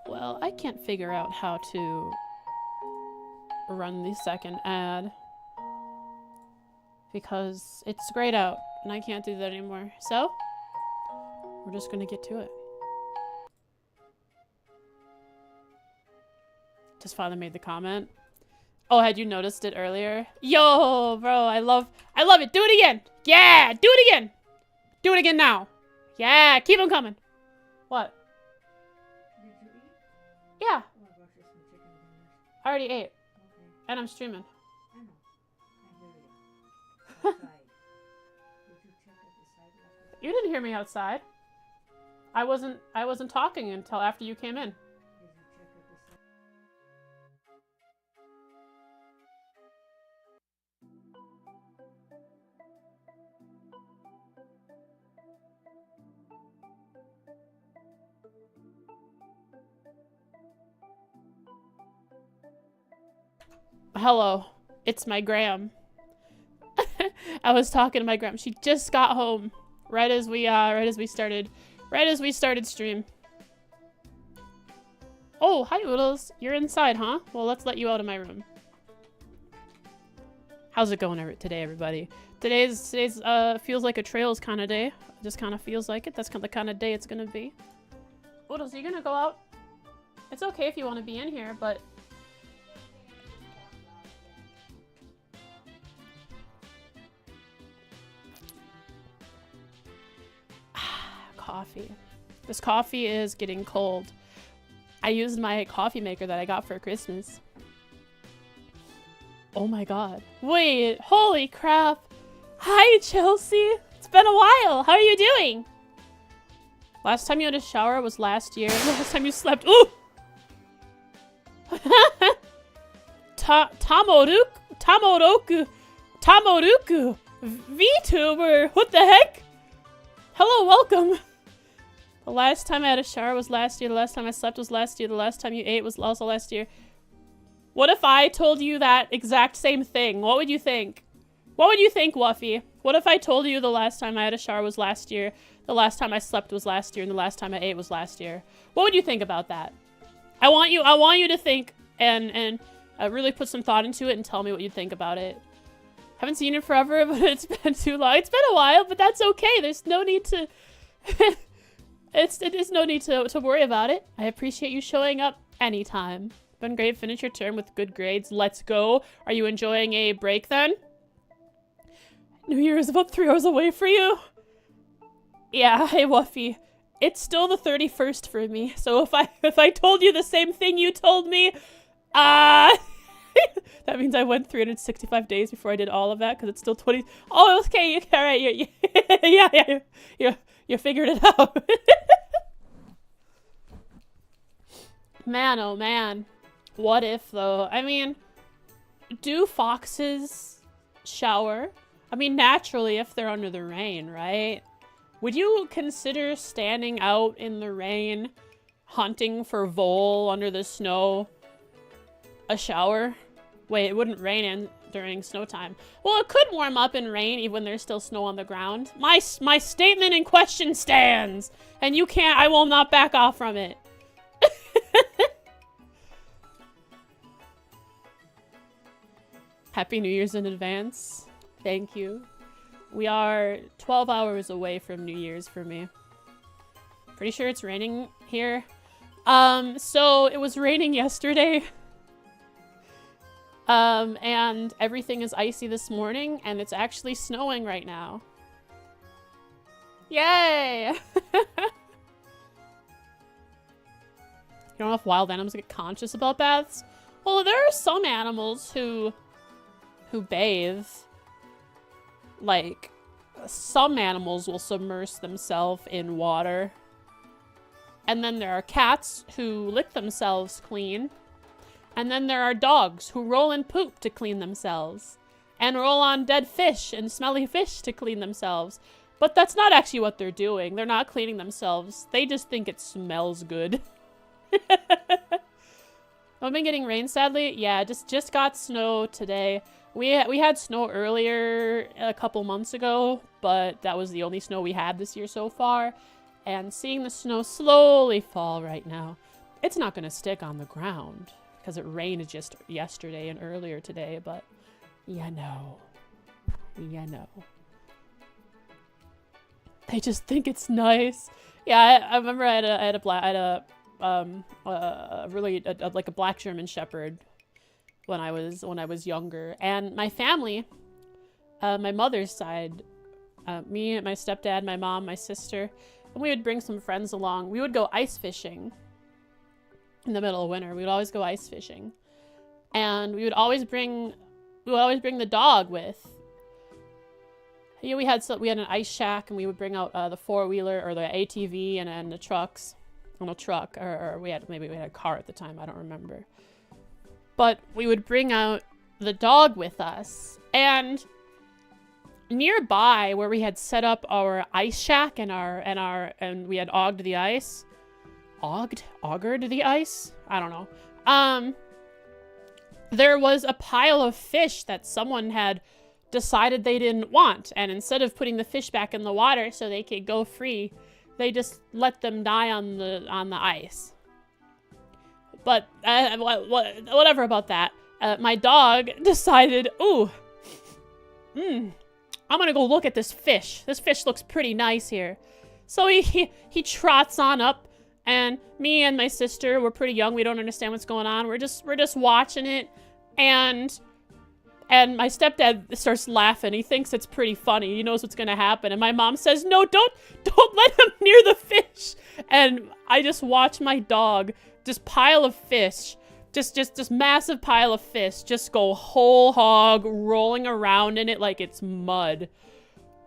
Well, I can't figure out how to run the second ad because it's grayed out and I can't do that anymore. So, we're just gonna get to it. Just finally made the comment. Oh, had you noticed it earlier? Yo, bro, I love it. Do it again. Yeah, do it again. Do it again now. Yeah, keep them coming. What? Did you eat? Yeah. Oh my gosh, there's some chicken in there. I already ate. Okay. And I'm streaming. I know. I hear you. Outside. Did you check at the sidewalk? You didn't hear me outside. I wasn't talking until after you came in. Did you check at the sidewalk? Hello, it's my Gram. I was talking to my Gram. She just got home right as we started stream. Oh, hi Oodles. You're inside, huh? Well, let's let you out of my room. How's it going today, everybody? Today's feels like a trails kind of day. Just kind of feels like it. That's the kind of day it's gonna be. Oodles, are you gonna go out? It's okay if you want to be in here, but coffee. This coffee is getting cold. I used my coffee maker that I got for Christmas. Oh my god. Wait, holy crap. Hi, Chelsea. It's been a while. How are you doing? Last time you had a shower was last year. Last time you slept. Ooh! Tamoruku. VTuber. What the heck? Hello, welcome. The last time I had a shower was last year. The last time I slept was last year. The last time you ate was also last year. What if I told you that exact same thing? What would you think? What would you think, Wuffy? What if I told you the last time I had a shower was last year, the last time I slept was last year, and the last time I ate was last year? What would you think about that? I want you to think and really put some thought into it and tell me what you think about it. Haven't seen it forever, but it's been too long. It's been a while, but that's okay. There's no need to... It is no need to worry about it. I appreciate you showing up anytime. Been great. Finish your term with good grades. Let's go. Are you enjoying a break then? New Year is about 3 hours away for you. Yeah, hey Wuffy. It's still the 31st for me. So if I told you the same thing you told me, that means I went 365 days before I did all of that because it's still 20. Oh, okay. All right. Yeah. You figured it out. Man, oh man. What if, though? I mean, do foxes shower? I mean, naturally, if they're under the rain, right? Would you consider standing out in the rain, hunting for vole under the snow, a shower? Wait, it wouldn't rain during snow time. Well, it could warm up in rain even when there's still snow on the ground. My statement in question stands, and you can't. I will not back off from it. Happy New Year's in advance. Thank you. We are 12 hours away from New Year's for me. Pretty sure it's raining here. So it was raining yesterday. And everything is icy this morning, and it's actually snowing right now. Yay! You don't know if wild animals get conscious about baths? Well, there are some animals who bathe. Like, some animals will submerge themselves in water. And then there are cats who lick themselves clean. And then there are dogs who roll in poop to clean themselves. And roll on dead fish and smelly fish to clean themselves. But that's not actually what they're doing. They're not cleaning themselves. They just think it smells good. I've been getting rain, sadly. Yeah, just got snow today. We had snow earlier a couple months ago, but that was the only snow we had this year so far. And seeing the snow slowly fall right now It's not gonna stick on the ground because it rained just yesterday and earlier today, but you know. They just think it's nice. Yeah, I remember I had like a black German Shepherd when I was younger, and my family, my mother's side, me, my stepdad, my mom, my sister, and we would bring some friends along. We would go ice fishing in the middle of winter. We would always go ice fishing, and we would always bring the dog with. Yeah, we had an ice shack, and we would bring out the four-wheeler or the ATV and the trucks. Well, no truck, or maybe we had a car at the time. I don't remember. But we would bring out the dog with us, and nearby where we had set up our ice shack and we had augured the ice. Augured the ice? I don't know. There was a pile of fish that someone had decided they didn't want, and instead of putting the fish back in the water so they could go free, they just let them die on the ice. But whatever about that. My dog decided, ooh, I'm gonna go look at this fish. This fish looks pretty nice here. So he trots on up, and me and my sister, we're pretty young. We don't understand what's going on. We're just watching it, and my stepdad starts laughing. He thinks it's pretty funny. He knows what's gonna happen. And my mom says, no, don't let him near the fish. And I just watch my dog, this pile of fish, just this massive pile of fish, just go whole hog, rolling around in it like it's mud.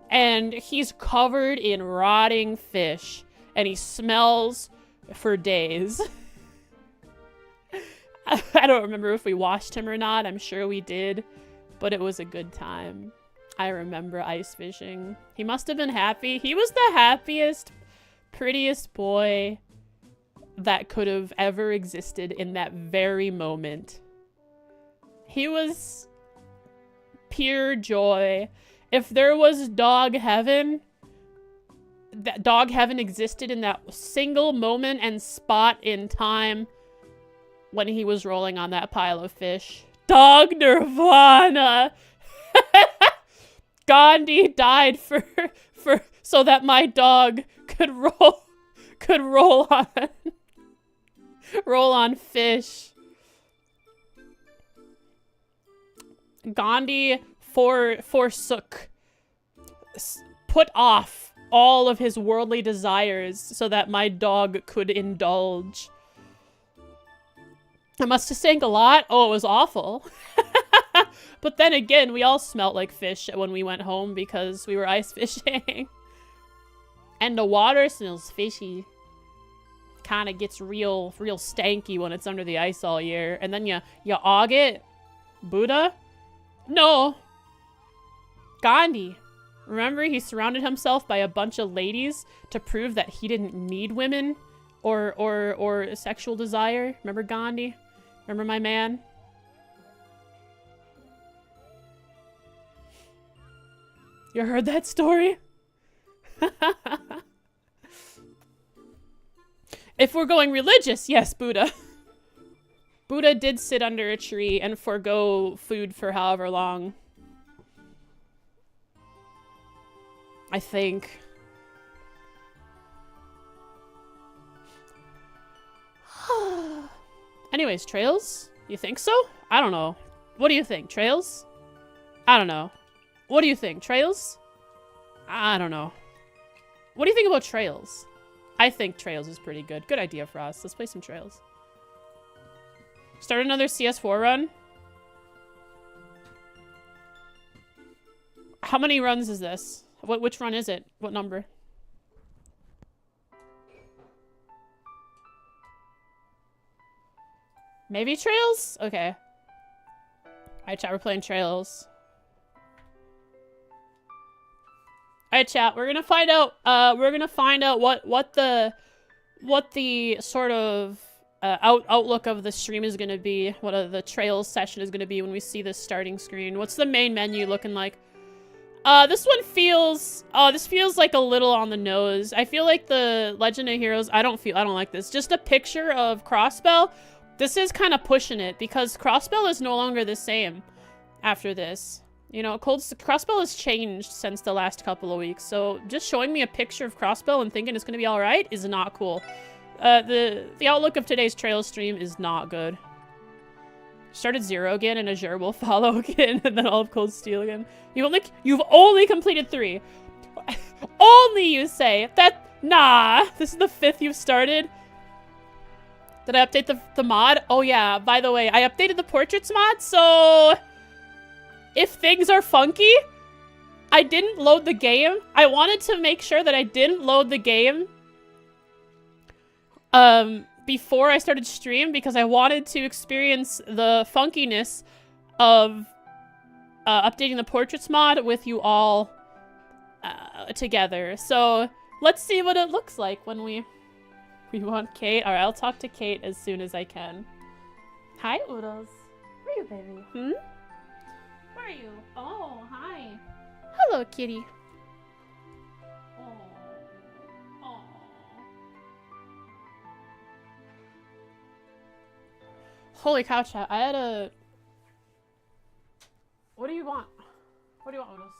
And he's covered in rotting fish, and he smells for days. I don't remember if we washed him or not. I'm sure we did. But it was a good time. I remember ice fishing. He must have been happy. He was the happiest, prettiest boy that could have ever existed in that very moment. He was pure joy. If there was dog heaven, that dog heaven existed in that single moment and spot in time when he was rolling on that pile of fish. Dog nirvana. Gandhi died so that my dog could roll on fish. Gandhi forsook, put off all of his worldly desires so that my dog could indulge. I must have stank a lot. Oh, it was awful. But then again, we all smelt like fish when we went home because we were ice fishing. And the water smells fishy. Kind of gets real stanky when it's under the ice all year. And then you aug it. Buddha? No. Gandhi. Remember, he surrounded himself by a bunch of ladies to prove that he didn't need women or sexual desire. Remember Gandhi? Remember my man? You heard that story? If we're going religious, yes, Buddha. Buddha did sit under a tree and forgo food for however long. I think. Anyways, trails? You think so? I don't know. What do you think? Trails? I don't know. What do you think? Trails? I don't know. What do you think about trails? I think trails is pretty good. Good idea for us. Let's play some trails. Start another CS4 run. How many runs is this? Which run is it? What number? Maybe trails? Okay. Alright, chat, we're playing trails. Alright, chat, we're gonna find out what the sort of outlook of the stream is gonna be, what the trails session is gonna be when we see this starting screen. What's the main menu looking like? This one feels, this feels like a little on the nose. I feel like the Legend of Heroes, I don't like this. Just a picture of Crossbell, this is kind of pushing it because Crossbell is no longer the same after this. You know, Crossbell has changed since the last couple of weeks, so just showing me a picture of Crossbell and thinking it's gonna be alright is not cool. The outlook of today's trail stream is not good. Started 0 again, and Azure will follow again, and then all of Cold Steel again. You've only completed 3. Only, you say? Nah. This is the 5th you've started. Did I update the mod? Oh yeah, by the way, I updated the portraits mod, so if things are funky, I didn't load the game. I wanted to make sure that I didn't load the game before I started stream because I wanted to experience the funkiness of updating the portraits mod with you all together. So let's see what it looks like when we want Kate. All right, I'll talk to Kate as soon as I can. Hi, Oodles. Where are you, baby? Where are you? Oh, hi. Hello, kitty. Holy cow, chat. I had a... What do you want? What do you want, Oodles?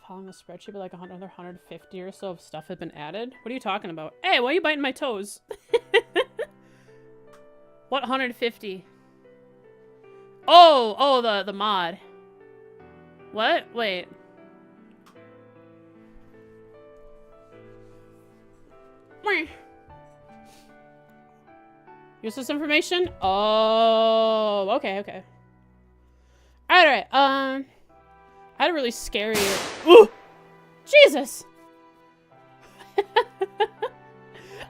Following the spreadsheet, but like 150 or so of stuff had been added. What are you talking about? Hey, why are you biting my toes? What 150? Oh, the mod. What? Wait. Use this information? Oh, okay. Alright, I had a really scary... Ooh! Jesus!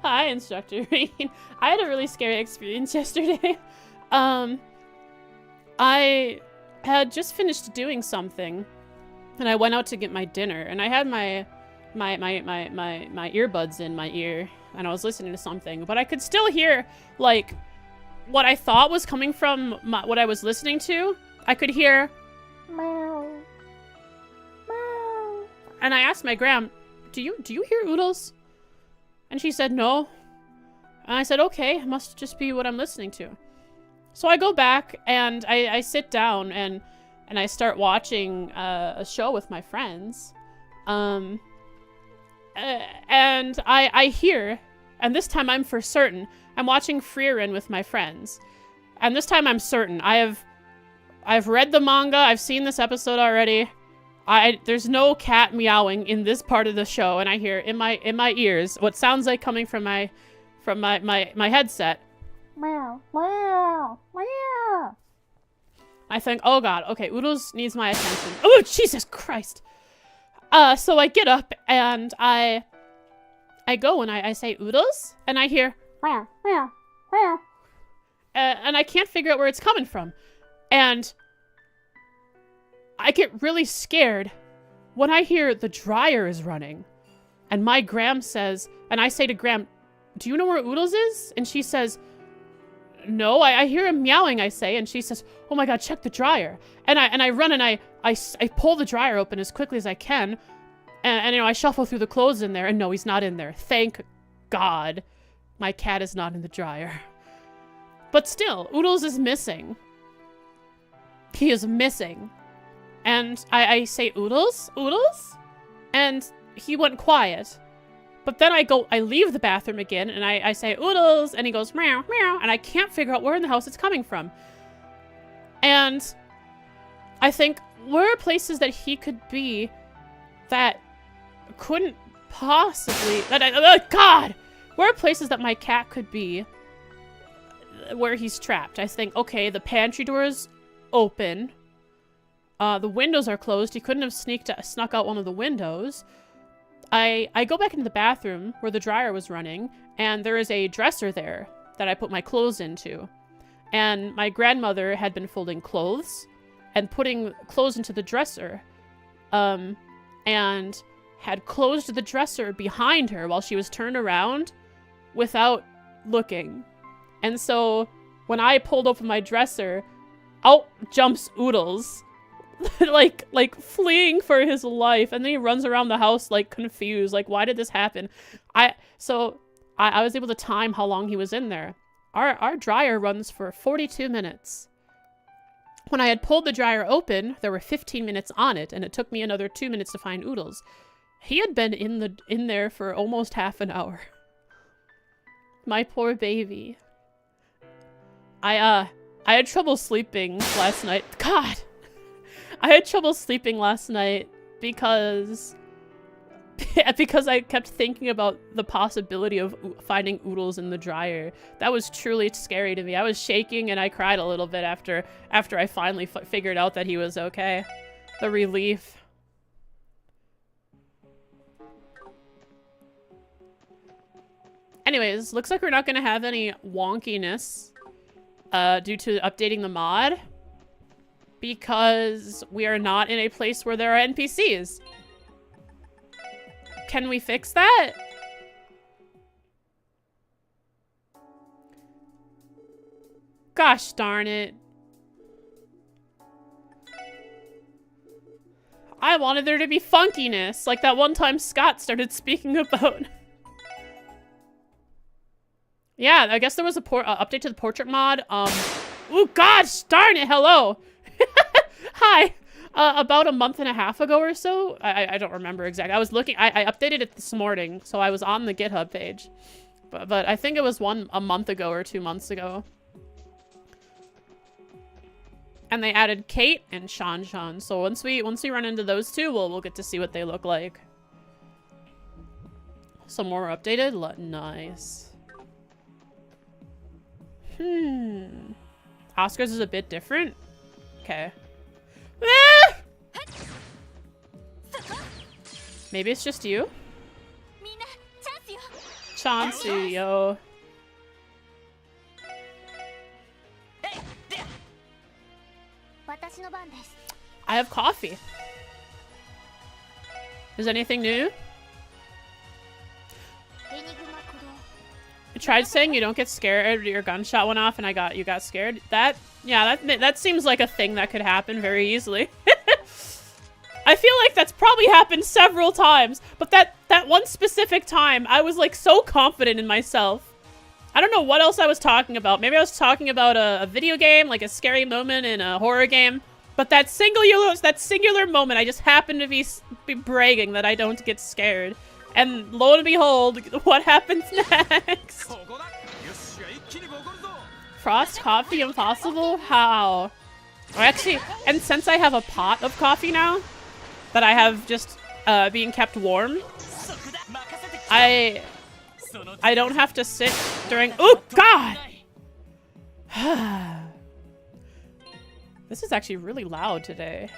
Hi, Instructor. I had a really scary experience yesterday. I had just finished doing something, and I went out to get my dinner, and I had my earbuds in my ear, and I was listening to something, but I could still hear, like, what I thought was coming from what I was listening to. I could hear... Meow. Meow. And I asked my gram, do you hear Oodles? And she said no. And I said, okay, it must just be what I'm listening to. So I go back and I sit down and I start watching a show with my friends. And I hear, and this time I'm for certain, I'm watching Frieren with my friends. And this time I'm certain. I've read the manga, I've seen this episode already. There's no cat meowing in this part of the show, and I hear in my ears what sounds like coming from my headset. Meow, meow, meow. I think, oh god, okay, Oodles needs my attention. Oh, Jesus Christ. So I get up and I go and I say Oodles, and I hear meow, meow, meow. And I can't figure out where it's coming from. And I get really scared when I hear the dryer is running. And my Gram says, and I say to Gram, do you know where Oodles is? And she says, no, I hear him meowing, I say, and she says, oh my god, check the dryer. And I run and I pull the dryer open as quickly as I can, and you know, I shuffle through the clothes in there, and no, he's not in there. Thank God my cat is not in the dryer. But still, Oodles is missing. He is missing. And I say, Oodles? Oodles? And he went quiet. But then I leave the bathroom again, and I say, Oodles, and he goes, meow, meow, and I can't figure out where in the house it's coming from. And I think, where are places that he could be that couldn't possibly, God! Where are places that my cat could be where he's trapped? I think, okay, the pantry door is open. The windows are closed. He couldn't have snuck out one of the windows. I go back into the bathroom where the dryer was running, and there is a dresser there that I put my clothes into. And my grandmother had been folding clothes and putting clothes into the dresser, and had closed the dresser behind her while she was turned around without looking. And so when I pulled open my dresser, out jumps Oodles, like fleeing for his life, and then he runs around the house like confused, like why did this happen? I was able to time how long he was in there. Our dryer runs for 42 minutes. When I had pulled the dryer open, there were 15 minutes on it, and it took me another 2 minutes to find Oodles. He had been in there for almost half an hour. My poor baby. I had trouble sleeping last night. God! I had trouble sleeping last night because I kept thinking about the possibility of finding Oodles in the dryer. That was truly scary to me. I was shaking and I cried a little bit after I finally figured out that he was okay. The relief. Anyways, looks like we're not gonna have any wonkiness due to updating the mod, because we are not in a place where there are NPCs. Can we fix that? Gosh darn it. I wanted there to be funkiness, like that one time Scott started speaking about. Yeah, I guess there was a update to the portrait mod. Ooh, gosh darn it, hello. Hi. About a month and a half ago or so. I don't remember exactly. I was looking, I updated it this morning, so I was on the GitHub page. But I think it was a month ago or 2 months ago. And they added Kate and Shan. So once we run into those two, we'll get to see what they look like. Some more updated? Nice. Oscar's is a bit different? Okay. Ah! Maybe it's just you? Chance, yo. I have coffee. Is anything new? I tried saying you don't get scared, your gunshot went off and you got scared. That seems like a thing that could happen very easily. I feel like that's probably happened several times, but that one specific time, I was like so confident in myself. I don't know what else I was talking about. Maybe I was talking about a video game, like a scary moment in a horror game. But that singular moment, I just happened to be bragging that I don't get scared. And lo and behold, what happens next? Frost coffee impossible? How? Oh, actually, and since I have a pot of coffee now, that I have just being kept warm, I don't have to sit during— oh god! This is actually really loud today.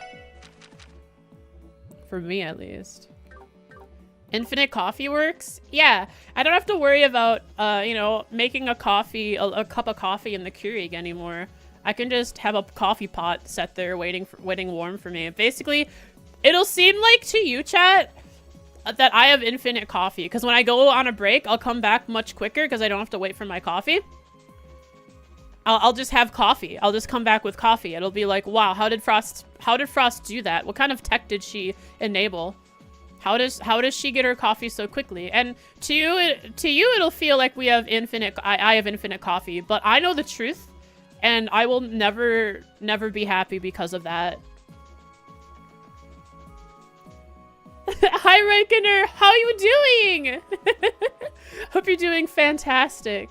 For me, at least. Infinite coffee works? Yeah, I don't have to worry about, you know, making a coffee, a cup of coffee in the Keurig anymore. I can just have a coffee pot set there waiting warm for me. Basically, it'll seem like to you, chat, that I have infinite coffee. Because when I go on a break, I'll come back much quicker because I don't have to wait for my coffee. I'll just have coffee. I'll just come back with coffee. It'll be like, wow, how did Frost do that? What kind of tech did she enable? How does she get her coffee so quickly? And to you it'll feel like we have infinite— I have infinite coffee, but I know the truth, and I will never be happy because of that. Hi Rankener, how are you doing? Hope you're doing fantastic.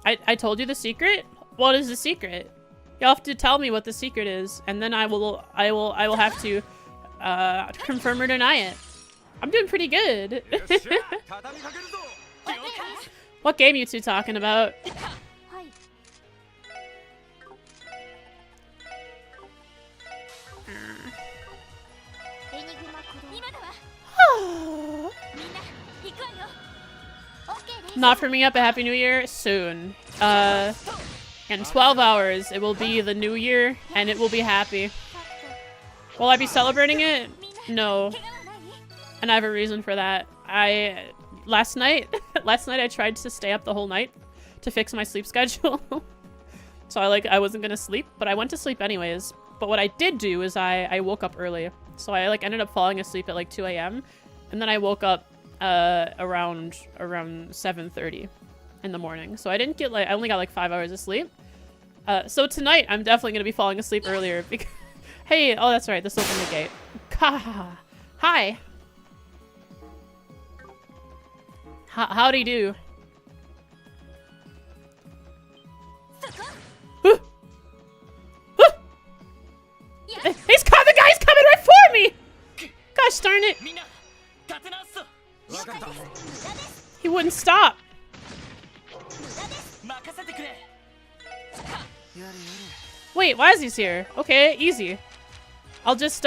I told you the secret? What is the secret? You'll have to tell me what the secret is, and then I will have to confirm or deny it. I'm doing pretty good. What game you two talking about? Not for me up a Happy New Year soon. In 12 hours, it will be the new year, and it will be happy. Will I be celebrating it? No. And I have a reason for that. Last night I tried to stay up the whole night to fix my sleep schedule. So I wasn't gonna sleep, but I went to sleep anyways. But what I did do is I woke up early. So I ended up falling asleep at like 2 a.m. And then I woke up around 7:30 in the morning. So I didn't get I only got like 5 hours of sleep. So tonight I'm definitely gonna be falling asleep earlier because hey, oh that's right, this opened the gate. Hi. Howdy do. He's coming! The guy's coming right for me! Gosh darn it. He wouldn't stop. Wait, why is he here? Okay, easy. I'll just,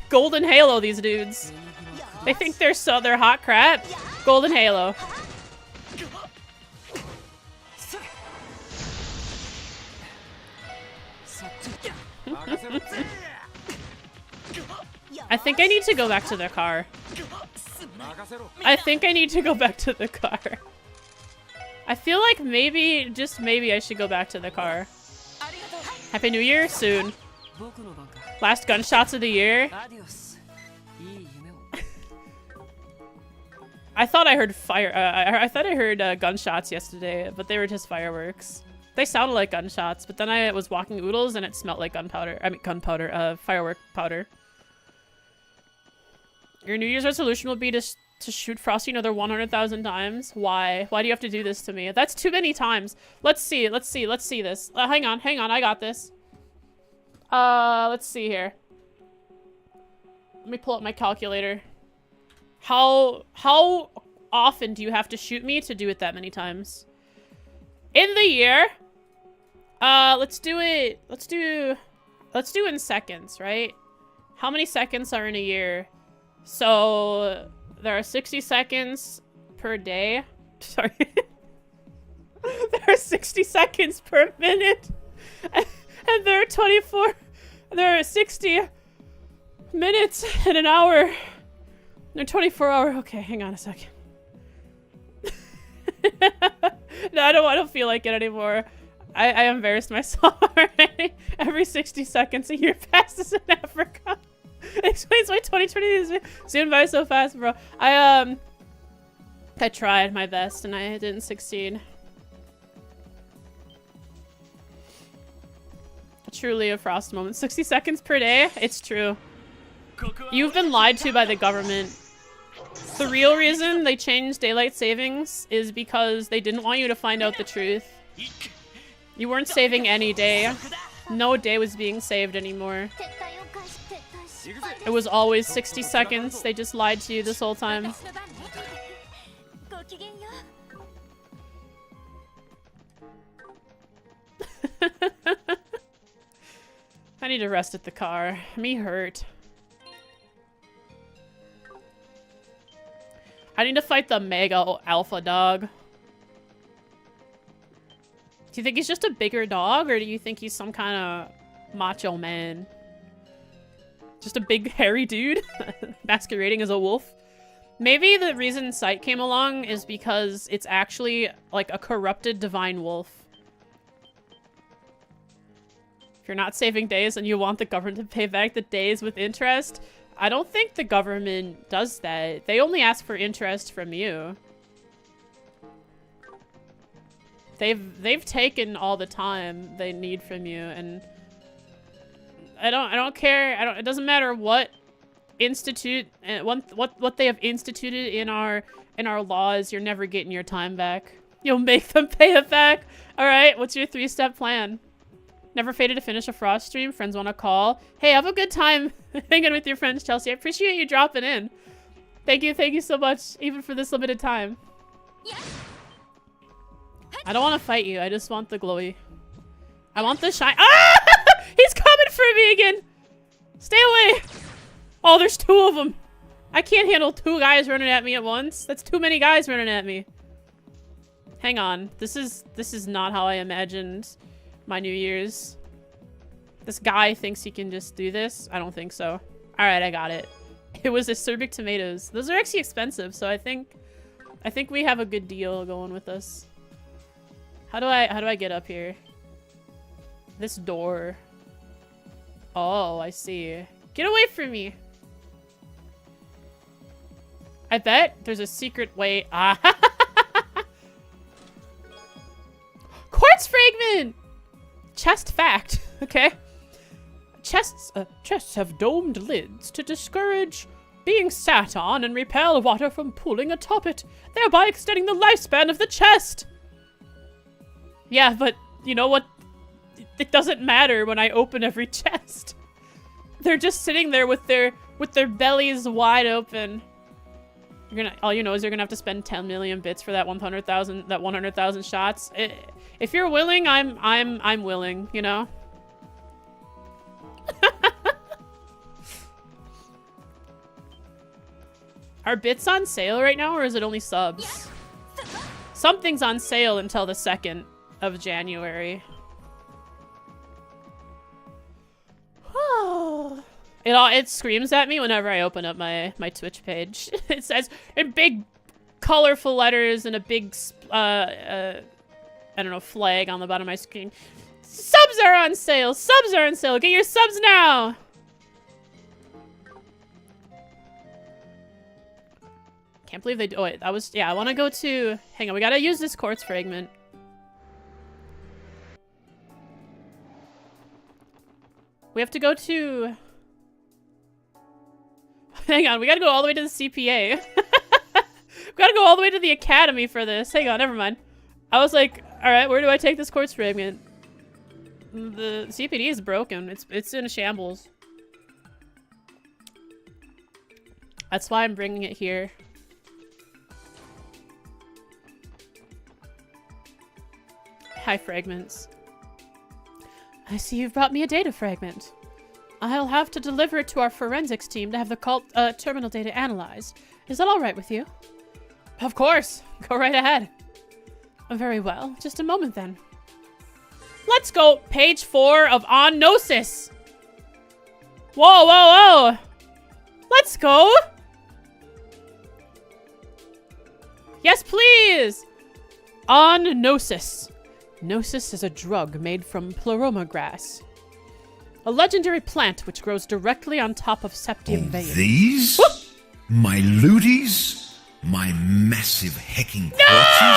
golden halo these dudes. They think they're hot crap. Golden halo. I think I need to go back to the car. I feel like maybe, just maybe, I should go back to the car. Happy New Year soon. Last gunshots of the year. I thought I heard fire. I thought I heard gunshots yesterday, but they were just fireworks. They sounded like gunshots, but then I was walking oodles and it smelled like gunpowder. I mean, firework powder. Your New Year's resolution will be to shoot Frosty another 100,000 times. Why? Why do you have to do this to me? That's too many times. Let's see this. Hang on, I got this. Let's see here. Let me pull up my calculator. How often do you have to shoot me to do it that many times? In the year? Let's do in seconds, right? How many seconds are in a year? So there are 60 seconds per day. Sorry. There are 60 seconds per minute. And there are 60 minutes in an hour. They're 24 hour. Okay, hang on a second. No, I don't feel like it anymore. I embarrassed myself already. Every 60 seconds a year passes in Africa. It explains why 2020 is zooming by so fast, bro. I tried my best and I didn't succeed. Truly a Frost moment. 60 seconds per day? It's true. You've been lied to by the government. The real reason they changed daylight savings is because they didn't want you to find out the truth. You weren't saving any day. No day was being saved anymore. It was always 60 seconds. They just lied to you this whole time. I need to rest at the car. Me hurt. I need to fight the mega alpha dog. Do you think he's just a bigger dog, or do you think he's some kind of macho man? Just a big hairy dude masquerading as a wolf? Maybe the reason Sight came along is because it's actually like a corrupted divine wolf. If you're not saving days and you want the government to pay back the days with interest, I don't think the government does that. They only ask for interest from you. They've taken all the time they need from you, and I don't care. It doesn't matter what institute and what they have instituted in our laws. You're never getting your time back. You'll make them pay it back. All right. What's your 3-step plan? Never fated to finish a Frost stream. Friends want to call. Hey, have a good time hanging with your friends, Chelsea. I appreciate you dropping in. Thank you so much, even for this limited time. I don't want to fight you. I just want the glowy. I want the shine. Ah! He's coming for me again. Stay away. Oh, there's 2 of them. I can't handle 2 guys running at me at once. That's too many guys running at me. Hang on. This is not how I imagined my New Year's. This guy thinks he can just do this. I don't think so. Alright, I got it. It was acerbic tomatoes. Those are actually expensive, so I think we have a good deal going with us. How do I get up here? This door. Oh, I see. Get away from me. I bet there's a secret way. Ah. Quartz fragment! Chest fact. Okay. Chests have domed lids to discourage being sat on and repel water from pooling atop it, thereby extending the lifespan of the chest. Yeah, but you know what? It doesn't matter when I open every chest. They're just sitting there with their bellies wide open. All you know is you're gonna have to spend 10 million bits for that 100,000 shots. If you're willing, I'm willing, you know? Are bits on sale right now, or is it only subs? Something's on sale until the 2nd of January. It screams at me whenever I open up my Twitch page. It says in big colorful letters and a big I don't know, flag on the bottom of my screen. Subs are on sale! Subs are on sale! Get your subs now! Can't believe they do. Oh, wait, that was. Yeah, I want to go to. Hang on, we gotta use this quartz fragment. We have to go to. Hang on, we gotta go all the way to the CPA. We gotta go all the way to the academy for this. Hang on, never mind. I was like, alright, where do I take this quartz fragment? The CPD is broken. It's in a shambles. That's why I'm bringing it here. Hi, fragments. I see you've brought me a data fragment. I'll have to deliver it to our forensics team to have the cult terminal data analyzed. Is that all right with you? Of course. Go right ahead. Very well. Just a moment then. Let's go. Page 4 of On Gnosis. Whoa, whoa, whoa. Let's go. Yes, please. On Gnosis. Gnosis is a drug made from pleroma grass. A legendary plant which grows directly on top of septium veins. These? Whoop! My looties? My massive hecking No!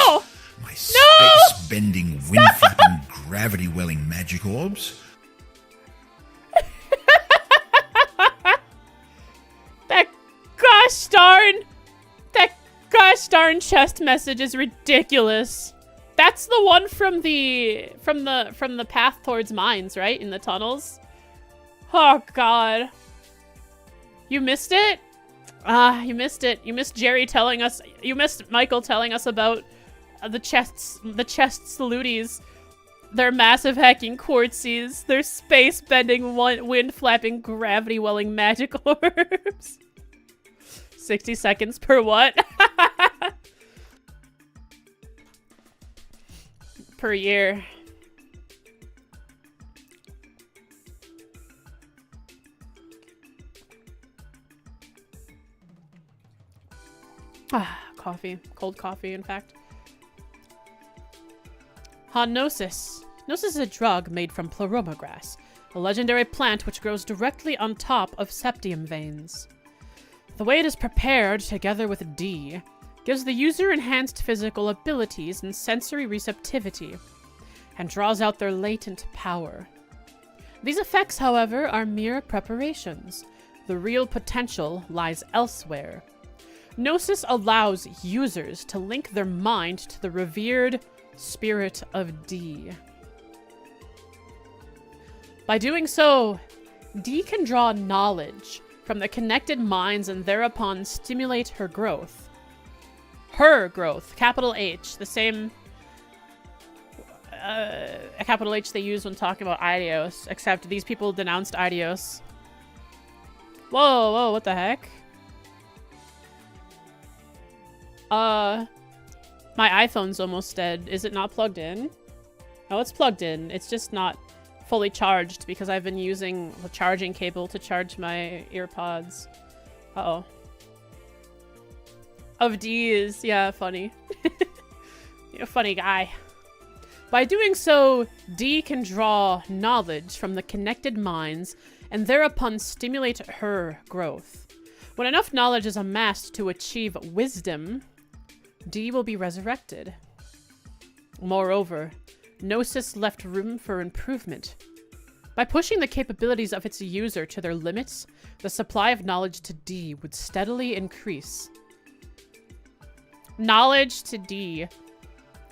corpses? My space-bending, wind-flapping, gravity-welling magic orbs? That gosh darn chest message is ridiculous. That's the one from the path towards mines, right? In the tunnels. Oh god. You missed it? Ah, you missed it. You missed Jerry telling us. You missed Michael telling us about the chests, the looties. Their massive hacking quartzies. Their space-bending, wind-flapping, gravity-welling magic orbs. 60 seconds per what? Per year. Ah, coffee. Cold coffee, in fact. Gnosis. Gnosis is a drug made from pleroma grass, a legendary plant which grows directly on top of septium veins. The way it is prepared, together with D, gives the user enhanced physical abilities and sensory receptivity, and draws out their latent power. These effects, however, are mere preparations. The real potential lies elsewhere. Gnosis allows users to link their mind to the revered spirit of D. By doing so, D can draw knowledge from the connected minds and thereupon stimulate her growth. Her growth, capital H, the same a capital H they use when talking about Idios, except these people denounced Idios. Whoa, whoa, what the heck? My iPhone's almost dead. Is it not plugged in? Oh, it's plugged in. It's just not fully charged because I've been using the charging cable to charge my earpods. Uh-oh. Of D's. Yeah, funny. You're a funny guy. By doing so, D can draw knowledge from the connected minds and thereupon stimulate her growth. When enough knowledge is amassed to achieve wisdom, D will be resurrected. Moreover, Gnosis left room for improvement. By pushing the capabilities of its user to their limits, the supply of knowledge to D would steadily increase. Knowledge to D.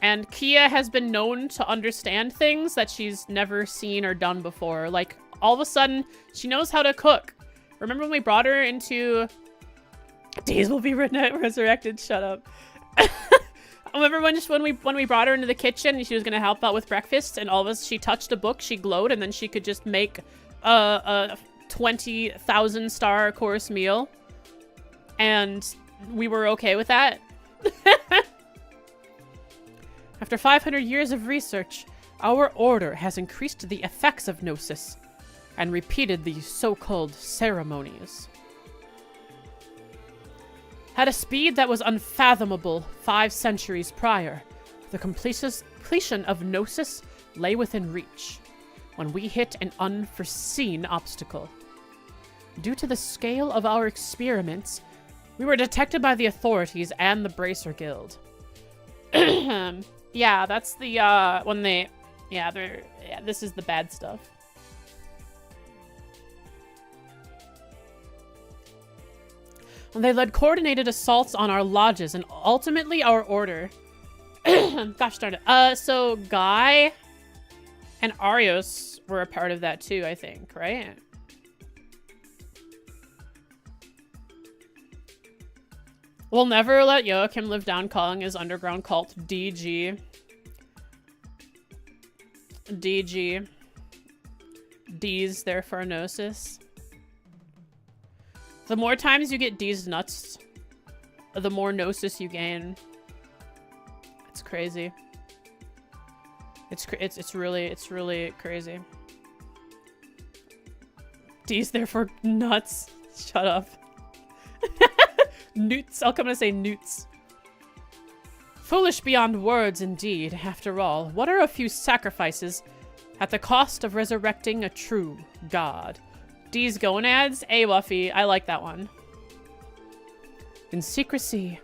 And Kia has been known to understand things that she's never seen or done before. Like, all of a sudden, she knows how to cook. Remember when we brought her into... Days will be resurrected, shut up. Remember when we brought her into the kitchen and she was gonna help out with breakfast, and all of us, she touched a book, she glowed, and then she could just make a 20,000 star course meal, and we were okay with that. After 500 years of research, our order has increased the effects of Gnosis and repeated the so-called ceremonies. At a speed that was unfathomable 5 centuries prior, the completion of Gnosis lay within reach when we hit an unforeseen obstacle. Due to the scale of our experiments, we were detected by the authorities and the Bracer Guild. Yeah, that's the, when they... Yeah, this is the bad stuff. And they led coordinated assaults on our lodges and ultimately our order. Gosh darn it. So Guy and Arios were a part of that too, I think, right? We'll never let Joachim live down calling his underground cult DG. DG. D's there for Gnosis. The more times you get D's nuts, the more Gnosis you gain. It's crazy. It's really crazy. D's there for nuts. Shut up. Newts. I'll come and say newts. Foolish beyond words, indeed. After all, what are a few sacrifices at the cost of resurrecting a true god? D's gonads? Hey, Wuffy. I like that one. In secrecy,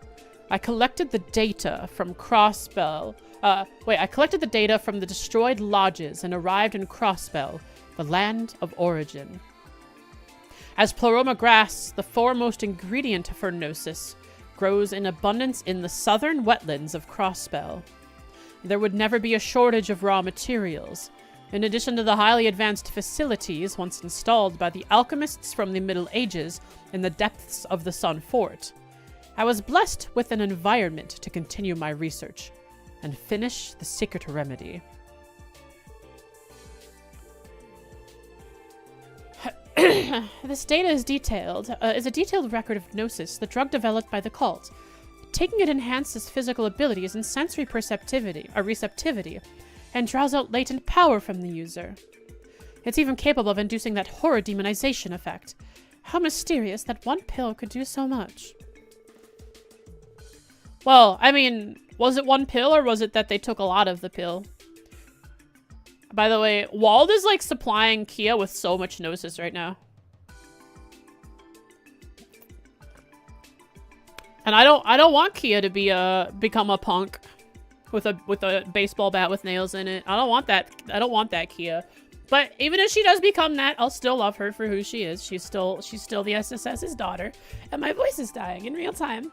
I collected the data from Crossbell. I collected the data from the destroyed lodges and arrived in Crossbell, the land of origin. As pleroma grass, the foremost ingredient for Gnosis, grows in abundance in the southern wetlands of Crossbell. There would never be a shortage of raw materials. In addition to the highly advanced facilities once installed by the alchemists from the Middle Ages in the depths of the Sun Fort, I was blessed with an environment to continue my research and finish the secret remedy. This data is a detailed record of Gnosis, the drug developed by the cult. Taking it enhances physical abilities and sensory receptivity, and draws out latent power from the user. It's even capable of inducing that horror demonization effect. How mysterious that one pill could do so much. Well, I mean, was it one pill or was it that they took a lot of the pill? By the way, Wald is like supplying Kia with so much Gnosis right now. And I don't want Kia to be become a punk with a baseball bat with nails in it. I don't want that Kia. But even if she does become that, I'll still love her for who she is. She's still the SSS's daughter, and my voice is dying in real time.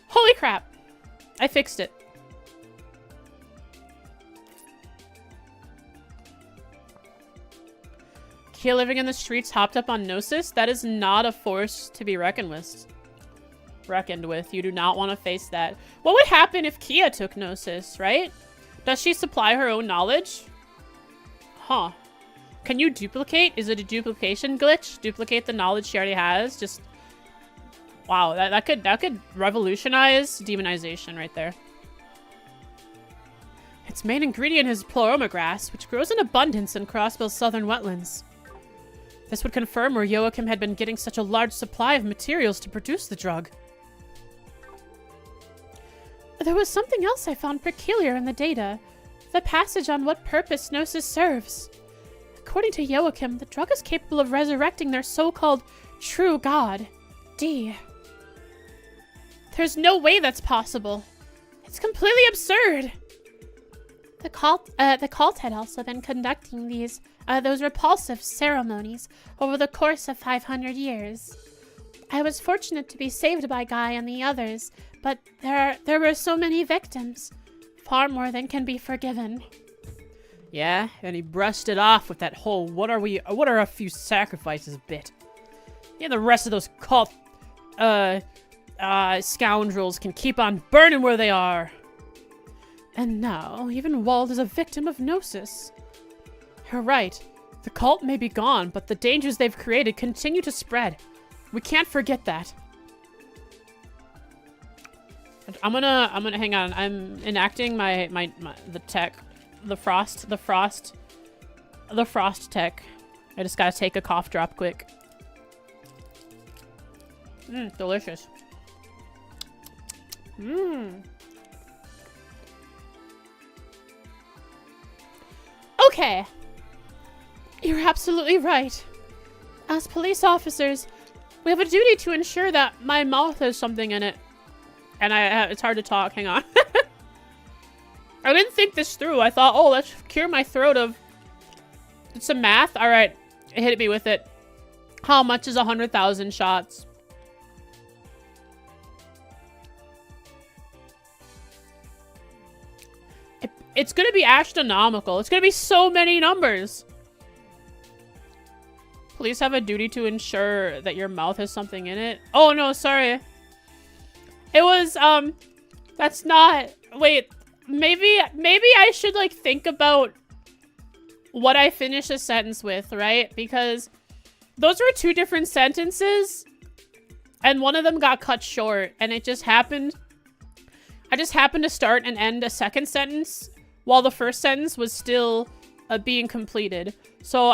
Holy crap. I fixed it. Kia living in the streets hopped up on Gnosis? That is not a force to be reckoned with. You do not want to face that. What would happen if Kia took Gnosis, right? Does she supply her own knowledge? Huh. Can you duplicate? Is it a duplication glitch? Duplicate the knowledge she already has? Just Wow, that could revolutionize demonization right there. Its main ingredient is ploroma grass, which grows in abundance in Crossbill's southern wetlands. This would confirm where Joachim had been getting such a large supply of materials to produce the drug. There was something else I found peculiar in the data. The passage on what purpose Gnosis serves. According to Joachim, the drug is capable of resurrecting their so-called true god, D. There's no way that's possible. It's completely absurd. The cult had also been conducting those repulsive ceremonies over the course of 500 years. I was fortunate to be saved by Guy and the others, but there were so many victims. Far more than can be forgiven. Yeah, and he brushed it off with that whole what are a few sacrifices bit. Yeah, the rest of those cult scoundrels can keep on burning where they are. And now, even Wald is a victim of Gnosis. You're right. The cult may be gone, but the dangers they've created continue to spread. We can't forget that. I'm gonna hang on. I'm enacting the frost tech. I just gotta take a cough drop quick. Delicious. Okay. You're absolutely right. As police officers, we have a duty to ensure that my mouth has something in it. And it's hard to talk. Hang on. I didn't think this through. I thought, oh, let's cure my throat of some math. All right. Hit me with it. How much is 100,000 shots? It's going to be astronomical. It's going to be so many numbers. Police have a duty to ensure that your mouth has something in it. Oh, no, sorry. It was, that's not, wait, maybe I should, like, think about what I finish a sentence with, right? Because those were two different sentences, and one of them got cut short, and it just happened, I just happened to start and end a second sentence while the first sentence was still being completed. So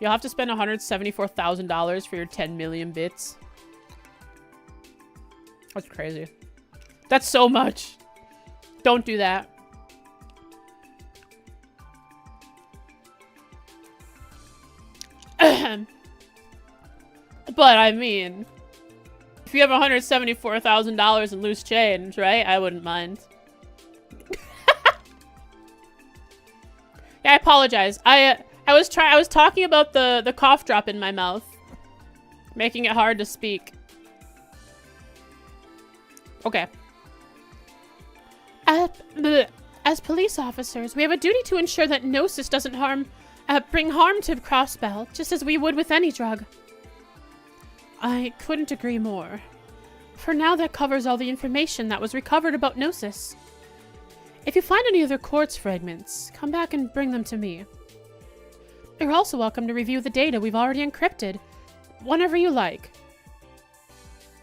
you'll have to spend $174,000 for your 10 million bits. That's crazy. That's so much. Don't do that. But I mean, if you have $174,000 in loose change, right? I wouldn't mind. Yeah, I apologize. I was talking about the cough drop in my mouth, making it hard to speak. Okay. As police officers, we have a duty to ensure that Gnosis doesn't bring harm to Crossbell, just as we would with any drug. I couldn't agree more. For now, that covers all the information that was recovered about Gnosis. If you find any other quartz fragments, come back and bring them to me. You're also welcome to review the data we've already encrypted, whenever you like.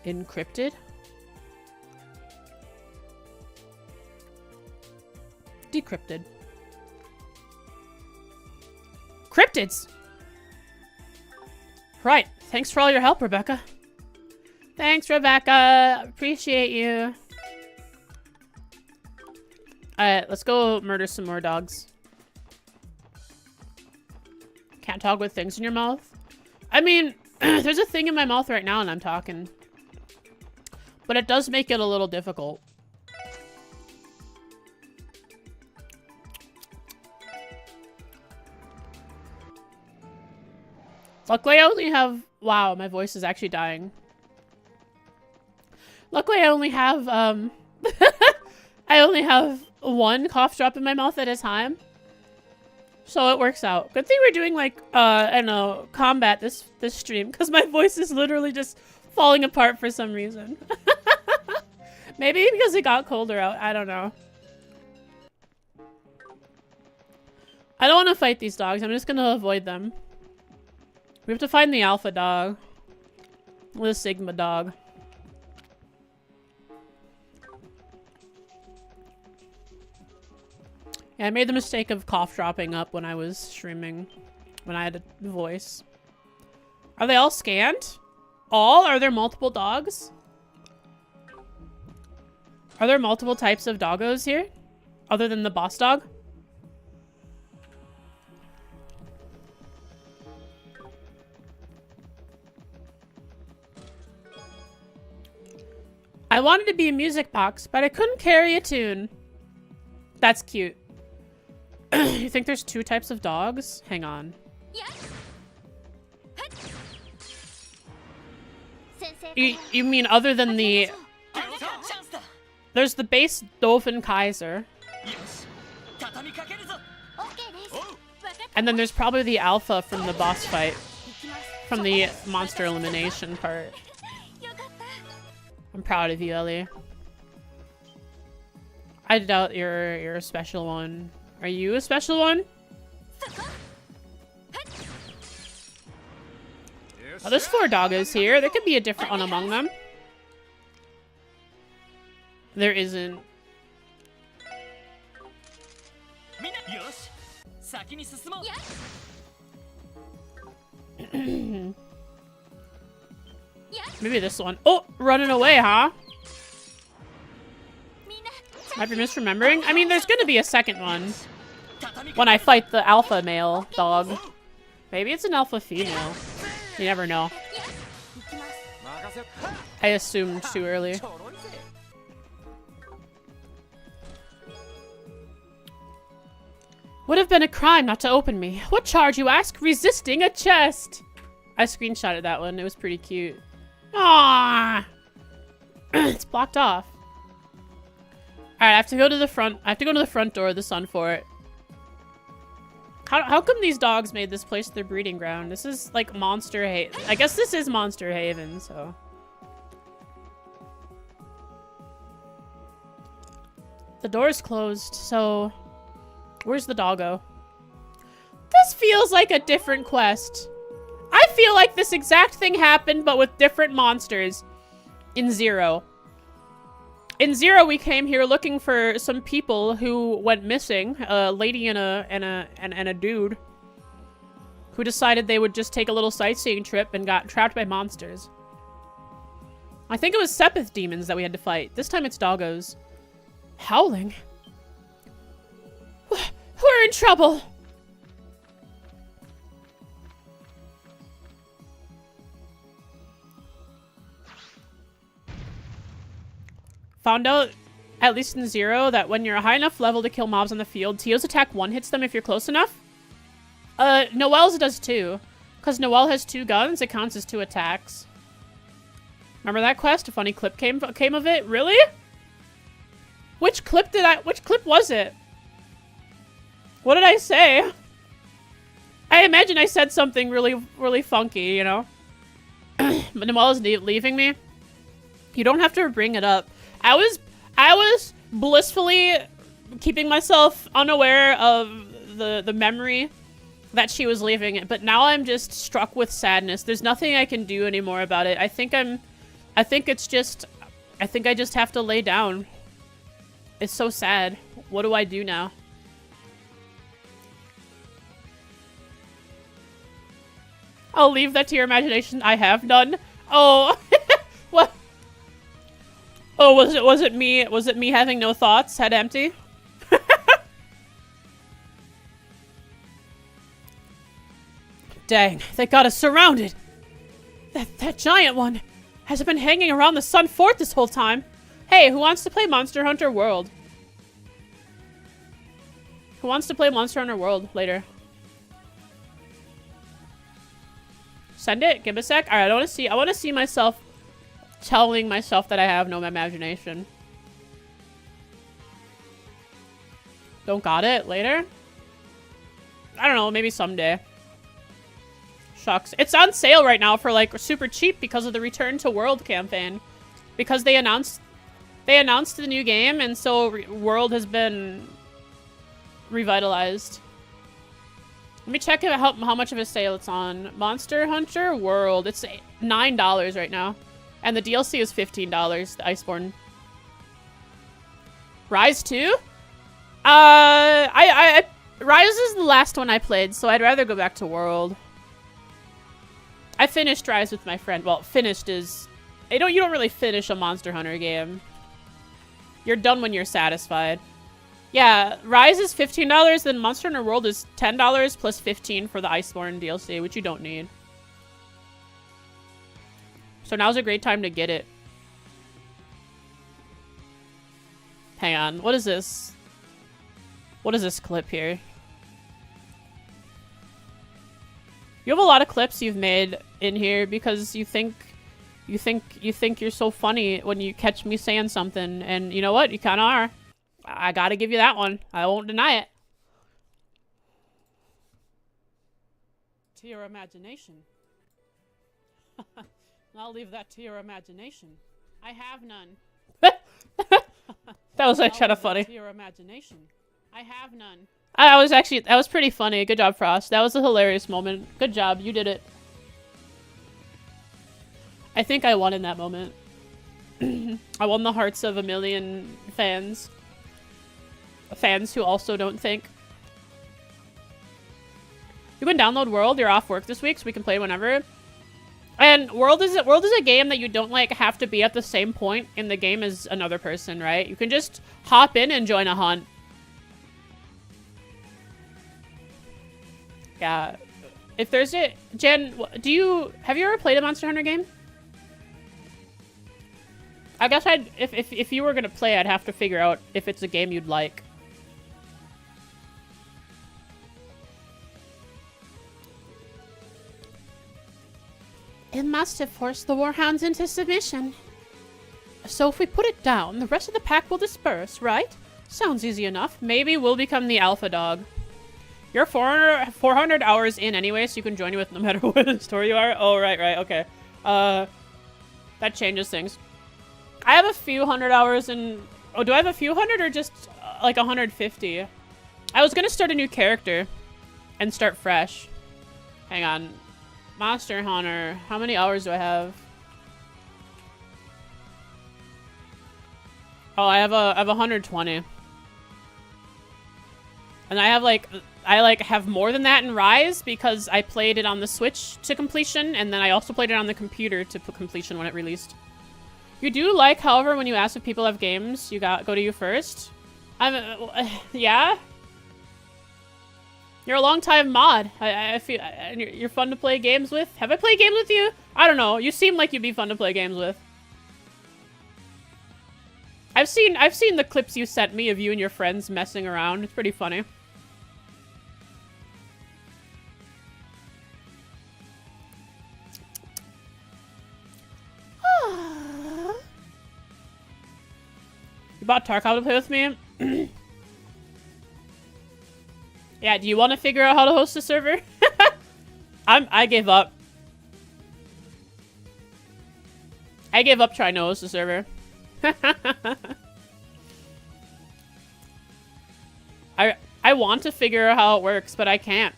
Encrypted? Decrypted. Cryptids! Right. Thanks for all your help, Rebecca. Thanks, Rebecca. Appreciate you. Alright, let's go murder some more dogs. Can't talk with things in your mouth? I mean, there's a thing in my mouth right now and I'm talking. But it does make it a little difficult. Luckily, I only have... Wow, my voice is actually dying. Luckily, I only have, I only have one cough drop in my mouth at a time. So it works out. Good thing we're doing, like, I don't know, combat this stream. Because my voice is literally just falling apart for some reason. Maybe because it got colder out. I don't know. I don't want to fight these dogs. I'm just going to avoid them. We have to find the alpha dog. The Sigma dog. Yeah, I made the mistake of cough dropping up when I was streaming. When I had a voice. Are they all scanned? All? Are there multiple dogs? Are there multiple types of doggos here? Other than the boss dog? I wanted to be a music box, but I couldn't carry a tune. That's cute. You think there's 2 types of dogs? Hang on. You mean other than the... There's the base Dolphin Kaiser. And then there's probably the alpha from the boss fight. From the monster elimination part. I'm proud of you, Ellie. I doubt you're a special one. Are you a special one? Oh, there's 4 doggos here. There could be a different one among them. There isn't. Maybe this one. Oh, running away, huh? Might be misremembering. I mean, there's gonna be a second one. When I fight the alpha male dog. Maybe it's an alpha female. You never know. I assumed too early. Would have been a crime not to open me. What charge, you ask? Resisting a chest. I screenshotted that one. It was pretty cute. Aww. It's blocked off. Alright, I have to go to the front. I have to go to the front door of the Sun Fort. How come these dogs made this place their breeding ground? This is like Monster Haven. I guess this is Monster Haven, so. The door's closed, so. Where's the doggo? This feels like a different quest. I feel like this exact thing happened, but with different monsters in Zero. In Zero, we came here looking for some people who went missing. A lady and a dude who decided they would just take a little sightseeing trip and got trapped by monsters. I think it was Sepith demons that we had to fight. This time it's doggos. Howling? We're in trouble! Found out, at least in Zero, that when you're a high enough level to kill mobs on the field, Tio's attack 1-hits them if you're close enough. Noelle's does too. Because Noelle has 2 guns, it counts as 2 attacks. Remember that quest? A funny clip came of it? Really? Which clip was it? What did I say? I imagine I said something really funky, you know? But Noelle's leaving me. You don't have to bring it up. I was blissfully keeping myself unaware of the memory that she was leaving it, but now I'm just struck with sadness. There's nothing I can do anymore about it. I think I just have to lay down. It's so sad. What do I do now? I'll leave that to your imagination. I have none. Oh, what? Oh, was it me? Was it me having no thoughts? Head empty? Dang, they got us surrounded. That giant one has been hanging around the Sun Fort this whole time. Hey, who wants to play Monster Hunter World? Who wants to play Monster Hunter World later? Send it. Give a sec. All right, I want to see myself telling myself that I have no imagination. Don't got it later? I don't know, maybe someday. Shucks. It's on sale right now for like super cheap because of the Return to World campaign. Because they announced the new game, and so World has been revitalized. Let me check how much of a sale it's on. Monster Hunter World. It's $9 right now. And the DLC is $15, the Iceborne. Rise 2? Rise is the last one I played, so I'd rather go back to World. I finished Rise with my friend. Well, finished is... You don't really finish a Monster Hunter game. You're done when you're satisfied. Yeah, Rise is $15, then Monster Hunter World is $10 plus $15 for the Iceborne DLC, which you don't need. So now's a great time to get it. Hang on, what is this? What is this clip here? You have a lot of clips you've made in here because you think you're so funny when you catch me saying something, and you know what? You kind of are. I gotta give you that one. I won't deny it. To your imagination. I'll leave that to your imagination. I have none. That was actually kind of funny. To your imagination. I have none. That was pretty funny. Good job, Frost. That was a hilarious moment. Good job. You did it. I think I won in that moment. I won the hearts of 1 million fans. Fans who also don't think. You can download World. You're off work this week, so we can play whenever. And World is a game that you don't like have to be at the same point in the game as another person, right? You can just hop in and join a hunt. Yeah. If there's a Jen, have you ever played a Monster Hunter game? I guess if you were gonna play, I'd have to figure out if it's a game you'd like. It must have forced the Warhounds into submission. So if we put it down, the rest of the pack will disperse, right? Sounds easy enough. Maybe we'll become the alpha dog. You're 400 hours in anyway, so you can join you with no matter what store you are. Oh, right, okay. That changes things. I have a few hundred hours in... Oh, do I have a few hundred or just like 150? I was gonna start a new character and start fresh. Hang on. Monster Hunter. How many hours do I have? Oh, I have 120. And I have more than that in Rise because I played it on the Switch to completion, and then I also played it on the computer to completion when it released. You do like, however, when you ask if people have games, go to you first. Yeah. You're a long-time mod. I feel you're fun to play games with. Have I played games with you? I don't know. You seem like you'd be fun to play games with. I've seen the clips you sent me of you and your friends messing around. It's pretty funny. You bought Tarkov to play with me? Yeah, do you want to figure out how to host a server? I gave up. I gave up trying to host a server. I want to figure out how it works, but I can't.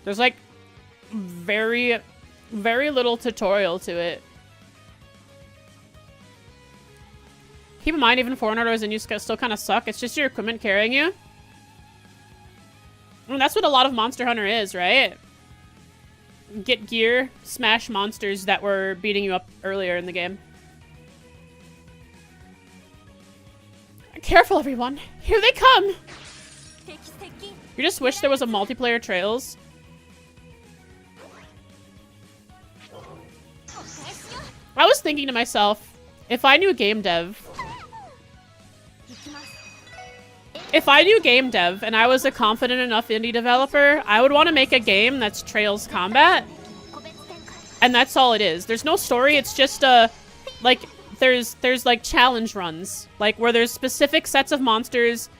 There's like very, very little tutorial to it. Keep in mind, even 400 hours in, you still kind of suck. It's just your equipment carrying you. I mean, that's what a lot of Monster Hunter is, right? Get gear, smash monsters that were beating you up earlier in the game. Careful, everyone. Here they come! You just wish there was a multiplayer Trails. I was thinking to myself, if I knew game dev... If I knew game dev and I was a confident enough indie developer, I would want to make a game that's Trails combat. And that's all it is. There's no story, it's just like there's like challenge runs, like where there's specific sets of monsters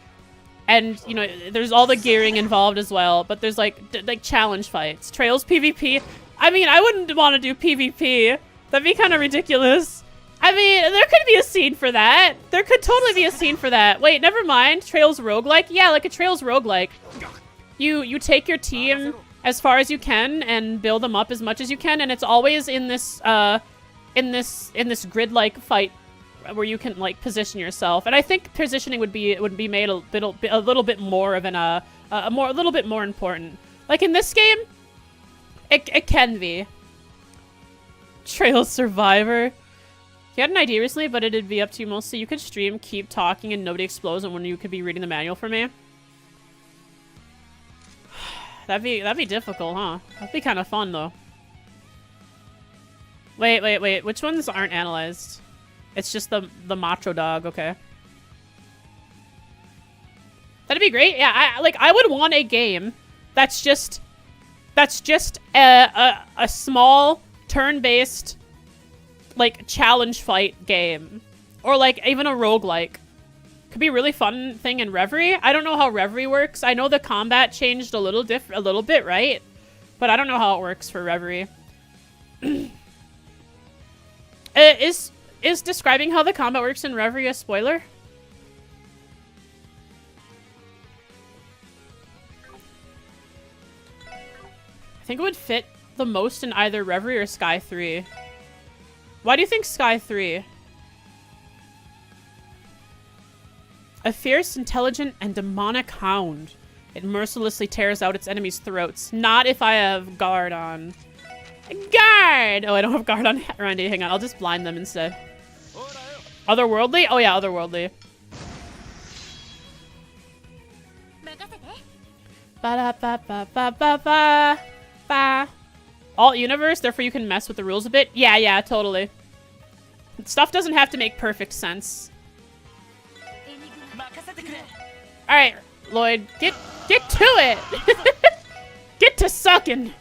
and you know, there's all the gearing involved as well, but there's like challenge fights. Trails PvP. I mean, I wouldn't want to do PvP. That'd be kind of ridiculous. I mean, there could be a scene for that. There could totally be a scene for that. Wait, never mind. Trails roguelike? Yeah, like a Trails roguelike. You take your team as far as you can and build them up as much as you can, and it's always in this grid-like fight where you can like position yourself. And I think positioning would be made a little bit more of a little bit more important. Like in this game, it can be. Trails Survivor. You had an idea recently, but it'd be up to you mostly. You could stream, keep talking, and nobody explodes, and when you could be reading the manual for me. That'd be difficult, huh? That'd be kind of fun, though. Wait. Which ones aren't analyzed? It's just the macho dog, okay. That'd be great. Yeah, I would want a game that's just a small turn-based like challenge fight game, or like even a roguelike. Could be a really fun thing in Reverie. I don't know how Reverie works. I know the combat changed a little bit, right? But I don't know how it works for Reverie. Is describing how the combat works in Reverie a spoiler? I think it would fit the most in either Reverie or Sky 3. Why do you think Sky 3? A fierce, intelligent, and demonic hound. It mercilessly tears out its enemies' throats. Not if I have guard on. Guard! Oh, I don't have guard on Randy. Hang on, I'll just blind them instead. Otherworldly? Oh yeah, otherworldly. Ba-da-ba-ba-ba-ba-ba. Alt universe, therefore you can mess with the rules a bit. Yeah, totally. Stuff doesn't have to make perfect sense. Alright, Lloyd, get to it! Get to sucking!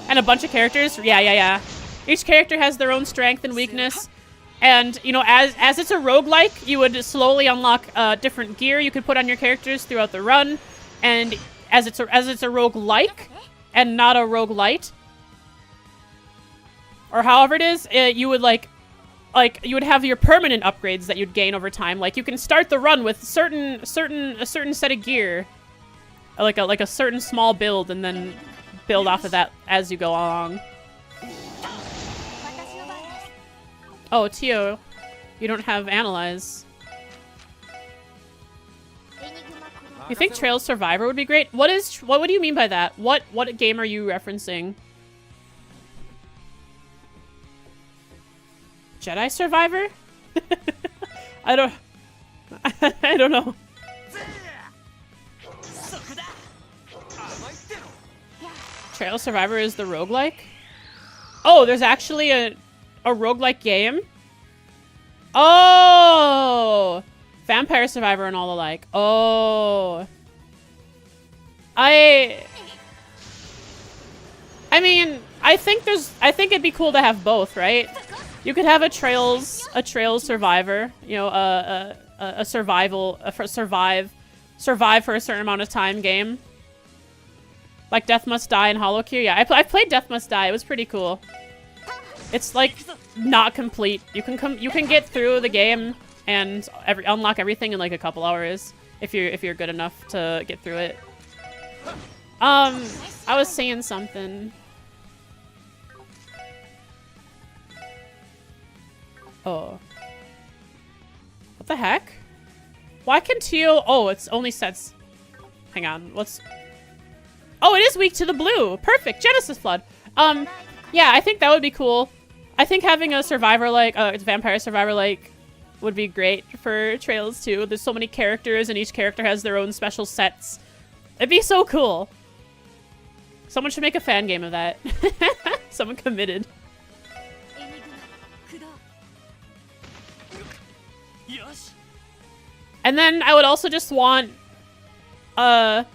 And a bunch of characters? Yeah. Each character has their own strength and weakness. And, you know, as it's a roguelike, you would slowly unlock different gear you could put on your characters throughout the run. And as it's a roguelike and not a roguelite, or however it is, you would like you would have your permanent upgrades that you'd gain over time. Like you can start the run with a certain set of gear, like a certain small build, and then build off of that as you go along. Oh, Tio, you don't have Analyze. You think Trails Survivor would be great? What do you mean by that? What game are you referencing? Jedi Survivor? I don't know. Trail Survivor is the roguelike? Oh, there's actually a roguelike game? Oh! Vampire Survivor and all the like. Oh. I mean, I think it'd be cool to have both, right? You could have a Trails Survivor, you know, a survive for a certain amount of time game. Like Death Must Die and Hollow Q. Yeah, I played Death Must Die. It was pretty cool. It's like not complete. You can get through the game and unlock everything in like a couple hours if you're good enough to get through it. I was saying something. Oh. What the heck? Why can teal... Oh, it's only sets... Hang on, let's... Oh, it is weak to the blue! Perfect! Genesis Flood! Yeah, I think that would be cool. I think having a survivor like... vampire survivor like... would be great for Trails too. There's so many characters and each character has their own special sets. It'd be so cool. Someone should make a fan game of that. Someone committed. And then I would also just want like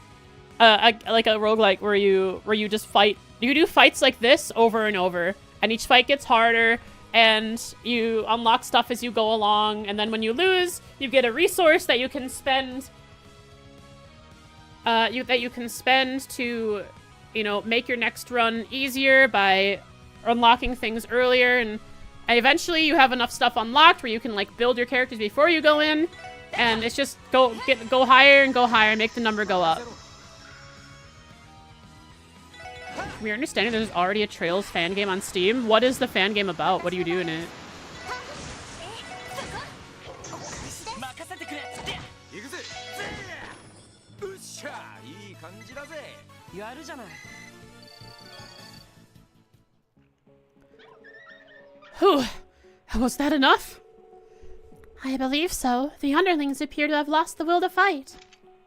a roguelike where you just fight. You do fights like this over and over, and each fight gets harder, and you unlock stuff as you go along, and then when you lose, you get a resource that you can spend to, you know, make your next run easier by unlocking things earlier, and eventually you have enough stuff unlocked where you can like build your characters before you go in, and it's just go higher and go higher, make the number go up. From your understanding, there's already a Trails fan game on Steam. What is the fan game about? What do you do in it? Whew. Was that enough? I believe so. The underlings appear to have lost the will to fight.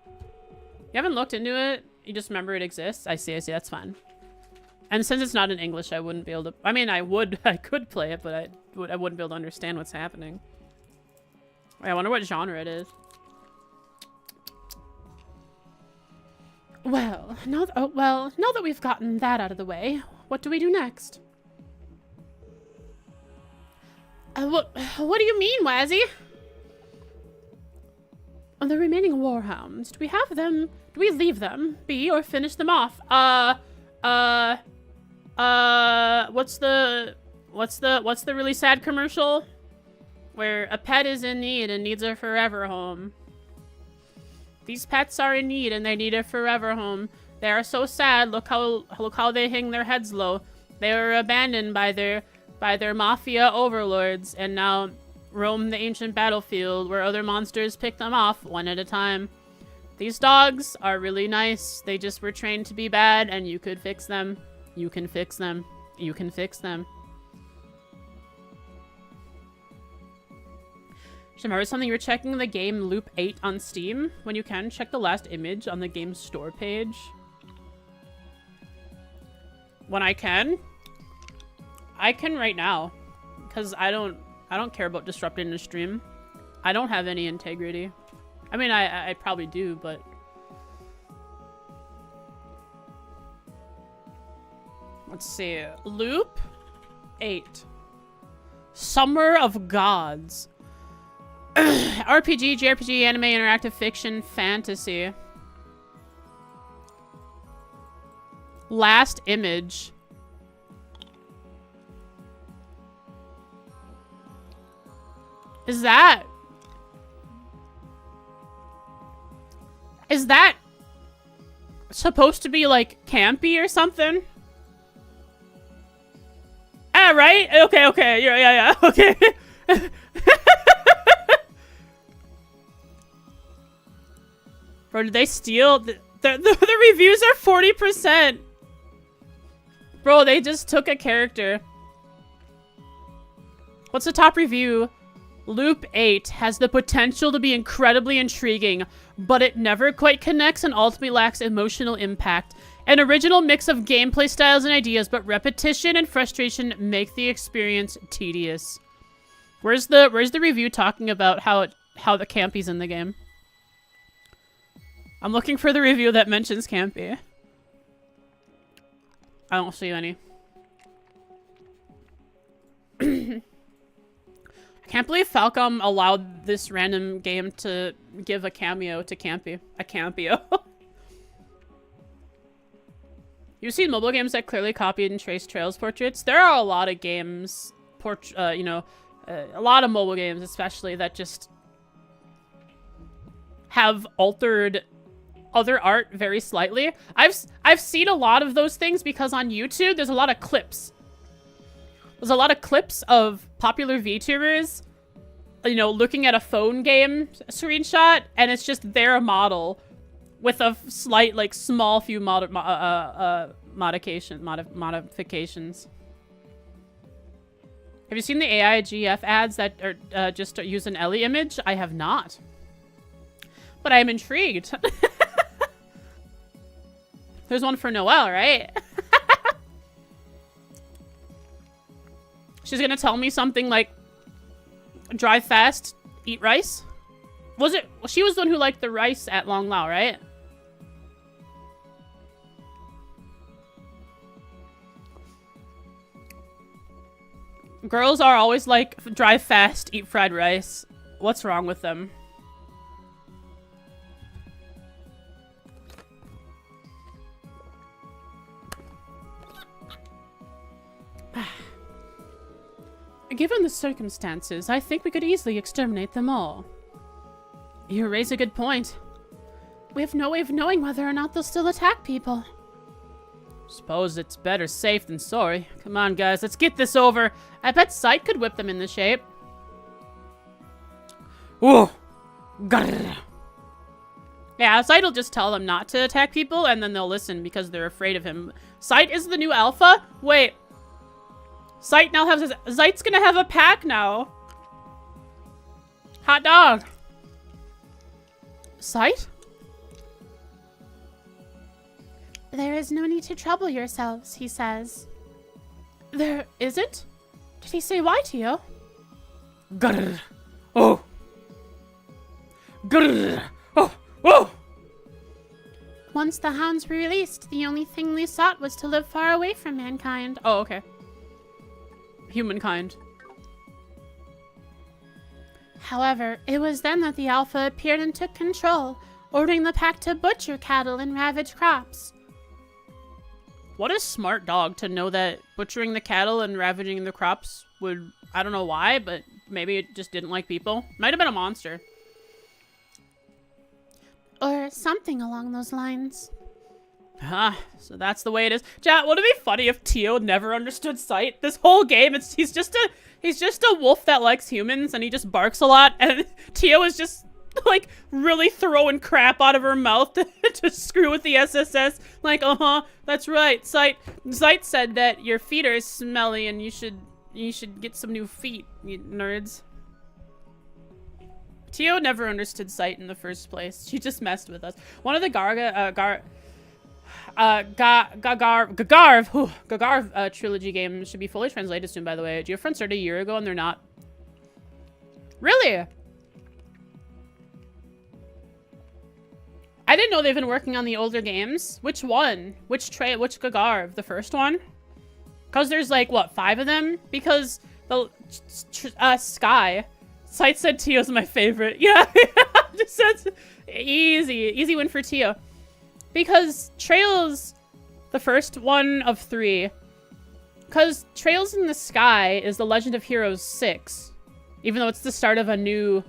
You haven't looked into it? You just remember it exists? I see, that's fine. And since it's not in English, I wouldn't be able to... I mean, I could play it, but I wouldn't be able to understand what's happening. I wonder what genre it is. Well, now that we've gotten that out of the way, what do we do next? What do you mean, Wazzy? The remaining warhounds, do we have them? Do we leave them be or finish them off? What's the really sad commercial where a pet is in need and needs a forever home? These pets are in need and they need a forever home. They are so sad. Look how they hang their heads low. They were abandoned by their mafia overlords and now roam the ancient battlefield where other monsters pick them off one at a time. These dogs are really nice. They just were trained to be bad, and you could fix them. You can fix them. You can fix them. Remember something? You were checking the game Loop 8 on Steam. When you can, check the last image on the game's store page. When I can right now. Because I don't care about disrupting the stream. I don't have any integrity. I mean, I probably do, but... Let's see. Loop 8. Summer of Gods. RPG, JRPG, anime, interactive fiction, fantasy. Last image. Is that supposed to be like campy or something? Ah, right? Okay. Yeah, okay. Bro, did they steal? The reviews are 40%. Bro, they just took a character. What's the top review? Loop 8 has the potential to be incredibly intriguing, but it never quite connects and ultimately lacks emotional impact. An original mix of gameplay styles and ideas, but repetition and frustration make the experience tedious. Where's the review talking about how the campy's in the game? I'm looking for the review that mentions campy. I don't see any. I can't believe Falcom allowed this random game to give a cameo to Campy. A cameo. You've seen mobile games that clearly copied and traced Trails portraits? There are a lot of games, a lot of mobile games especially, that just have altered other art very slightly. I've seen a lot of those things because on YouTube there's a lot of clips. There's a lot of clips of popular VTubers, looking at a phone game screenshot, and it's just their model with a slight, small few modifications. Have you seen the AI GF ads that are just use an Ellie image? I have not. But I am intrigued. There's one for Noelle, right? She's gonna tell me something like, drive fast, eat rice? Was it? Well, she was the one who liked the rice at Long Lao, right? Girls are always like, drive fast, eat fried rice. What's wrong with them? Given the circumstances, I think we could easily exterminate them all. You raise a good point. We have no way of knowing whether or not they'll still attack people. Suppose it's better safe than sorry. Come on, guys, let's get this over. I bet Sight could whip them into shape. Ooh. Grrr. Yeah, Sight will just tell them not to attack people, and then they'll listen because they're afraid of him. Sight is the new alpha? Wait. Sight now has Sight's gonna have a pack now. Hot dog. Sight? There is no need to trouble yourselves, he says. There isn't? Did he say why to you? Grrr. Oh. Grrr. Oh. Oh. Once the hounds were released, the only thing they sought was to live far away from mankind. Oh, okay. Humankind. However, it was then that the Alpha appeared and took control, ordering the pack to butcher cattle and ravage crops. What a smart dog to know that butchering the cattle and ravaging the crops would... I don't know why, but maybe it just didn't like people. Might have been a monster. Or something along those lines. Ah, so that's the way it is. Chat, would it be funny if Tio never understood Sight? This whole game, he's just a wolf that likes humans, and he just barks a lot, and Tio is just, like, really throwing crap out of her mouth to screw with the SSS. Like, that's right, Sight said that your feet are smelly, and you should get some new feet, you nerds. Tio never understood Sight in the first place. She just messed with us. One of the Gagarv trilogy games should be fully translated soon, by the way. Geofront started a year ago and they're not. Really? I didn't know they've been working on the older games. Which one? Which Gagarv? The first one? Because there's like, what, 5 of them? Because the Sky. Sight said Tio's my favorite. Yeah, just says easy win for Tio. Because Trails, the first one of 3, because Trails in the Sky is the Legend of Heroes 6, even though it's the start of a new,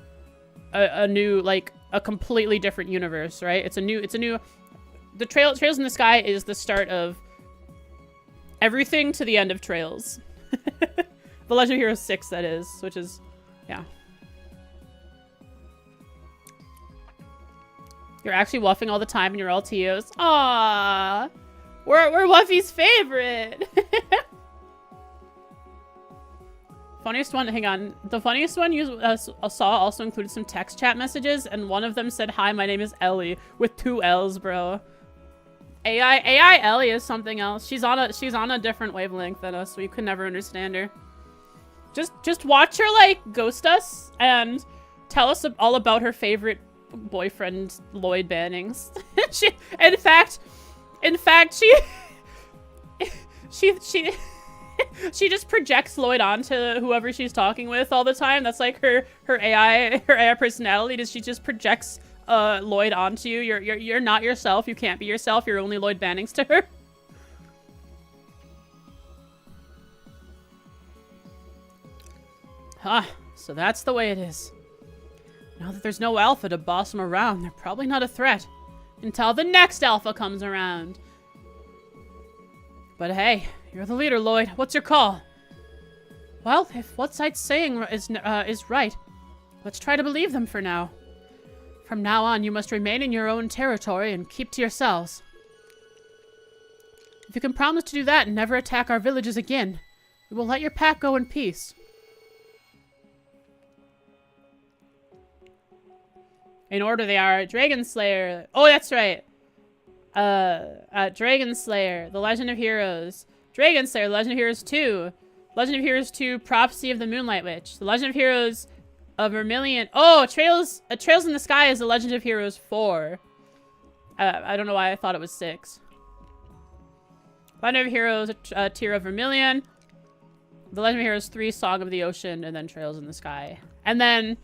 like a completely different universe, right? The Trails in the Sky is the start of everything to the end of Trails. The Legend of Heroes 6, that is, which is, yeah. You're actually wuffing all the time and you're all Tios. Aww. We're Wuffy's favorite. Funniest one, hang on. The funniest one you saw also included some text chat messages, and one of them said, "Hi, my name is Ellie," with 2 L's, bro. AI Ellie is something else. She's on a different wavelength than us, so you could never understand her. Just watch her like ghost us and tell us all about her favorite boyfriend Lloyd Bannings. In fact, she just projects Lloyd onto whoever she's talking with all the time. That's like her AI personality. She just projects Lloyd onto you. You're not yourself. You can't be yourself. You're only Lloyd Bannings to her. So that's the way it is. Now that there's no alpha to boss them around, they're probably not a threat. Until the next alpha comes around. But hey, you're the leader, Lloyd. What's your call? Well, if what Sight's saying is right, let's try to believe them for now. From now on, you must remain in your own territory and keep to yourselves. If you can promise to do that and never attack our villages again, we will let your pack go in peace. In order they are Dragon Slayer. Oh, that's right. Dragon Slayer, The Legend of Heroes. Dragon Slayer, The Legend of Heroes 2. Legend of Heroes 2, Prophecy of the Moonlight Witch. The Legend of Heroes of Vermilion. Oh, Trails in the Sky is The Legend of Heroes 4. I don't know why I thought it was 6. Legend of Heroes, Tear of Vermilion. The Legend of Heroes 3, Song of the Ocean, and then Trails in the Sky. And then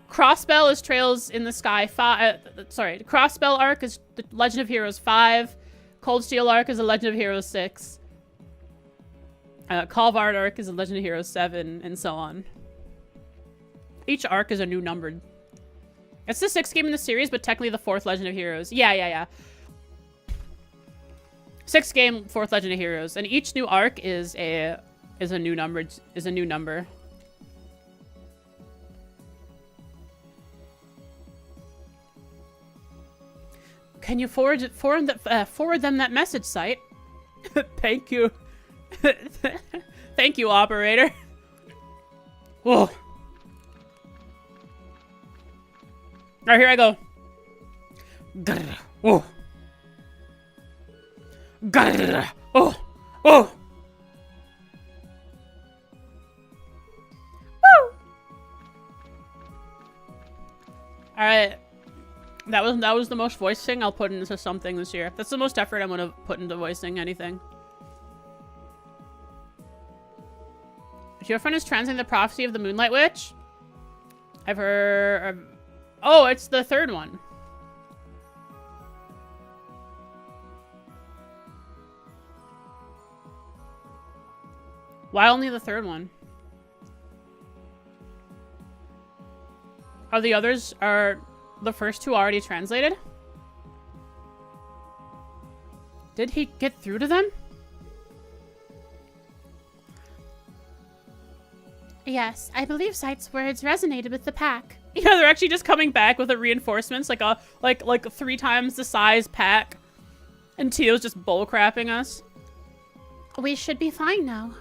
Crossbell is Trails in the Sky 5. Sorry, the Crossbell arc is the Legend of Heroes 5. Cold Steel arc is the Legend of Heroes 6. Calvard arc is a Legend of Heroes 7, and so on. Each arc is a new numbered. It's the 6th game in the series, but technically the 4th Legend of Heroes. Yeah. 6th game, 4th Legend of Heroes, and each new arc is a new number. Can you forward them that message site? Thank you. Thank you, operator. Whoa. Alright, here I go. Grrr. Oh. Grrr. Oh. Oh. Woo. Alright. That was the most voicing I'll put into something this year. That's the most effort I'm gonna put into voicing anything. Your friend is translating the prophecy of the Moonlight Witch? I've heard... Oh, it's the 3rd one. Why only the 3rd one? Are the others... Are the first 2 already translated? Did he get through to them? Yes, I believe Sight's words resonated with the pack. Yeah, they're actually just coming back with the reinforcements, like 3 times the size pack. And Tio's just bullcrapping us. We should be fine now.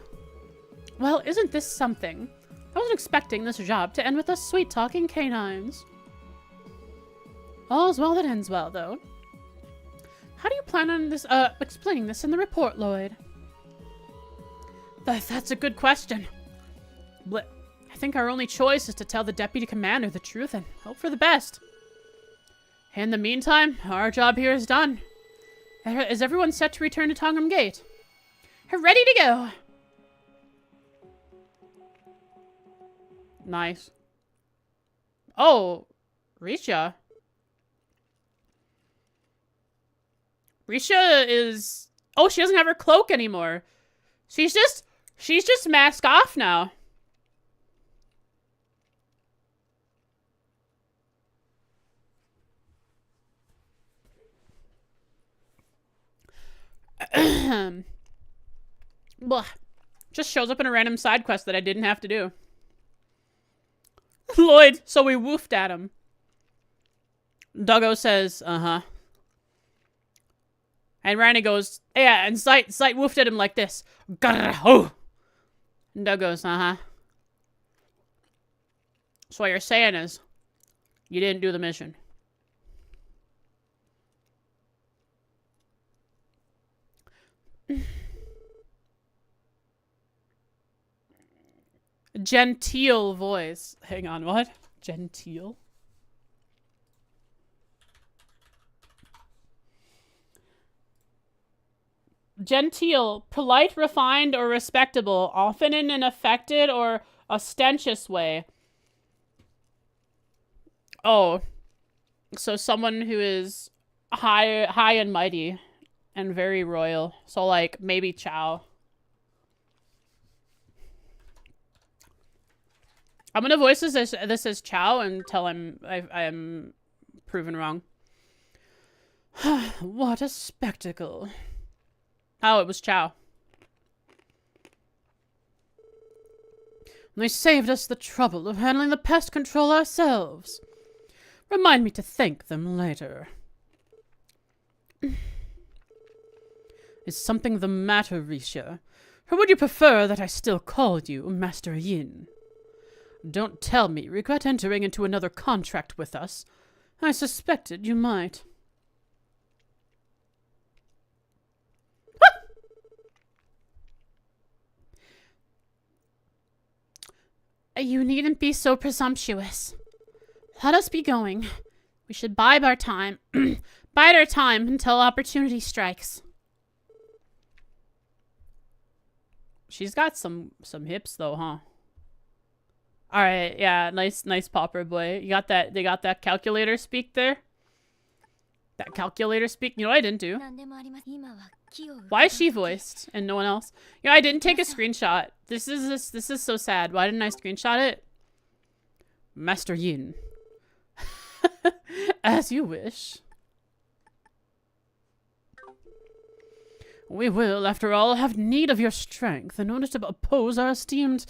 Well, isn't this something? I wasn't expecting this job to end with us sweet-talking canines. All's well that ends well, though. How do you plan on this, explaining this in the report, Lloyd? That's a good question. But I think our only choice is to tell the deputy commander the truth and hope for the best. In the meantime, our job here is done. Is everyone set to return to Tongham Gate? Ready to go. Nice. Oh, Risha. Risha is... Oh, she doesn't have her cloak anymore. She's just mask off now. Blah. Just shows up in a random side quest that I didn't have to do. Lloyd, so we woofed at him. Duggo says, uh-huh. And Randy goes, yeah, and Sight woofed at him like this. Oh. And Doug goes, uh-huh. So what you're saying is, you didn't do the mission. Genteel voice. Hang on, what? Genteel? Genteel, polite, refined, or respectable, often in an affected or ostentatious way. Oh. So someone who is high and mighty and very royal. So like maybe Chow. I'm gonna voice this as Chow until I'm proven wrong. What a spectacle. Oh, it was Chow. They saved us the trouble of handling the pest control ourselves. Remind me to thank them later. Is something the matter, Risha? Or would you prefer that I still called you Master Yin? Don't tell me you regret entering into another contract with us. I suspected you might. You needn't be so presumptuous. Let us be going. We should bide our time. Bide our time until opportunity strikes. She's got some hips though, huh? All right, yeah, nice popper boy. You got that? They got that calculator speak there. That calculator speak. You know what I didn't do? Why is she voiced and no one else? You know, I didn't take a screenshot. This is so sad. Why didn't I screenshot it? Master Yin. As you wish. We will, after all, have need of your strength in order to oppose our esteemed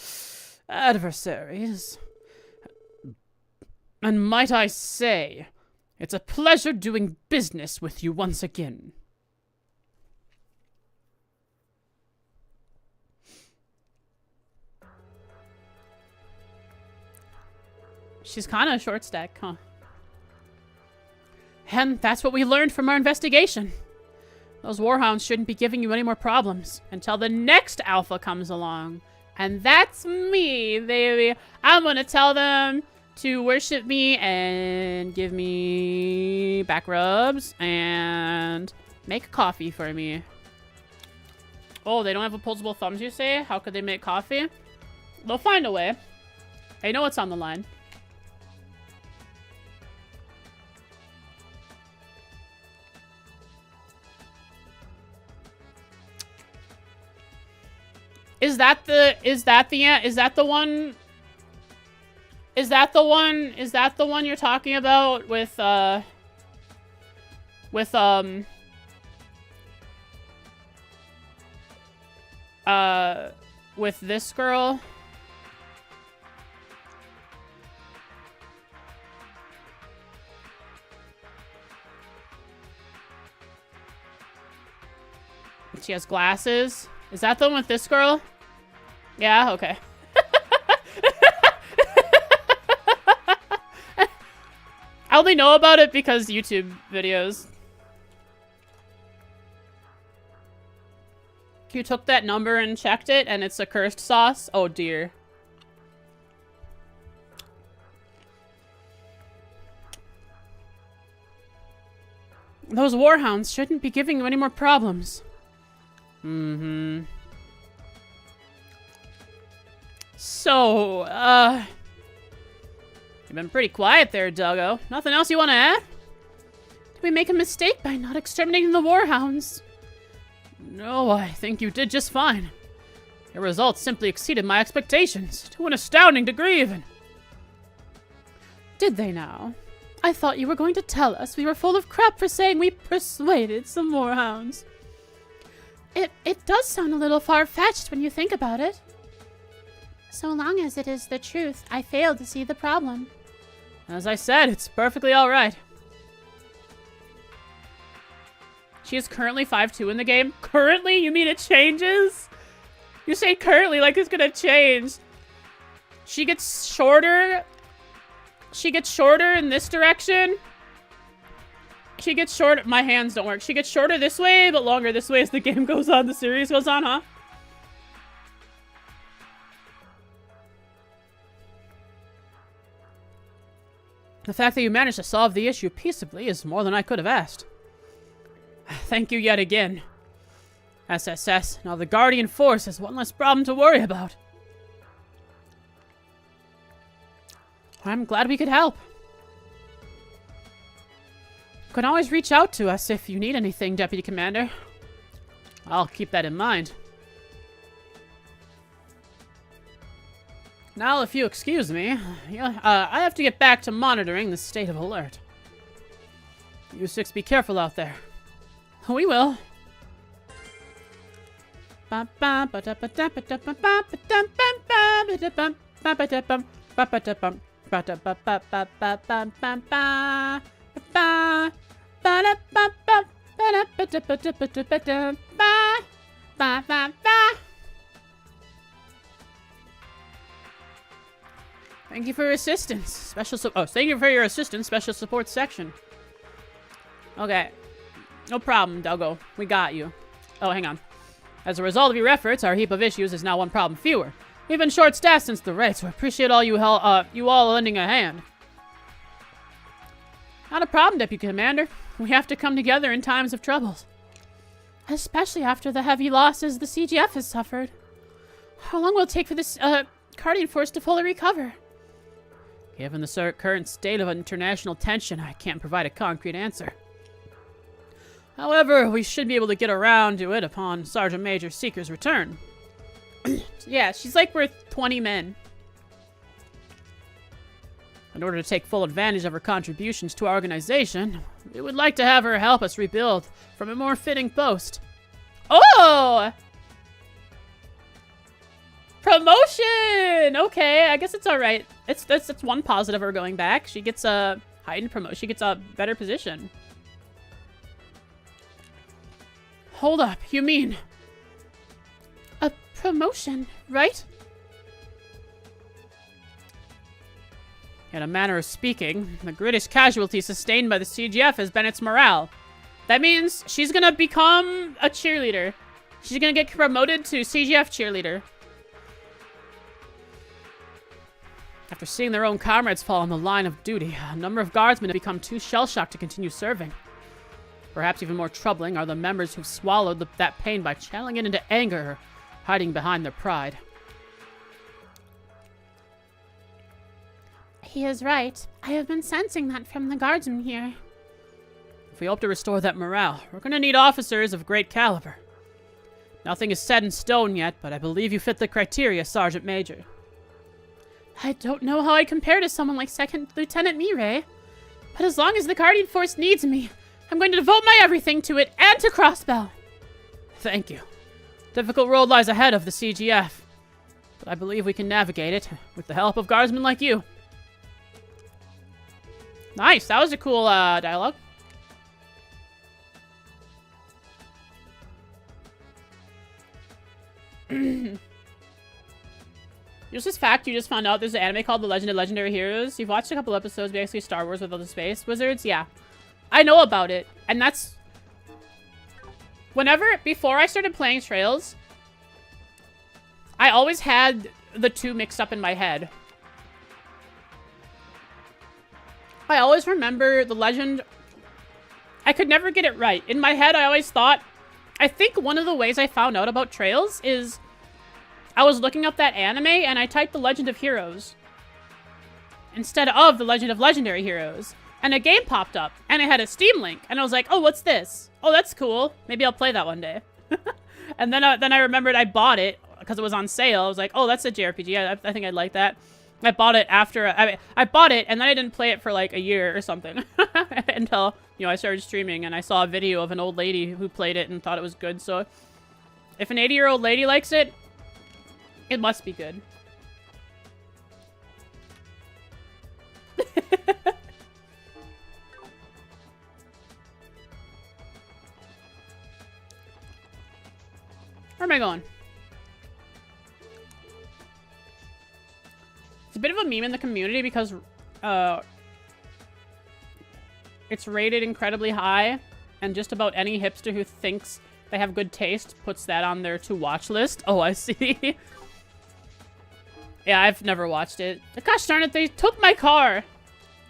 adversaries. And might I say, it's a pleasure doing business with you once again. She's kind of a short stack, huh? And that's what we learned from our investigation. Those warhounds shouldn't be giving you any more problems until the next alpha comes along. And that's me, baby. I'm gonna tell them to worship me and give me back rubs and make coffee for me. Oh, they don't have opposable thumbs, you say? How could they make coffee? They'll find a way. They know what's on the line. Is that the one you're talking about with this girl? She has glasses. Is that the one with this girl? Yeah, okay. I only know about it because YouTube videos. You took that number and checked it, and it's a cursed sauce? Oh, dear. Those warhounds shouldn't be giving you any more problems. Mm-hmm. So, you've been pretty quiet there, Duggo. Nothing else you want to add? Did we make a mistake by not exterminating the warhounds? No, I think you did just fine. Your results simply exceeded my expectations, to an astounding degree even. Did they now? I thought you were going to tell us we were full of crap for saying we persuaded some warhounds. It does sound a little far-fetched when you think about it. So long as it is the truth, I fail to see the problem. As I said, it's perfectly alright. She is currently 5'2" in the game. Currently? You mean it changes? You say currently like it's gonna change. She gets shorter. She gets shorter in this direction. She gets shorter. My hands don't work. She gets shorter this way, but longer this way as the game goes on, the series goes on, huh? The fact that you managed to solve the issue peaceably is more than I could have asked. Thank you yet again. SSS, now the Guardian Force has one less problem to worry about. I'm glad we could help. You can always reach out to us if you need anything, Deputy Commander. I'll keep that in mind. Now, if you excuse me, I have to get back to monitoring the state of alert. You six be careful out there. We will. Thank you for your assistance. Thank you for your assistance, Special Support Section. Okay. No problem, Duggo. We got you. Oh, hang on. As a result of your efforts, our heap of issues is now one problem fewer. We've been short-staffed since the raid, so I appreciate all you all lending a hand. Not a problem, Deputy Commander. We have to come together in times of troubles. Especially after the heavy losses the CGF has suffered. How long will it take for this, Guardian Force to fully recover? Given the current state of international tension, I can't provide a concrete answer. However, we should be able to get around to it upon Sergeant Major Seeker's return. Yeah, she's like worth 20 men. In order to take full advantage of her contributions to our organization, we would like to have her help us rebuild from a more fitting post. Oh! Promotion! Okay, I guess it's alright. It's one positive of her going back. She gets a heightened promotion. She gets a better position. Hold up, you mean a promotion, right? In a manner of speaking, the greatest casualty sustained by the CGF has been its morale. That means she's gonna become a cheerleader. She's gonna get promoted to CGF cheerleader. After seeing their own comrades fall on the line of duty, a number of guardsmen have become too shell-shocked to continue serving. Perhaps even more troubling are the members who've swallowed that pain by channeling it into anger or hiding behind their pride. He is right. I have been sensing that from the guardsmen here. If we hope to restore that morale, we're going to need officers of great caliber. Nothing is set in stone yet, but I believe you fit the criteria, Sergeant Major. I don't know how I compare to someone like Second Lieutenant Mireille, but as long as the Guardian Force needs me, I'm going to devote my everything to it and to Crossbell. Thank you. Difficult road lies ahead of the CGF, but I believe we can navigate it with the help of guardsmen like you. Nice, that was a cool dialogue. Just this fact, you just found out there's an anime called The Legend of Legendary Heroes. You've watched a couple episodes, basically Star Wars with all the space wizards. Yeah, I know about it, and that's... Before I started playing Trails, I always had the two mixed up in my head. I always remember the legend. I could never get it right. In my head, I always thought... I think one of the ways I found out about Trails is... I was looking up that anime, and I typed The Legend of Heroes instead of The Legend of Legendary Heroes. And a game popped up, and it had a Steam link. And I was like, oh, what's this? Oh, that's cool. Maybe I'll play that one day. And then I remembered I bought it because it was on sale. I was like, oh, that's a JRPG. I think I'd like that. I bought it after... I bought it, and then I didn't play it for like a year or something. Until, you know, I started streaming, and I saw a video of an old lady who played it and thought it was good. So if an 80-year-old lady likes it, it must be good. Where am I going? It's a bit of a meme in the community because it's rated incredibly high, and just about any hipster who thinks they have good taste puts that on their to-watch list. Oh, I see. Yeah, I've never watched it. Gosh darn it, they took my car.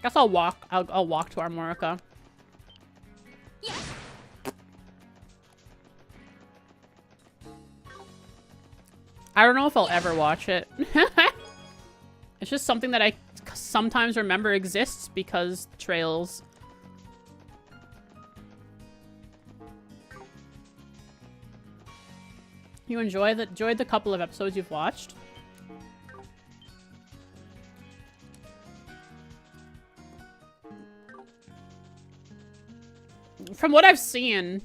Guess I'll walk. I'll walk to Armorica. Yeah. I don't know if I'll ever watch it. It's just something that I sometimes remember exists because Trails. You enjoyed the couple of episodes you've watched? From what I've seen,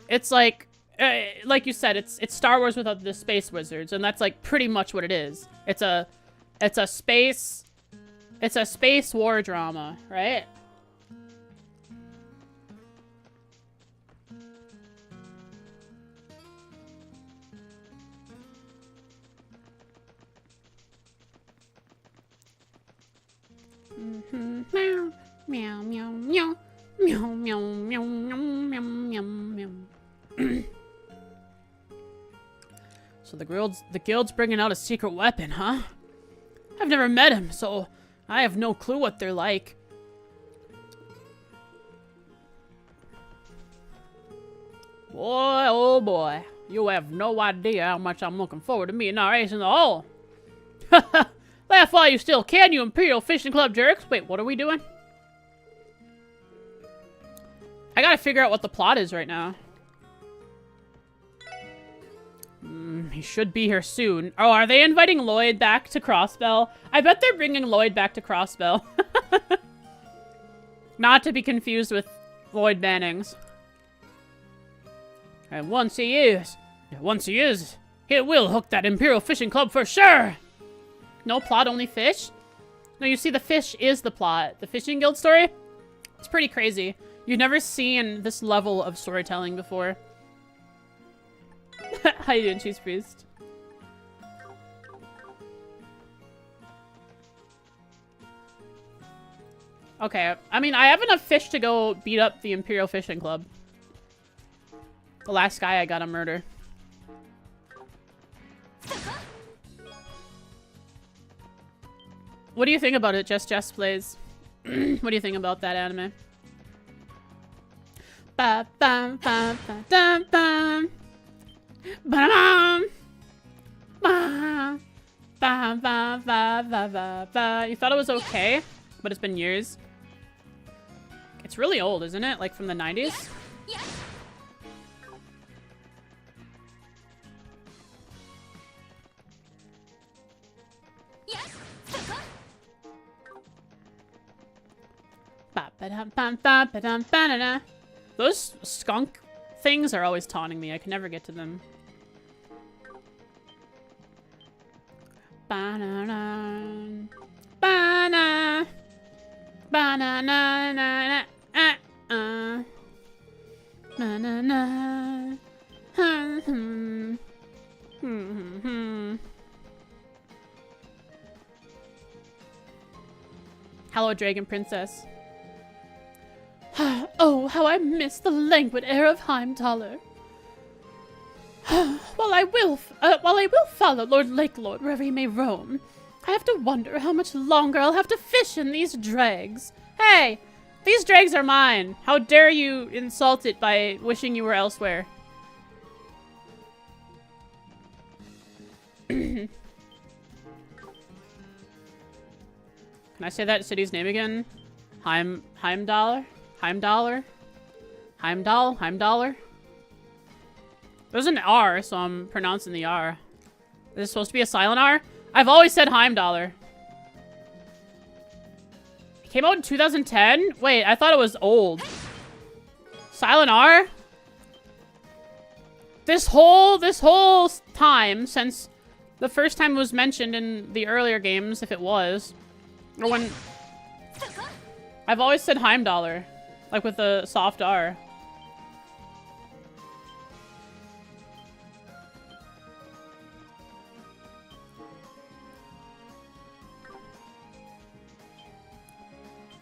it's like you said, it's Star Wars without the space wizards, and that's like pretty much what it is. It's a space war drama, right? Meow, meow, meow, meow. Meow, meow, meow, meow, meow, meow, meow. So the guild's bringing out a secret weapon, huh? I've never met him, so I have no clue what they're like. Boy, oh boy. You have no idea how much I'm looking forward to meeting our ace in the hole. Laugh while you still can, you Imperial Fishing Club jerks. Wait, what are we doing? I gotta figure out what the plot is right now. He should be here soon. Oh, are they inviting Lloyd back to Crossbell? I bet they're bringing Lloyd back to Crossbell. Not to be confused with Lloyd Bannings. And once he is, he will hook that Imperial Fishing Club for sure! No plot, only fish? No, you see, the fish is the plot. The Fishing Guild story? It's pretty crazy. You've never seen this level of storytelling before. How you doing, Cheese Priest? Okay, I mean, I have enough fish to go beat up the Imperial Fishing Club. The last guy I gotta murder. What do you think about it, Jess Plays? What do you think about that anime? Ba bam bam bam bam bam. Ba ba ba ba ba ba ba. You thought it was okay, but it's been years. It's really old, isn't it? Like from the 90s? Those skunk things are always taunting me. I can never get to them. Banana. Banana. Banana. Banana. Hello, Dragon Princess. Oh, how I miss the languid air of Heimdallr. While I will follow Lord Lakelord wherever he may roam, I have to wonder how much longer I'll have to fish in these dregs. Hey, these dregs are mine. How dare you insult it by wishing you were elsewhere? Can I say that city's name again? Heimdallr? Heimdallr? Heimdallr? There's an R, so I'm pronouncing the R. Is this supposed to be a silent R? I've always said Heimdallr. It came out in 2010? Wait, I thought it was old. Silent R? This whole time, since the first time it was mentioned in the earlier games, if it was, or when... I've always said Heimdallr. Like with a soft R.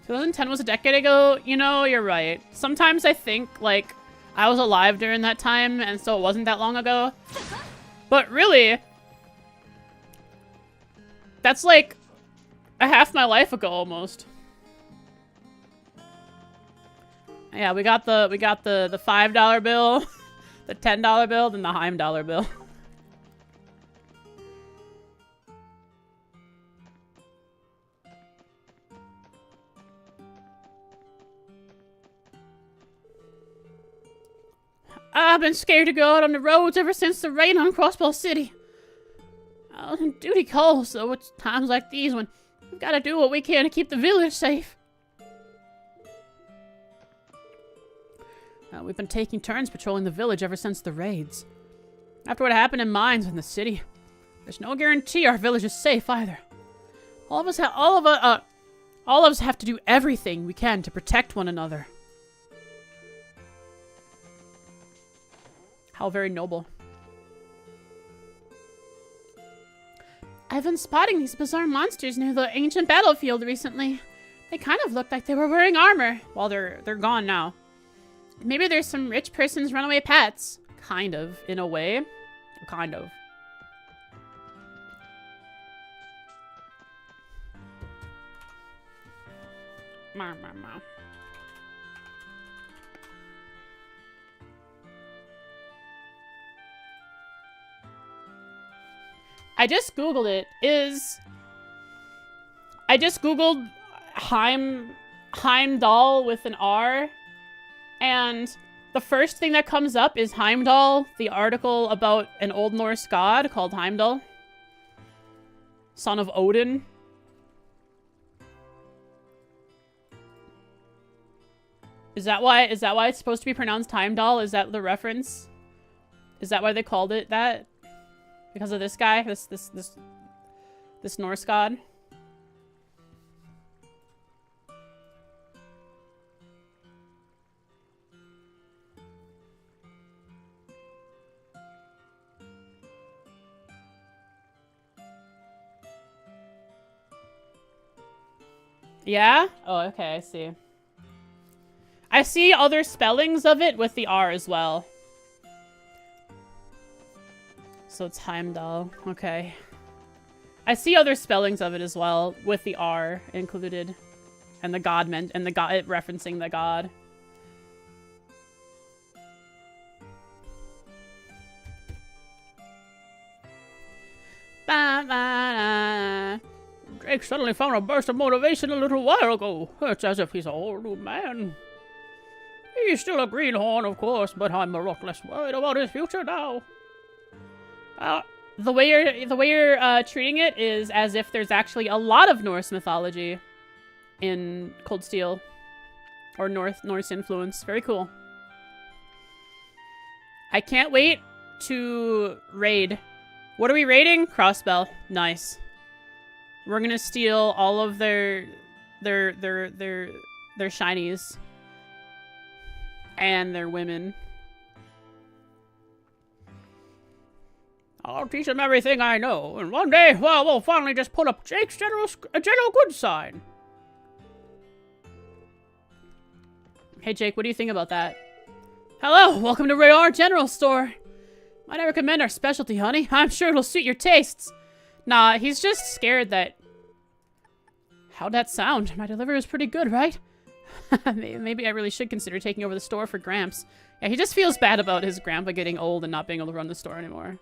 ...2010 was a decade ago? You know, you're right. Sometimes I think, like, I was alive during that time, and so it wasn't that long ago. But really... that's like... a half my life ago, almost. Yeah, we got the $5 bill, the $10 bill, then the Heimdallr bill. I've been scared to go out on the roads ever since the rain on Crossbell City. Duty calls, though, it's times like these when we've got to do what we can to keep the village safe. We've been taking turns patrolling the village ever since the raids. After what happened in mines in the city, there's no guarantee our village is safe either. All of us have to do everything we can to protect one another. How very noble. I've been spotting these bizarre monsters near the ancient battlefield recently. They kind of looked like they were wearing armor. Well, they're gone now. Maybe there's some rich person's runaway pets. Kind of, in a way. Kind of. Meow, meow, meow. I just googled it. I just googled Heimdall with an R. And the first thing that comes up is Heimdall, the article about an Old Norse god called Heimdall, son of Odin. Is that why it's supposed to be pronounced Heimdall? Is that the reference? Is that why they called it that? Because of this guy, this Norse god? Yeah? Oh, okay, I see. I see other spellings of it with the R as well. So it's Heimdall. Okay. I see other spellings of it as well with the R included. And the god and the god it referencing the god. Ba, ba, da. Drake suddenly found a burst of motivation a little while ago. It's as if he's a whole new man. He's still a greenhorn, of course, but I'm a lot less worried about his future now. The way you're treating it is as if there's actually a lot of Norse mythology in Cold Steel, or Norse influence. Very cool. I can't wait to raid. What are we raiding? Crossbell. Nice. We're gonna steal all of their shinies. And their women. I'll teach them everything I know, and one day, well, we'll finally just put up Jake's general good sign. Hey Jake, what do you think about that? Hello, welcome to Ray General Store. Might I recommend our specialty, honey? I'm sure it'll suit your tastes. Nah, he's just scared that... How'd that sound? My delivery was pretty good, right? Maybe I really should consider taking over the store for Gramps. Yeah, he just feels bad about his grandpa getting old and not being able to run the store anymore.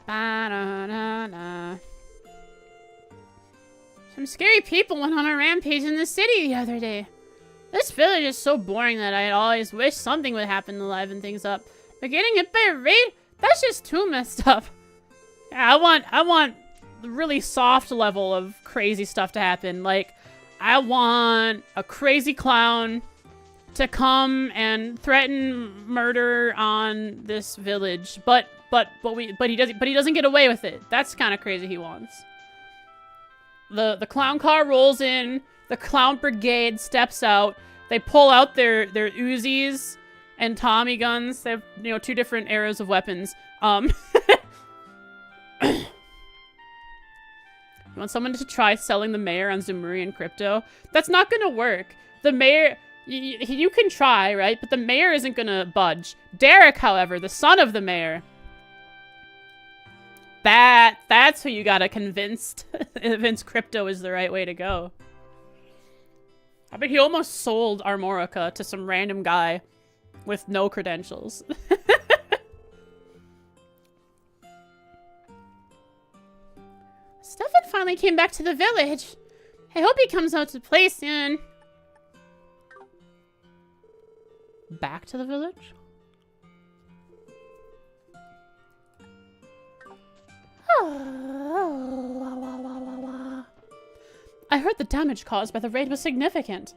Ba-da-da-da. Some scary people went on a rampage in the city the other day. This village is so boring that I'd always wish something would happen to liven things up. But getting hit by a raid? That's just too messed up. Yeah, I want the really soft level of crazy stuff to happen. Like, I want a crazy clown to come and threaten murder on this village, but he doesn't get away with it. That's kind of crazy. He wants the clown car rolls in, the clown brigade steps out, they pull out their Uzis and Tommy guns. They have, you know, 2 different eras of weapons. You want someone to try selling the mayor on Zemurian crypto? That's not gonna work. The mayor, you can try, right? But the mayor isn't gonna budge. Derek, however, the son of the mayor, that's who you gotta convince crypto is the right way to go. I bet he almost sold Armorica to some random guy with no credentials. Stefan finally came back to the village. I hope he comes out to play soon. Back to the village? I heard the damage caused by the raid was significant.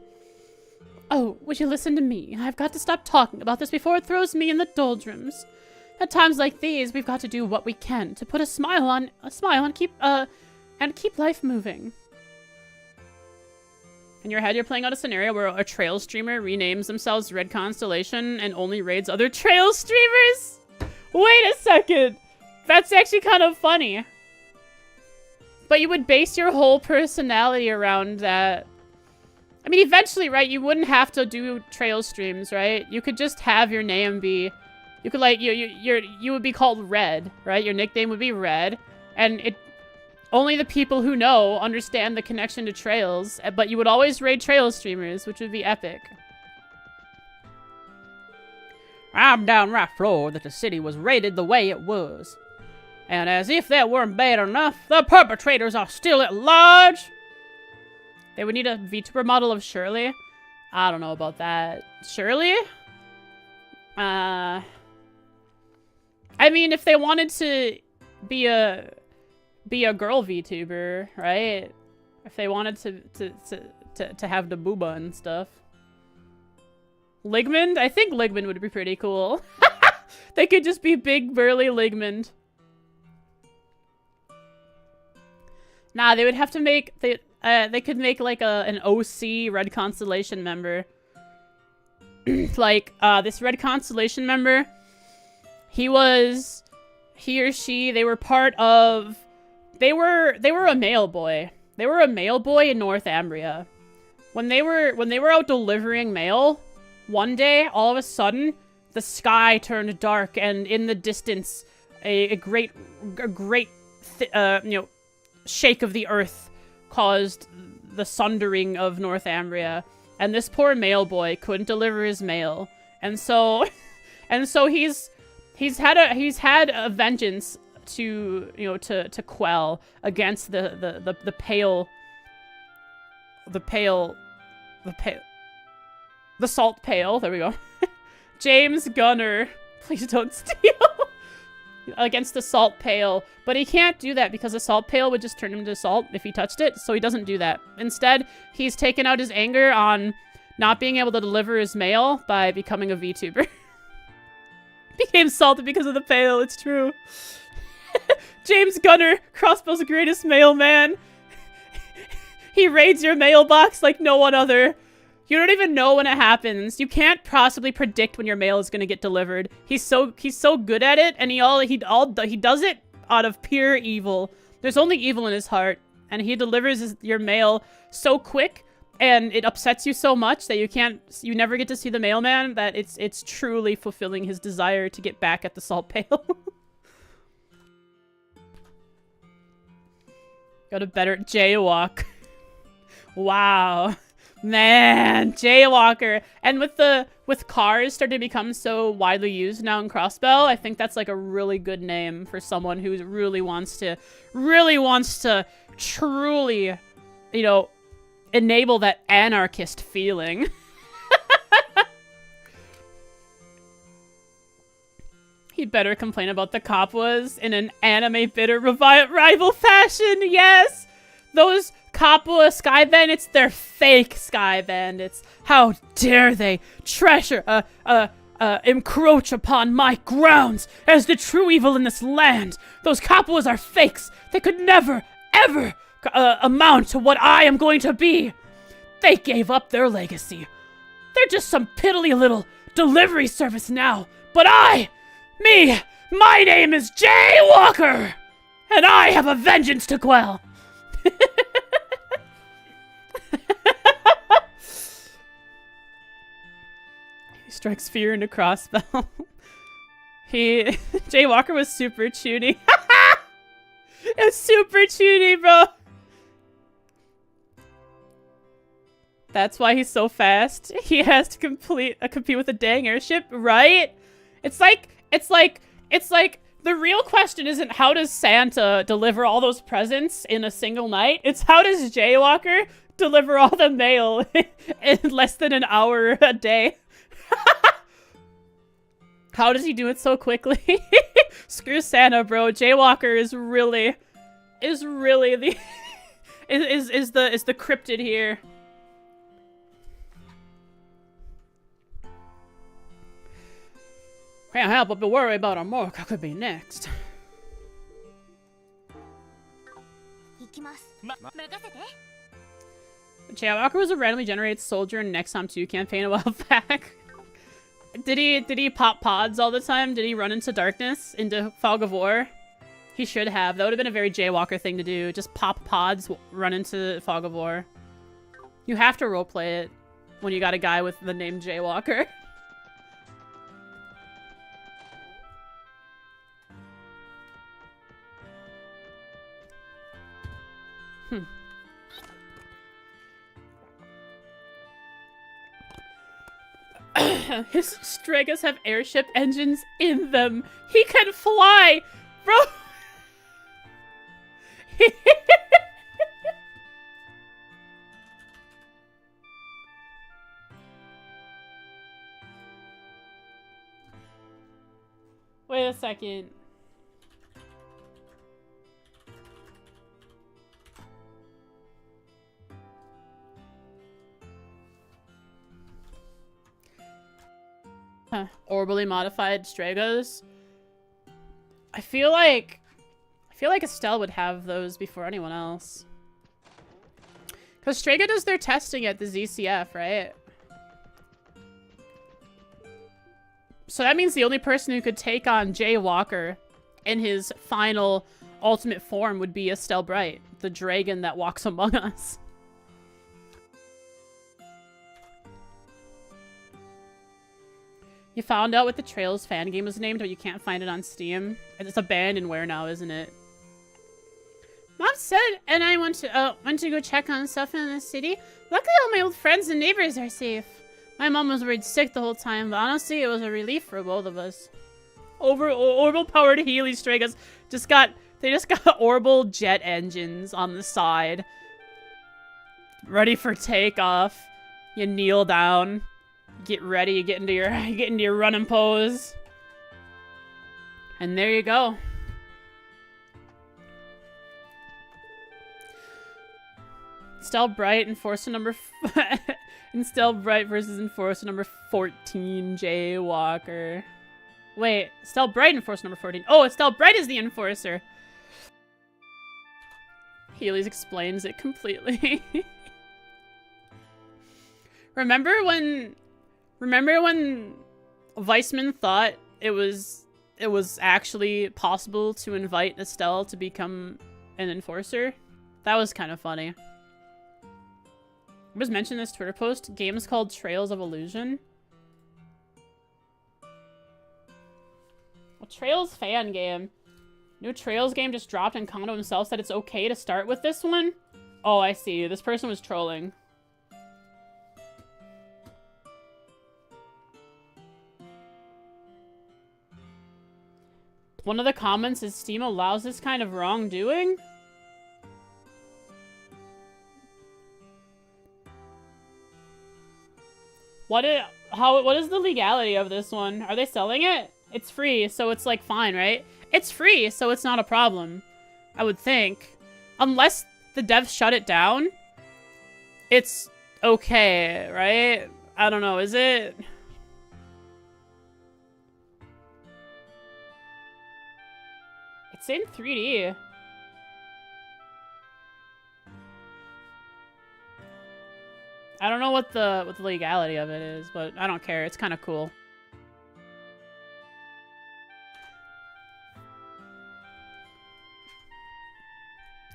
Oh, would you listen to me? I've got to stop talking about this before it throws me in the doldrums. At times like these, we've got to do what we can to put a smile on and keep life moving. In your head, you're playing out a scenario where a trail streamer renames themselves Red Constellation and only raids other trail streamers? Wait a second. That's actually kind of funny. But you would base your whole personality around that. I mean, eventually, right, you wouldn't have to do trail streams, right? You could just have your name be... You could, like, you would be called Red, right? Your nickname would be Red. And only the people who know understand the connection to trails. But you would always raid trail streamers, which would be epic. I'm downright floored that the city was raided the way it was. And as if that weren't bad enough, the perpetrators are still at large. They would need a VTuber model of Shirley. I don't know about that. Shirley? I mean, if they wanted to be a girl VTuber, right? If they wanted to have the booba and stuff. Ligmund? I think Ligmund would be pretty cool. They could just be big, burly Ligmund. Nah, they would have to make... They could make, like, an OC Red Constellation member. Like, this Red Constellation member, he or she, they were part of... They were a male boy. They were a male boy in Northumbria. When they were out delivering mail, one day, all of a sudden, the sky turned dark, and in the distance, a great shake of the earth caused the sundering of Northumbria, and this poor mail boy couldn't deliver his mail, and so he's had a vengeance to quell against the salt pail. There we go. James Gunner, please don't steal. Against the salt pail, but he can't do that because the salt pail would just turn him to salt if he touched it, so he doesn't do that. Instead, he's taken out his anger on not being able to deliver his mail by becoming a VTuber. Became salted because of the pail, it's true. James Gunner, Crossbow's greatest mailman. He raids your mailbox like no one other. You don't even know when it happens. You can't possibly predict when your mail is gonna get delivered. He's so good at it, and he does it out of pure evil. There's only evil in his heart, and he delivers your mail so quick, and it upsets you so much that you never get to see the mailman. That it's truly fulfilling his desire to get back at the salt pail. Got a better jaywalk. Wow. Man, Jaywalker. And with cars starting to become so widely used now in Crossbell, I think that's like a really good name for someone who really wants to truly, enable that anarchist feeling. He'd better complain about the Kapuas in an anime bitter rival fashion. Yes! Those Kapua Sky Bandits, they're fake Sky Bandits. How dare they encroach upon my grounds as the true evil in this land. Those Kapuas are fakes. They could never, ever amount to what I am going to be. They gave up their legacy. They're just some piddly little delivery service now. But my name is Jaywalker, and I have a vengeance to quell. He strikes fear into Crossbell. Jaywalker was super chuny. It's super chuny, bro. That's why he's so fast. He has to compete with a dang airship, right? It's like the real question isn't how does Santa deliver all those presents in a single night? It's how does Jaywalker deliver all the mail in less than an hour a day? How does he do it so quickly? Screw Santa, bro. Jaywalker is really the is the cryptid here. Can't help but worry about our Mork could be next. Jaywalker was a randomly generated soldier in Nexom 2 campaign a while back. Did he pop pods all the time? Did he run into darkness, into fog of war? He should have. That would have been a very Jaywalker thing to do. Just pop pods, run into fog of war. You have to roleplay it when you got a guy with the name Jaywalker. His Stregas have airship engines in them. He can fly! Bro! Wait a second. Huh. Orbally modified Stragos. I feel like Estelle would have those before anyone else. Because Straga does their testing at the ZCF, right? So that means the only person who could take on Jay Walker in his final ultimate form would be Estelle Bright, the dragon that walks among us. You found out what the Trails fan game was named, but you can't find it on Steam. It's abandonware now, isn't it? Mom said, and I went to go check on stuff in the city. Luckily, all my old friends and neighbors are safe. My mom was worried sick the whole time, but honestly, it was a relief for both of us. Orbital powered Healy Stragas just got orbital jet engines on the side, ready for takeoff. You kneel down, get ready, you get into your running pose, and there you go. Estelle Bright, Enforcer number Estelle Bright versus Enforcer number 14, Jay Walker. Wait, Estelle Bright, Enforcer number 14. Oh, Estelle Bright is the Enforcer. Healy's explains it completely. Remember when Weissman thought it was actually possible to invite Estelle to become an Enforcer? That was kind of funny. I was mentioned this Twitter post. Game's called Trails of Illusion. A Trails fan game. New Trails game just dropped and Kondo himself said it's okay to start with this one. Oh, I see. This person was trolling. One of the comments is Steam allows this kind of wrongdoing? What is the legality of this one? Are they selling it? It's free, so it's like fine, right? It's free, so it's not a problem. I would think. Unless the devs shut it down, it's okay, right? I don't know, is it? It's in 3D. I don't know what the legality of it is, but I don't care. It's kind of cool.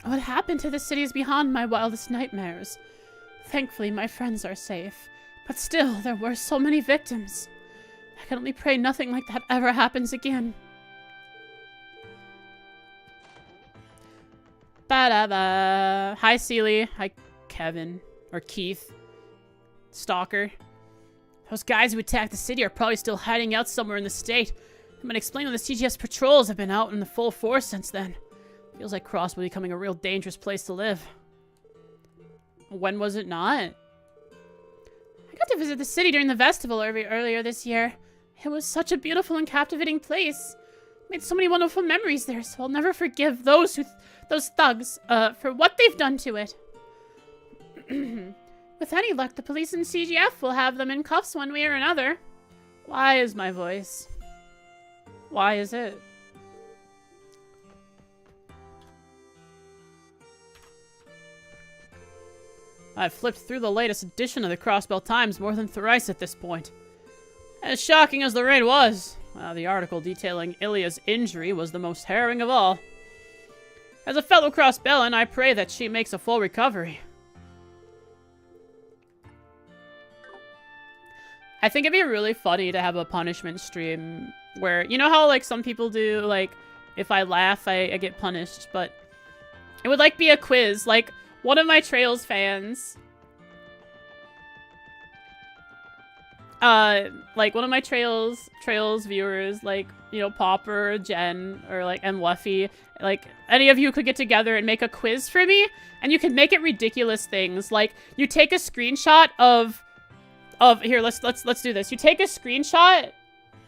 What happened to the city is beyond my wildest nightmares. Thankfully, my friends are safe. But still, there were so many victims. I can only pray nothing like that ever happens again. Ba-da-ba. Hi, Seely. Hi, Kevin. Or Keith. Stalker. Those guys who attacked the city are probably still hiding out somewhere in the state. I've been explaining the CGS patrols have been out in the full force since then. Feels like Cross will be becoming a real dangerous place to live. When was it not? I got to visit the city during the festival earlier this year. It was such a beautiful and captivating place. Made so many wonderful memories there, so I'll never forgive those thugs for what they've done to it. With any luck, the police and CGF will have them in cuffs one way or another. Why is my voice? Why is it? I've flipped through the latest edition of the Crossbell Times more than thrice at this point. As shocking as the raid was, the article detailing Ilya's injury was the most harrowing of all. As a fellow Crossbellan, I pray that she makes a full recovery. I think it'd be really funny to have a punishment stream where, you know how like some people do, like, if I laugh, I get punished, but it would like be a quiz. Like, one of my Trails fans, like one of my Trails viewers, like, you know, Popper, or Jen, or like, and Luffy, like, any of you could get together and make a quiz for me, and you could make it ridiculous things. Like, you take a screenshot of here, let's do this. You take a screenshot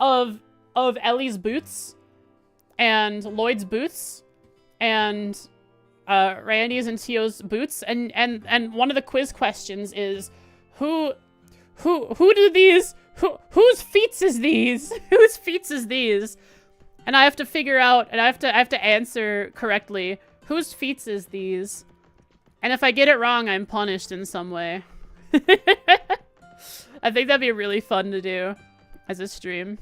of Ellie's boots, and Lloyd's boots, and Randy's and Tio's boots, and one of the quiz questions is, whose feats is these? Whose feats is these? And I have to figure out, and I have to answer correctly, whose feats is these? And if I get it wrong, I'm punished in some way. I think that'd be really fun to do as a stream.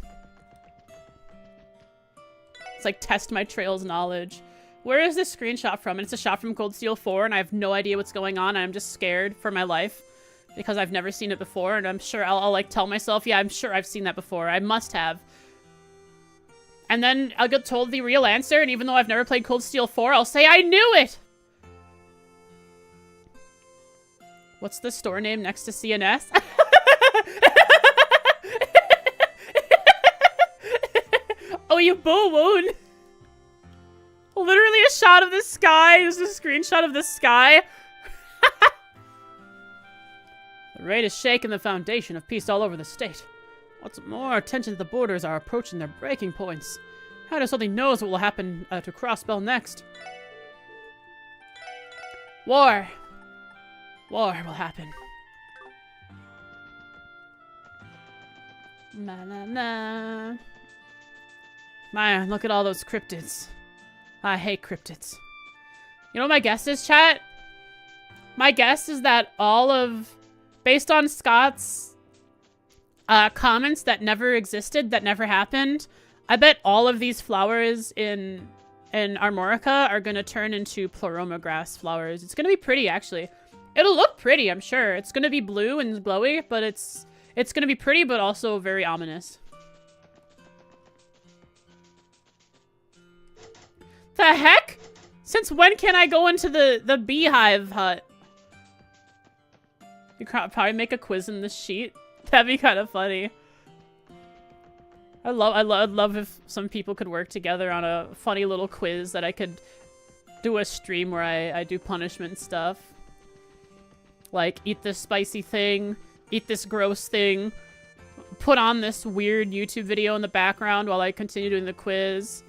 It's like test my Trails knowledge. Where is this screenshot from? And it's a shot from Cold Steel 4, and I have no idea what's going on. I'm just scared for my life because I've never seen it before, and I'm sure I'll like tell myself, yeah, I'm sure I've seen that before. I must have. And then I'll get told the real answer, and even though I've never played Cold Steel 4, I'll say I knew it! What's the store name next to CNS? Oh, you bull wound. Literally a shot of the sky. It was a screenshot of the sky. The raid is shaking the foundation of peace all over the state. What's more, tensions at the borders are approaching their breaking points. How only knows what will happen to Crossbell next. War. War will happen. Na na na. Man, look at all those cryptids. I hate cryptids. You know what my guess is, chat? My guess is that based on Scott's comments that never existed, that never happened, I bet all of these flowers in Armorica are gonna turn into Pleroma grass flowers. It's gonna be pretty, actually. It'll look pretty, I'm sure. It's gonna be blue and glowy, but it's gonna be pretty, but also very ominous. The heck? Since when can I go into the beehive hut? You could probably make a quiz in this sheet. That'd be kind of funny. I'd love if some people could work together on a funny little quiz that I could do a stream where I do punishment stuff. Like, eat this spicy thing, eat this gross thing, put on this weird YouTube video in the background while I continue doing the quiz.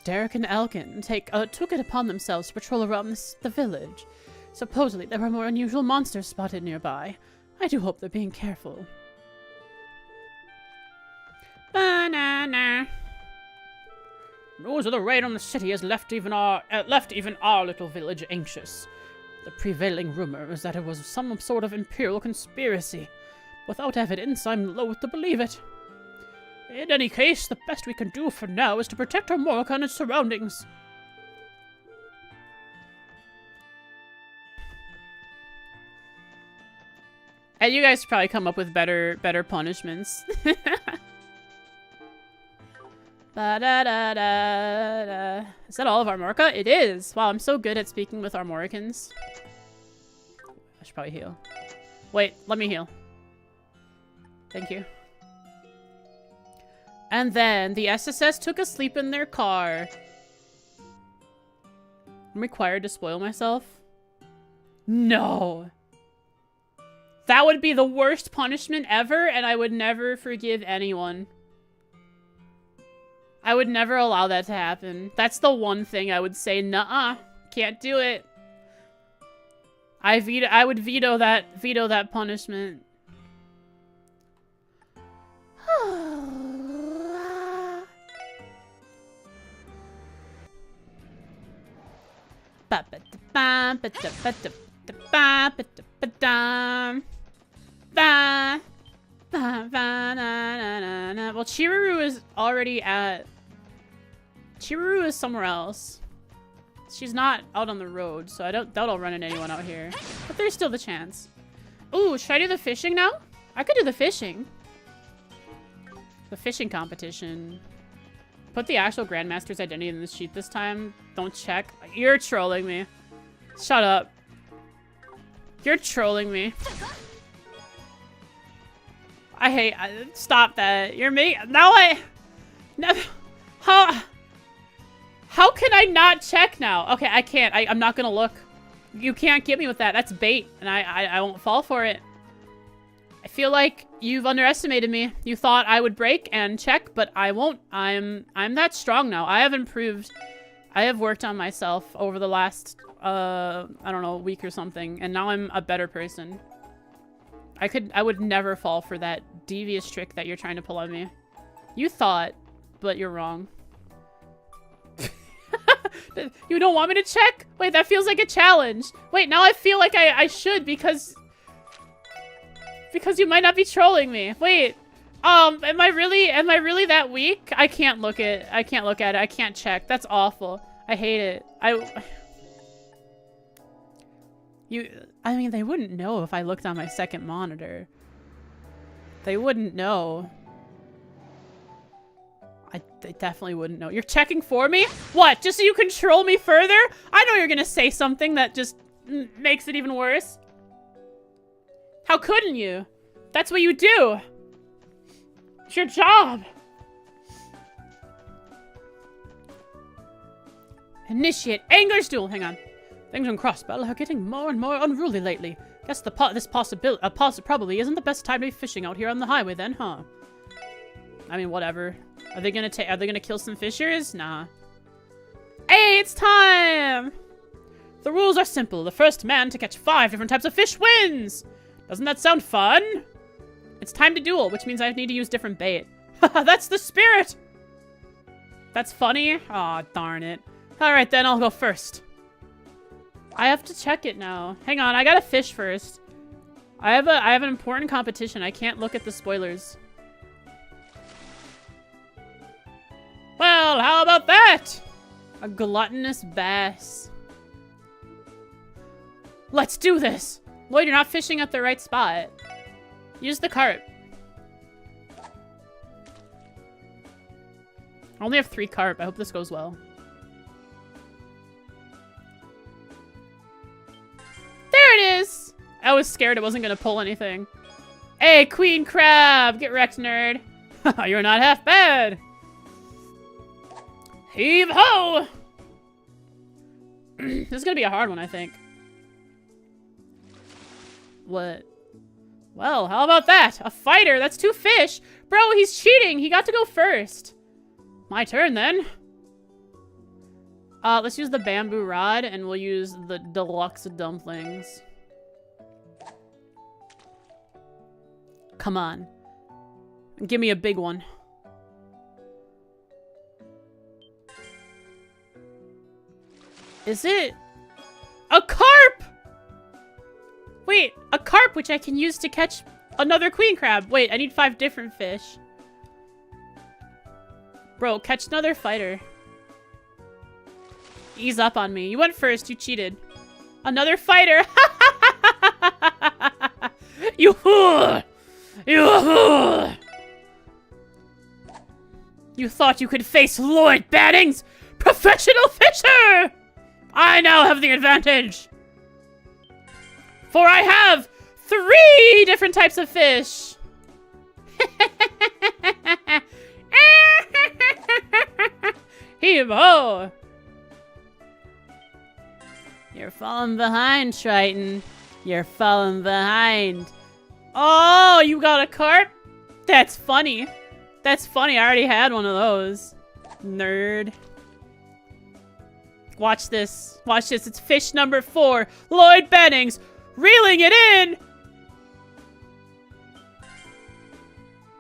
Derek and Elkin took it upon themselves to patrol around the village. Supposedly, there were more unusual monsters spotted nearby. I do hope they're being careful. Banana. News of the raid on the city has left even our little village anxious. The prevailing rumor is that it was some sort of imperial conspiracy. Without evidence, I'm loath to believe it. In any case, the best we can do for now is to protect Armorica and its surroundings. And you guys probably come up with better punishments. Ba-da-da-da-da. Is that all of Armorica? It is! Wow, I'm so good at speaking with Armoricans. I should probably heal. Wait, let me heal. Thank you. And then the SSS took a sleep in their car. I'm required to spoil myself? No! That would be the worst punishment ever, and I would never forgive anyone. I would never allow that to happen. That's the one thing I would say, nuh-uh, can't do it. I would veto that punishment. Well, Chiruru is already at... Chiruru is somewhere else. She's not out on the road, so I doubt I'll run into anyone out here. But there's still the chance. Ooh, should I do the fishing now? I could do the fishing. The fishing competition. Put the actual Grandmaster's identity in the sheet this time. Don't check. You're trolling me. Shut up. You're trolling me. I hate... stop that. You're me. Now no, how can I not check now? Okay, I can't. I'm not gonna look. You can't get me with that. That's bait, and I won't fall for it. I feel like you've underestimated me. You thought I would break and check, but I won't. I'm that strong now. I have improved. I have worked on myself over the last, I don't know, week or something, and now I'm a better person. I would never fall for that devious trick that you're trying to pull on me. You thought, but you're wrong. You don't want me to check? Wait, that feels like a challenge. Wait, now I feel like I should because you might not be trolling me. Wait, am I really that weak? I can't look at it. I can't check. That's awful. I hate it. I mean, they wouldn't know if I looked on my second monitor. They wouldn't know. They definitely wouldn't know. You're checking for me? What? Just so you control me further? I know you're gonna say something that just makes it even worse. How couldn't you? That's what you do. It's your job. Initiate Angler's Duel. Hang on. Things on Crossbell are getting more and more unruly lately. Guess this probably isn't the best time to be fishing out here on the highway then, huh? I mean, whatever. Are they gonna kill some fishers? Nah. Hey, it's time! The rules are simple. The first man to catch 5 different types of fish wins! Doesn't that sound fun? It's time to duel, which means I need to use different bait. Haha, that's the spirit! That's funny? Aw, darn it. Alright then, I'll go first. I have to check it now. Hang on, I gotta fish first. I have an important competition. I can't look at the spoilers. Well, how about that? A gluttonous bass. Let's do this! Lloyd, you're not fishing at the right spot. Use the carp. I only have 3 carp. I hope this goes well. There it is! I was scared it wasn't gonna pull anything. Hey, queen crab! Get wrecked, nerd. You're not half bad. Heave ho! This is gonna be a hard one, I think. What? Well, how about that? A fighter? That's 2 fish! Bro, he's cheating! He got to go first! My turn, then. Let's use the bamboo rod, and we'll use the deluxe dumplings. Come on. Give me a big one. Is it a carp? Wait, a carp which I can use to catch another queen crab. Wait, I need 5 different fish. Bro, catch another fighter. Ease up on me. You went first, you cheated. Another fighter. You thought you could face Lloyd Banning's professional fisher! I now have the advantage! For I have 3 different types of fish! Heave-ho! You're falling behind, Triton. You're falling behind. Oh, you got a carp? That's funny. That's funny. I already had one of those. Nerd. Watch this. Watch this. It's fish number 4. Lloyd Bennings. Reeling it in.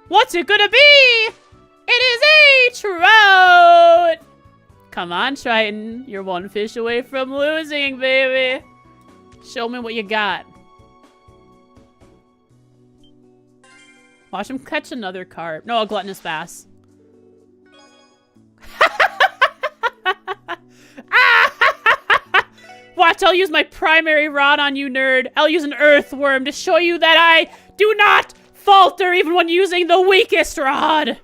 What's it gonna be? It is a trout. Come on, Triton. You're 1 fish away from losing, baby. Show me what you got. Watch him catch another carp. No, a gluttonous bass. Watch, I'll use my primary rod on you, nerd. I'll use an earthworm to show you that I do not falter even when using the weakest rod.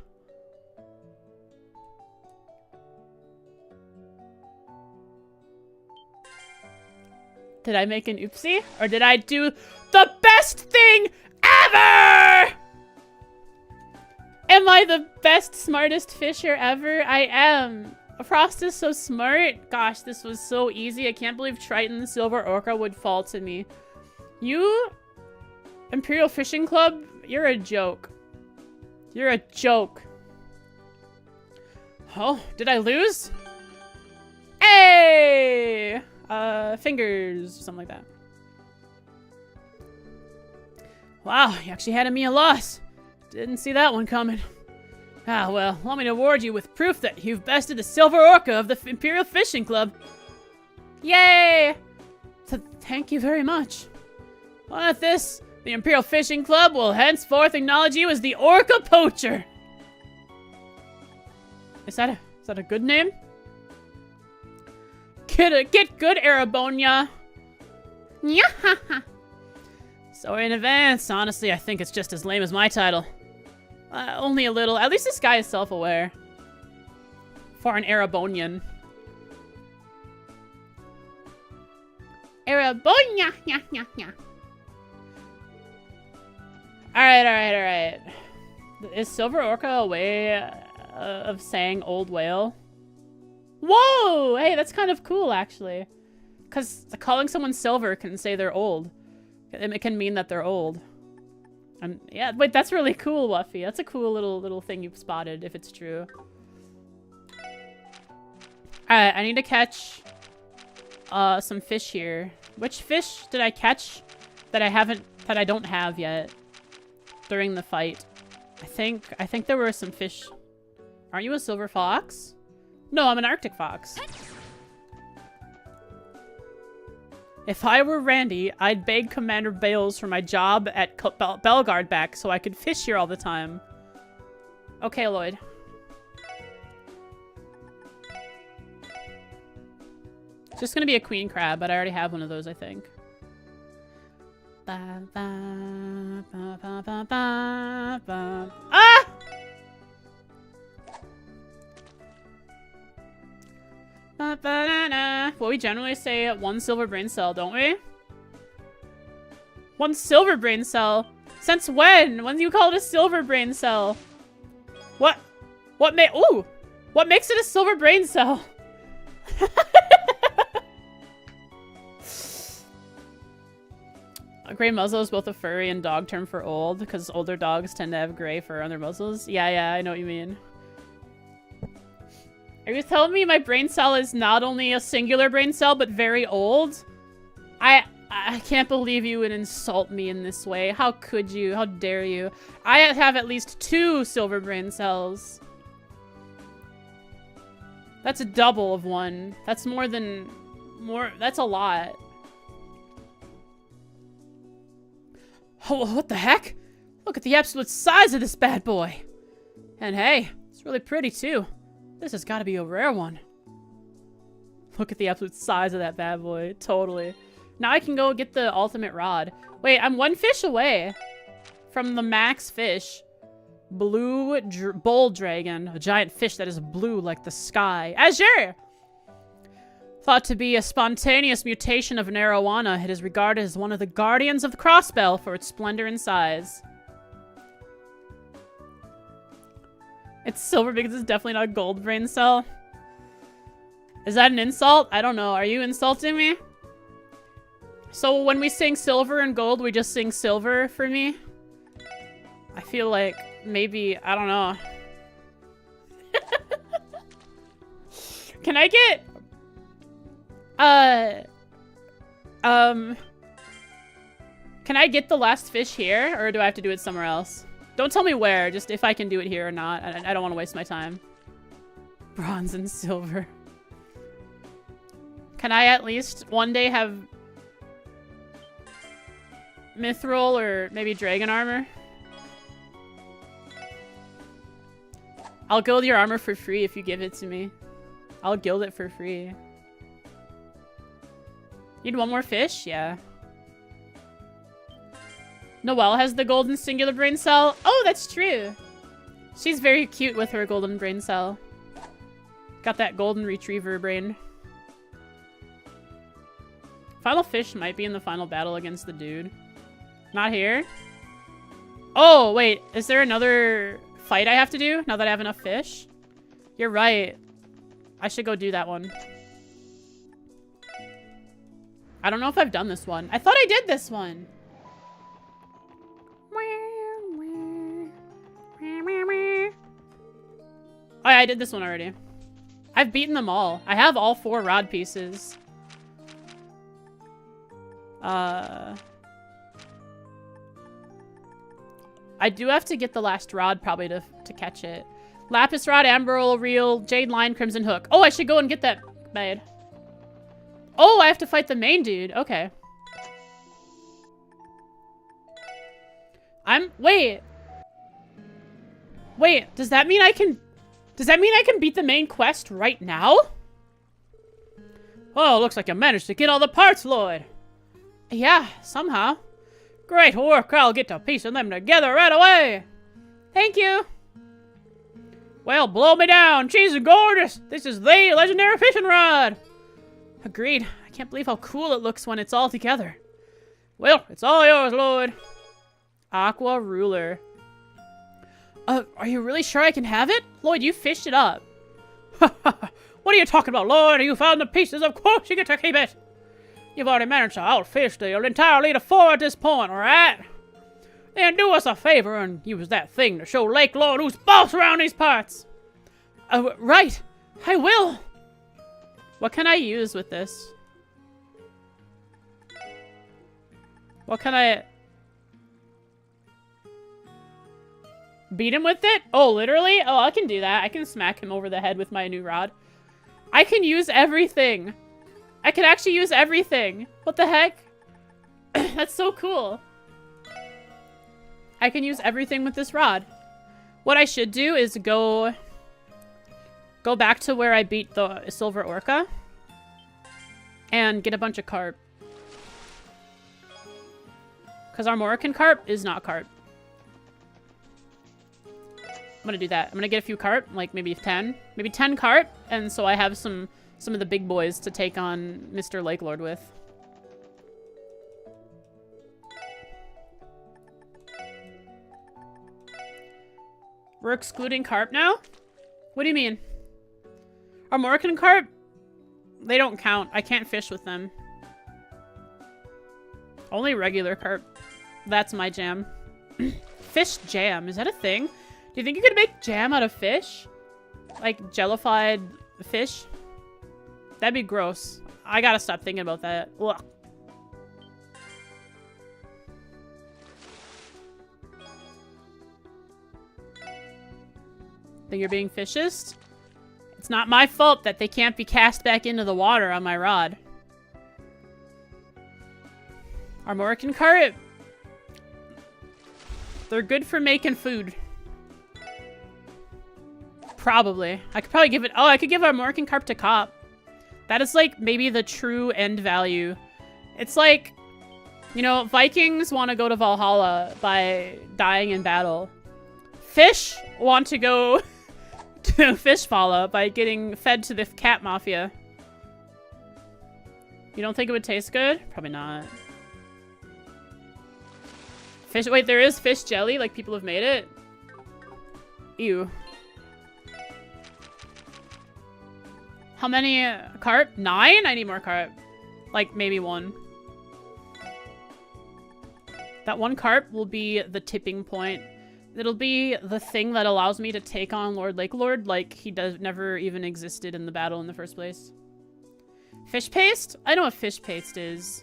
Did I make an oopsie? Or did I do the best thing ever? Am I the best, smartest fisher ever? I am. Frost is so smart. Gosh, this was so easy. I can't believe Triton the Silver Orca would fall to me. You Imperial Fishing Club? You're a joke. You're a joke. Oh, did I lose? Hey! Fingers, something like that. Wow, you actually handed me a loss. Didn't see that one coming. Ah, well, allow me to award you with proof that you've bested the Silver Orca of the Imperial Fishing Club. Yay! Thank you very much. Well, at this, the Imperial Fishing Club will henceforth acknowledge you as the Orca Poacher. Is that a good name? Get good, Arabonia. Yeah. Sorry in advance. Honestly, I think it's just as lame as my title. Only a little. At least this guy is self-aware. For an Arabonian. Arabonia. Yeah. Alright. Is Silver Orca a way of saying old whale? Whoa! Hey, that's kind of cool, actually. Because calling someone silver can say they're old. It can mean that they're old. And yeah, wait, that's really cool, Wuffy. That's a cool little thing you've spotted, if it's true. Alright, I need to catch some fish here. Which fish did I catch that I don't have yet during the fight? I think there were some fish. Aren't you a silver fox? No, I'm an Arctic fox. If I were Randy, I'd beg Commander Bales for my job at Bellegarde back so I could fish here all the time. Okay, Lloyd. It's just gonna be a queen crab, but I already have one of those, I think. Ah! Well, we generally say 1 silver brain cell, don't we? 1 silver brain cell? Since when? When do you call it a silver brain cell? What makes it a silver brain cell? A gray muzzle is both a furry and dog term for old, because older dogs tend to have gray fur on their muzzles. Yeah, I know what you mean. Are you telling me my brain cell is not only a singular brain cell, but very old? I can't believe you would insult me in this way. How could you? How dare you? I have at least 2 silver brain cells. That's a double of 1. That's that's a lot. Oh, what the heck? Look at the absolute size of this bad boy. And hey, it's really pretty too. This has got to be a rare one. Look at the absolute size of that bad boy. Totally. Now I can go get the ultimate rod. Wait, I'm 1 fish away from the max fish. Blue bull dragon. A giant fish that is blue like the sky. Azure! Thought to be a spontaneous mutation of an arowana, it is regarded as one of the guardians of the crossbell for its splendor and size. It's silver because it's definitely not a gold brain cell. Is that an insult? I don't know. Are you insulting me? So when we sing silver and gold, we just sing silver for me? I feel like maybe, I don't know. Can I get... Can I get the last fish here, or do I have to do it somewhere else? Don't tell me where, just if I can do it here or not. I don't want to waste my time. Bronze and silver. Can I at least one day have mithril or maybe dragon armor? I'll gild your armor for free if you give it to me. I'll gild it for free. Need 1 more fish? Yeah. Noelle has the golden singular brain cell. Oh, that's true. She's very cute with her golden brain cell. Got that golden retriever brain. Final fish might be in the final battle against the dude. Not here? Oh, wait. Is there another fight I have to do now that I have enough fish? You're right. I should go do that one. I don't know if I've done this one. I thought I did this one. yeah, I did this one already. I've beaten them all. I have all 4 rod pieces. I do have to get the last rod probably to catch it. Lapis rod, amber reel, jade line, crimson hook. Oh, I should go and get that made. Oh, I have to fight the main dude. Okay. Wait. Wait, does that mean I can beat the main quest right now? Oh, looks like you managed to get all the parts, Lloyd. Yeah, somehow. Great work. I'll get to piecing them together right away. Thank you. Well, blow me down. She's gorgeous. This is the legendary fishing rod. Agreed. I can't believe how cool it looks when it's all together. Well, it's all yours, Lloyd. Aqua ruler. Are you really sure I can have it? Lloyd, you fished it up. What are you talking about, Lloyd? You found the pieces. Of course you get to keep it. You've already managed to outfish the entire lead of 4 at this point, alright? Then do us a favor and use that thing to show Lake Lord who's boss around these parts. Right. I will. What can I use with this? What can I... beat him with it? Oh, literally? Oh, I can do that. I can smack him over the head with my new rod. I can use everything. I can actually use everything. What the heck? That's so cool. I can use everything with this rod. What I should do is go back to where I beat the silver orca and get a bunch of carp. Because our Morrican carp is not carp. I'm gonna do that. I'm gonna get a few carp, like maybe 10. Maybe 10 carp, and so I have some of the big boys to take on Mr. Lake Lord with. We're excluding carp now? What do you mean? Our Morrican carp? They don't count. I can't fish with them. Only regular carp. That's my jam. Fish jam. Is that a thing? Do you think you could make jam out of fish? Like jellified fish? That'd be gross. I gotta stop thinking about that. Ugh. Think you're being fishist? It's not my fault that they can't be cast back into the water on my rod. Our Morrican carp? They're good for making food. Probably. I could probably give it... Oh, I could give our Morrican carp to Cop. That is, like, maybe the true end value. It's like, you know, Vikings want to go to Valhalla by dying in battle. Fish want to go to Fishfalla by getting fed to the cat mafia. You don't think it would taste good? Probably not. Fish... Wait, there is fish jelly? Like, people have made it? Ew. How many carp? 9? I need more carp. Like, maybe 1. That 1 carp will be the tipping point. It'll be the thing that allows me to take on Lord Lake Lord like he never even existed in the battle in the first place. Fish paste? I know what fish paste is.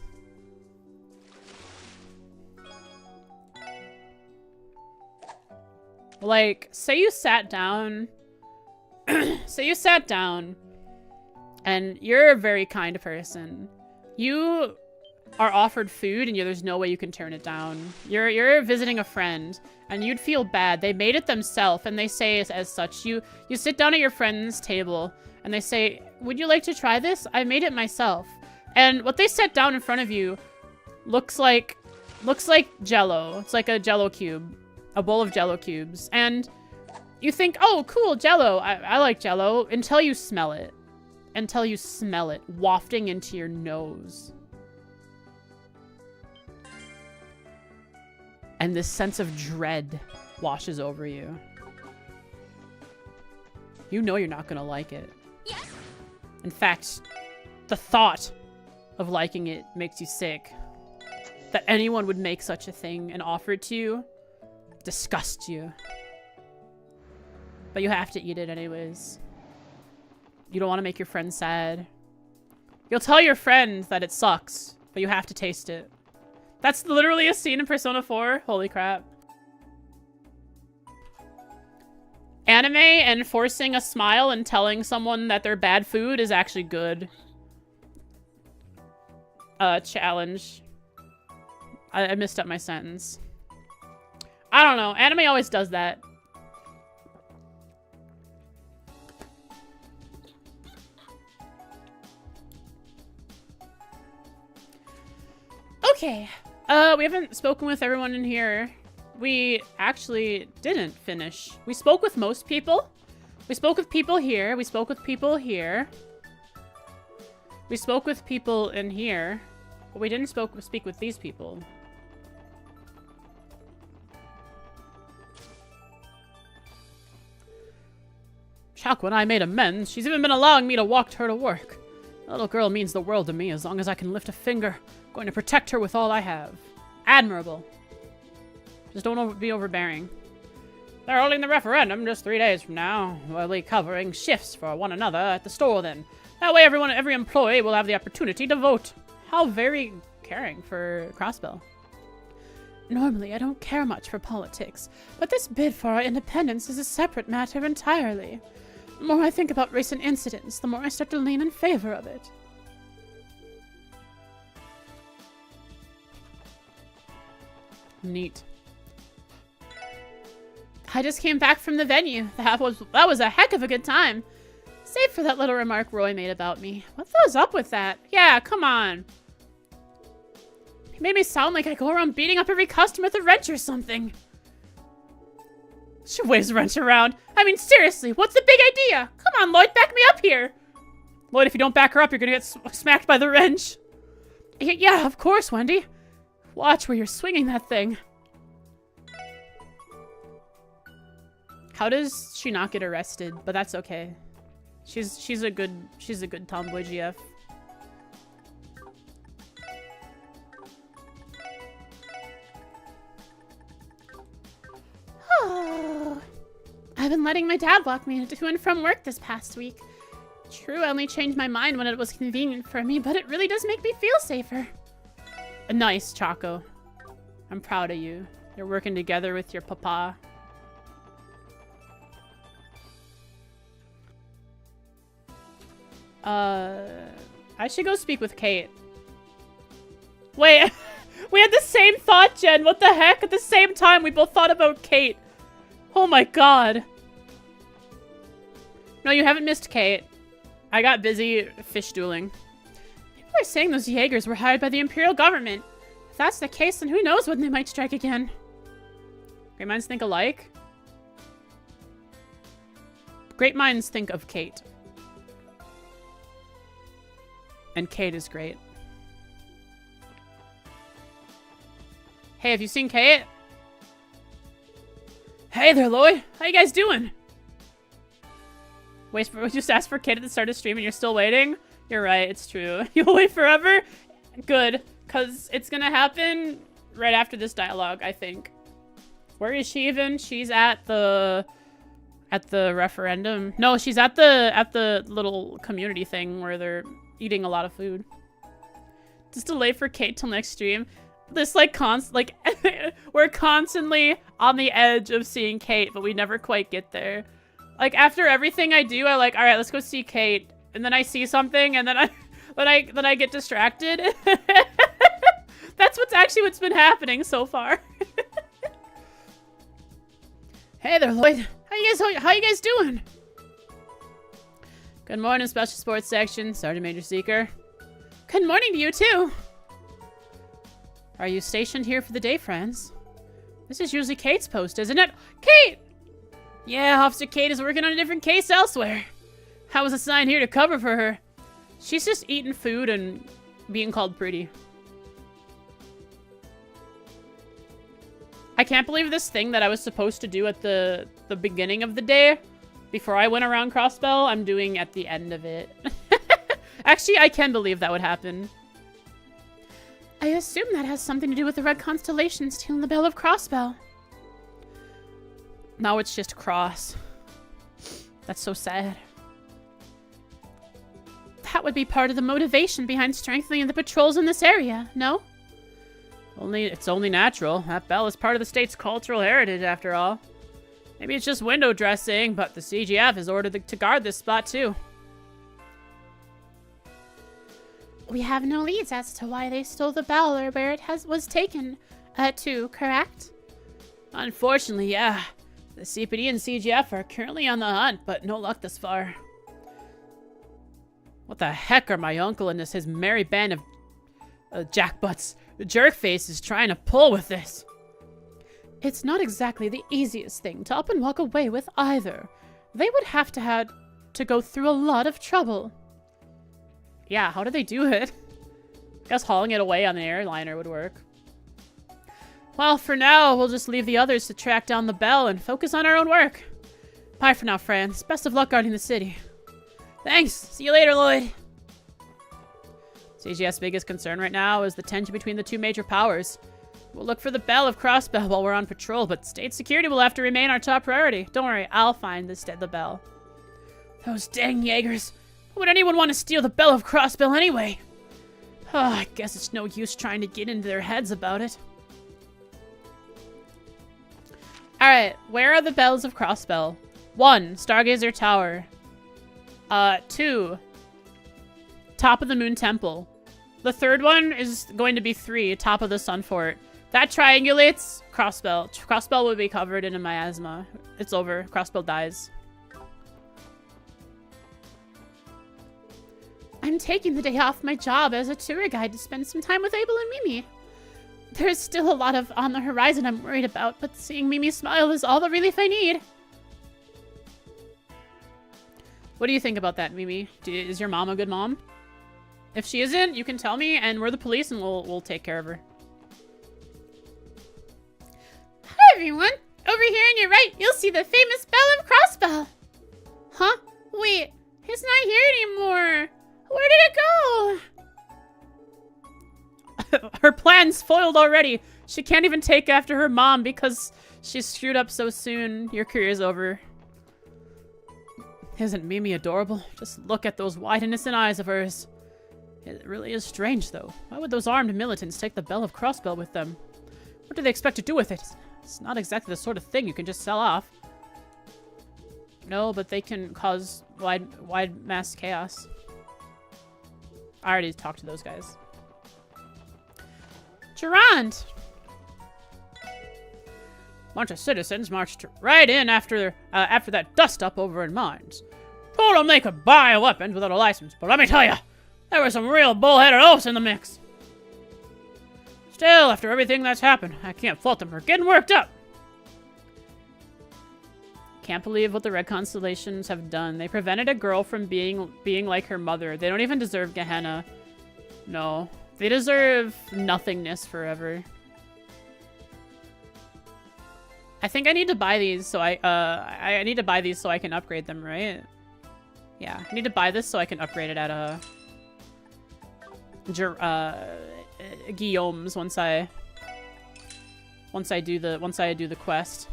Like, say you sat down... say you sat down... and you're a very kind person. You are offered food and there's no way you can turn it down. You're visiting a friend and you'd feel bad. They made it themselves and they say as such. You sit down at your friend's table and they say, would you like to try this? I made it myself. And what they set down in front of you looks like Jell-O. It's like a Jell-O cube. A bowl of Jell-O cubes. And you think, oh, cool, Jell-O. I like Jell-O until you smell it. Until you smell it wafting into your nose. And this sense of dread washes over you. You know you're not gonna like it. Yes. In fact, the thought of liking it makes you sick. That anyone would make such a thing and offer it to you disgusts you. But you have to eat it anyways. You don't want to make your friend sad. You'll tell your friend that it sucks, but you have to taste it. That's literally a scene in Persona 4. Holy crap. Anime and forcing a smile and telling someone that they're bad food is actually good. Challenge. I messed up my sentence. I don't know. Anime always does that. Okay. We haven't spoken with everyone in here. We actually didn't finish. We spoke with most people. We spoke with people here. We spoke with people here. We spoke with people in here. But we didn't speak with these people. Shock when I made amends. She's even been allowing me to walk her to work. The little girl means the world to me. As long as I can lift a finger, I'm going to protect her with all I have. Admirable. Just don't be overbearing. They're holding the referendum just 3 days from now. We'll be covering shifts for one another at the store then. That way every employee will have the opportunity to vote. How very caring for Crossbell. Normally, I don't care much for politics, but this bid for our independence is a separate matter entirely. The more I think about recent incidents, the more I start to lean in favor of it. Neat. I just came back from the venue. That was a heck of a good time. Save for that little remark Roy made about me. What was up with that? Yeah, come on. He made me sound like I go around beating up every customer with a wrench or something. She waves a wrench around. I mean, seriously, what's the big idea? Come on, Lloyd, back me up here. Lloyd, if you don't back her up, you're gonna get smacked by the wrench. Yeah, of course, Wendy. Watch where you're swinging that thing. How does she not get arrested? But that's okay. She's a good tomboy GF. I've been letting my dad walk me to and from work this past week. True, I only changed my mind when it was convenient for me, but it really does make me feel safer. Nice, Choco. I'm proud of you. You're working together with your papa. I should go speak with Kate. Wait, we had the same thought, Jen. What the heck? At the same time, we both thought about Kate. Oh my god. No, you haven't missed Kate. I got busy fish dueling. People are saying those Jaegers were hired by the Imperial government. If that's the case, then who knows when they might strike again. Great minds think alike. Great minds think of Kate. And Kate is great. Hey, have you seen Kate? Hey there, Lloyd. How you guys doing? Wait for just ask for Kate at the start of the stream and you're still waiting? You're right, it's true. You'll wait forever? Good, because it's gonna happen right after this dialogue, I think. Where is she even? She's at the referendum. No, she's at the little community thing where they're eating a lot of food. Just delay for Kate till next stream. This we're constantly on the edge of seeing Kate, but we never quite get there. Like after everything I do, I all right, let's go see Kate, and then I see something, and then I get distracted. That's what's been happening so far. Hey there, Lloyd. How you guys doing? Good morning, Special Sports Section, Sergeant Major Seeker. Good morning to you too. Are you stationed here for the day, friends? This is usually Kate's post, isn't it? Kate! Yeah, Officer Kate is working on a different case elsewhere. I was assigned here to cover for her. She's just eating food and being called pretty. I can't believe this thing that I was supposed to do at the beginning of the day, before I went around Crossbell, I'm doing at the end of it. Actually, I can believe that would happen. I assume that has something to do with the Red Constellation stealing the Bell of Crossbell. Now it's just Cross. That's so sad. That would be part of the motivation behind strengthening the patrols in this area, no? It's only natural. That bell is part of the state's cultural heritage, after all. Maybe it's just window dressing, but the CGF is ordered to guard this spot, too. We have no leads as to why they stole the bell or where it was taken to, correct? Unfortunately, yeah. The CPD and CGF are currently on the hunt, but no luck thus far. What the heck are my uncle and his merry band of jackbutts, jerkfaces trying to pull with this? It's not exactly the easiest thing to up and walk away with either. They would have to go through a lot of trouble. Yeah, how do they do it? I guess hauling it away on an airliner would work. Well, for now, we'll just leave the others to track down the bell and focus on our own work. Bye for now, friends. Best of luck guarding the city. Thanks. See you later, Lloyd. CGS's biggest concern right now is the tension between the two major powers. We'll look for the bell of Crossbell while we're on patrol, but state security will have to remain our top priority. Don't worry, I'll find the bell. Those dang Jaegers. Why would anyone want to steal the bell of Crossbell anyway? Oh, I guess it's no use trying to get into their heads about it. Alright, where are the bells of Crossbell? 1. Stargazer Tower. 2. Top of the Moon Temple. The third one is going to be 3. Top of the Sun Fort. That triangulates Crossbell. Crossbell will be covered in a miasma. It's over. Crossbell dies. I'm taking the day off my job as a tour guide to spend some time with Abel and Mimi. There's still a lot on the horizon I'm worried about, but seeing Mimi smile is all the relief I need. What do you think about that, Mimi? Is your mom a good mom? If she isn't, you can tell me, and we're the police, and we'll take care of her. Hi, everyone! Over here on your right, you'll see the famous Bell of Crossbell. Huh? Wait, it's not here anymore. Where did it go? Her plan's foiled already. She can't even take after her mom because she screwed up so soon. Your career's over. Isn't Mimi adorable? Just look at those wide, innocent eyes of hers. It really is strange, though. Why would those armed militants take the Bell of Crossbell with them? What do they expect to do with it? It's not exactly the sort of thing you can just sell off. No, but they can cause wide mass chaos. I already talked to those guys. Gerard! Bunch of citizens marched right in after that dust-up over in Mines. Told them they could buy weapons without a license, but let me tell you, there were some real bullheaded oafs in the mix. Still, after everything that's happened, I can't fault them for getting worked up. Can't believe what the Red Constellations have done. They prevented a girl from being like her mother. They don't even deserve Gehenna. No. They deserve nothingness forever. I think I need to buy these so I need to buy these so I can upgrade them, right? Yeah, I need to buy this so I can upgrade it at Guillaume's once I do the quest.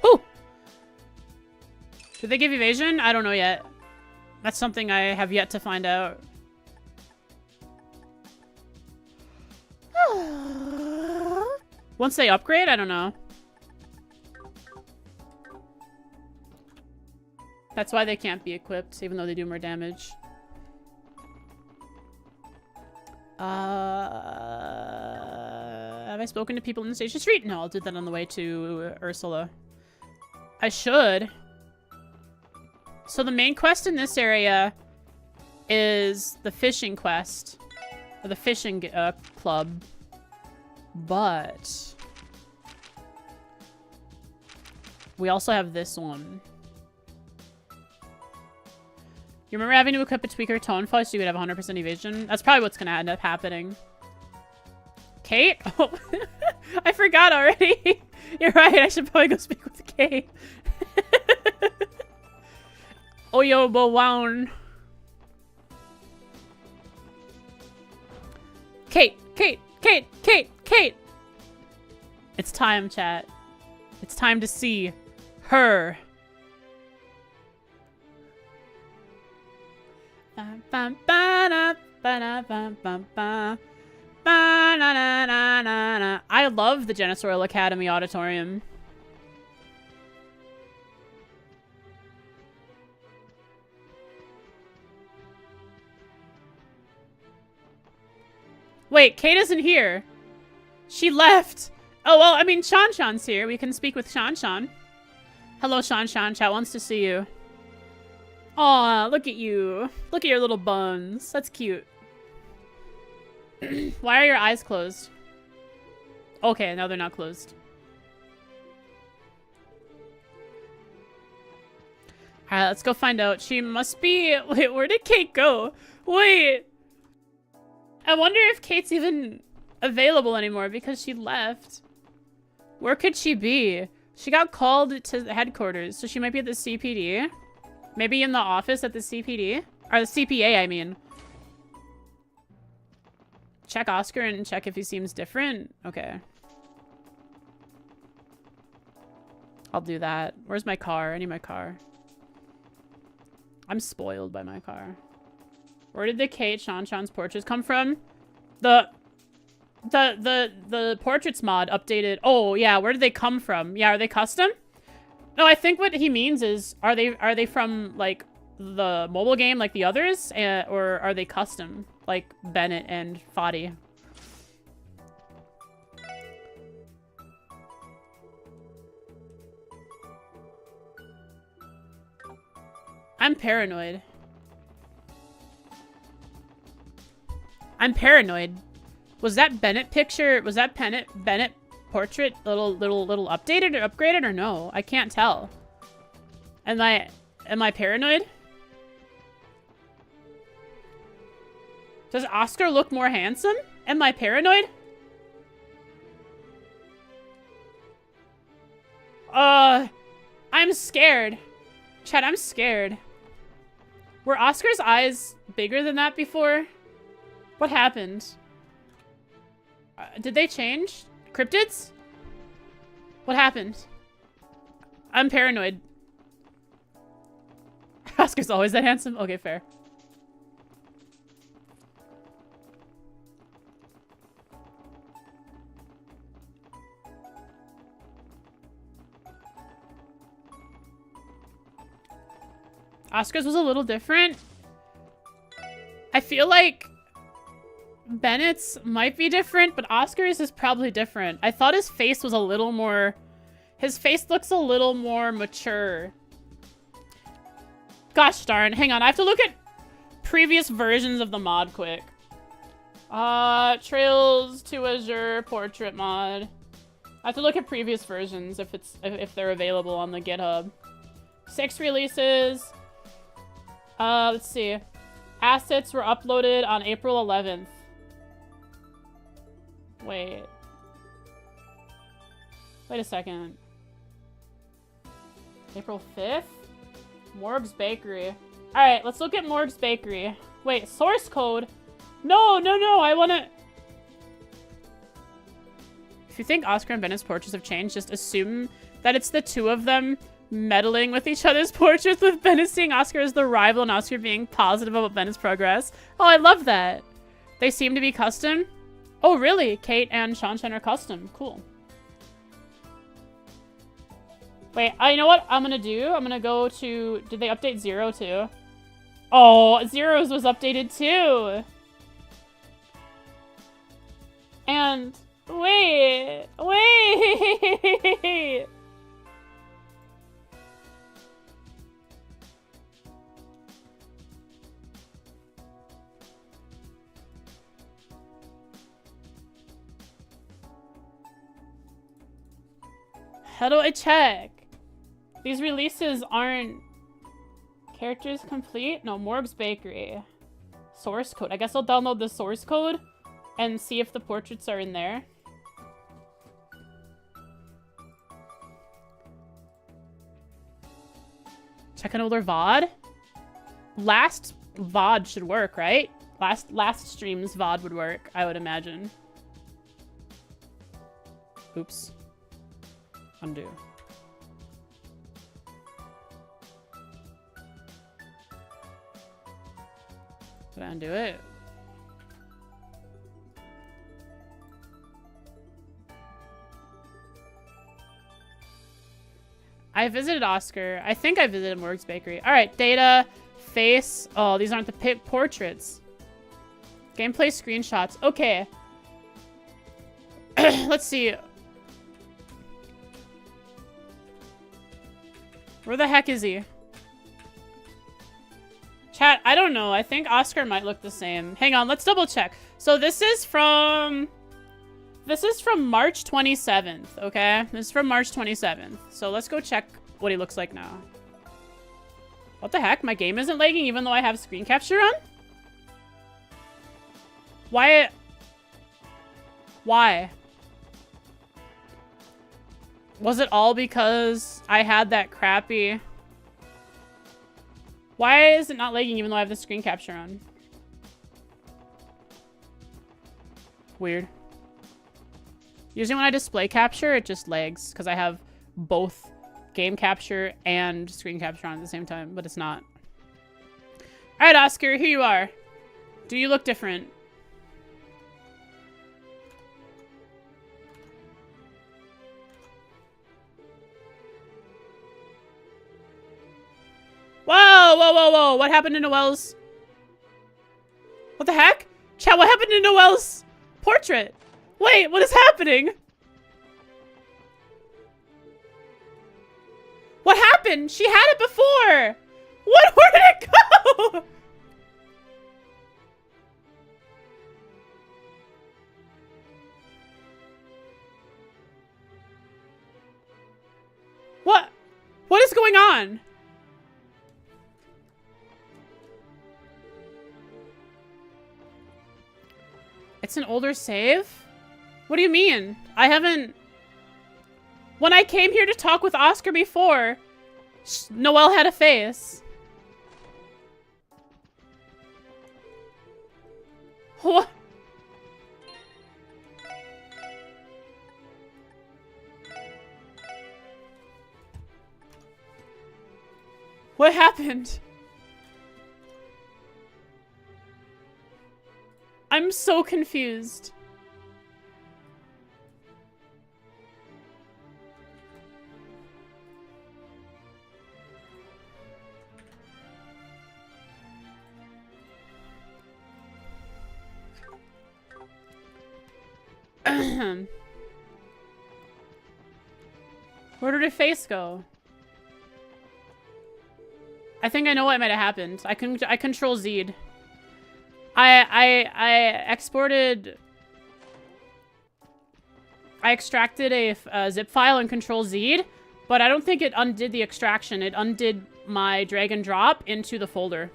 Ooh! Did they give evasion? I don't know yet. That's something I have yet to find out. Once they upgrade, I don't know. That's why they can't be equipped, even though they do more damage. Have I spoken to people in the Station Street? No, I'll do that on the way to Ursula. I should. So the main quest in this area is the fishing quest. Or the fishing club. But we also have this one. You remember having to equip a tweaker tone flash so you would have 100% evasion? That's probably what's going to end up happening. Kate? Oh, I forgot already. You're right. I should probably go speak with Kate. Oyo Bowown. Kate. It's time, chat. It's time to see her. I love the Janitorial Academy Auditorium. Wait, Kate isn't here. She left. Oh, well, I mean, Shan's here. We can speak with Shan. Hello, Shan. Chat wants to see you. Aw, look at you. Look at your little buns. That's cute. Why are your eyes closed? Okay, now they're not closed. Alright, let's go find out. She must be... Wait, where did Kate go? Wait. I wonder if Kate's even available anymore because she left. Where could she be? She got called to the headquarters, so she might be at the CPD. Maybe in the office at the CPD? Or the CPA, I mean. Check Oscar and check if he seems different? Okay. I'll do that. Where's my car? I need my car. I'm spoiled by my car. Where did the Kate Shan's portraits come from? The portraits mod updated. Oh, yeah. Where did they come from? Yeah, are they custom? No, I think what he means is, are they from, like, the mobile game like the others? Or are they custom? Like Bennett and Foddy. I'm paranoid. Was that Bennett picture? Was that Bennett portrait little updated or upgraded or no? I can't tell. Am I paranoid? Does Oscar look more handsome? Am I paranoid? I'm scared. Chat, I'm scared. Were Oscar's eyes bigger than that before? What happened? Did they change? Cryptids? What happened? I'm paranoid. Oscar's always that handsome? Okay, fair. Oscar's was a little different. I feel like Bennett's might be different, but Oscar's is probably different. I thought his face was a little more... His face looks a little more mature. Gosh darn. Hang on. I have to look at previous versions of the mod quick. Trails to Azure portrait mod. I have to look at previous versions if they're available on the GitHub. 6 releases. Let's see. Assets were uploaded on April 11th. Wait a second. April 5th? Morg's Bakery. Alright, let's look at Morg's Bakery. Wait, source code? No, I wanna... If you think Oscar and Bennett's portraits have changed, just assume that it's the two of them meddling with each other's portraits, with Bennett seeing Oscar as the rival and Oscar being positive about Bennett's progress. Oh, I love that. They seem to be custom. Oh, really? Kate and Shan are custom. Cool. Wait, you know what I'm gonna do? I'm gonna go to... Did they update 0 too? Oh, Zero's was updated too. And... Wait! How do I check? These releases aren't... Characters complete? No, Morg's Bakery. Source code. I guess I'll download the source code and see if the portraits are in there. Check an older VOD? Last VOD should work, right? Last stream's VOD would work, I would imagine. Oops. Undo. Did I undo it? I visited Oscar. I think I visited Morg's Bakery. All right, data, face. Oh, these aren't the portraits. Gameplay screenshots. Okay. Let's see. Where the heck is he? Chat, I don't know. I think Oscar might look the same. Hang on, let's double check. So this is from March 27th, okay? This is from March 27th. So let's go check what he looks like now. What the heck? My game isn't lagging even though I have screen capture on? Why? Was it all because I had that crappy... Why is it not lagging even though I have the screen capture on? Weird. Usually when I display capture, it just lags because I have both game capture and screen capture on at the same time, but it's not. All right, Oscar, here you are. Do you look different? Whoa, whoa, whoa, whoa. What happened to Noelle's? What the heck? Chat, what happened to Noelle's portrait? Wait, what is happening? What happened? She had it before. Where did it go? What is going on? It's an older save? What do you mean? I haven't... When I came here to talk with Oscar before, Noelle had a face. What? What happened? I'm so confused. Where did her face go? I think I know what might have happened. I control Z'd. I exported... I extracted a zip file and control Z'd, but I don't think it undid the extraction. It undid my drag and drop into the folder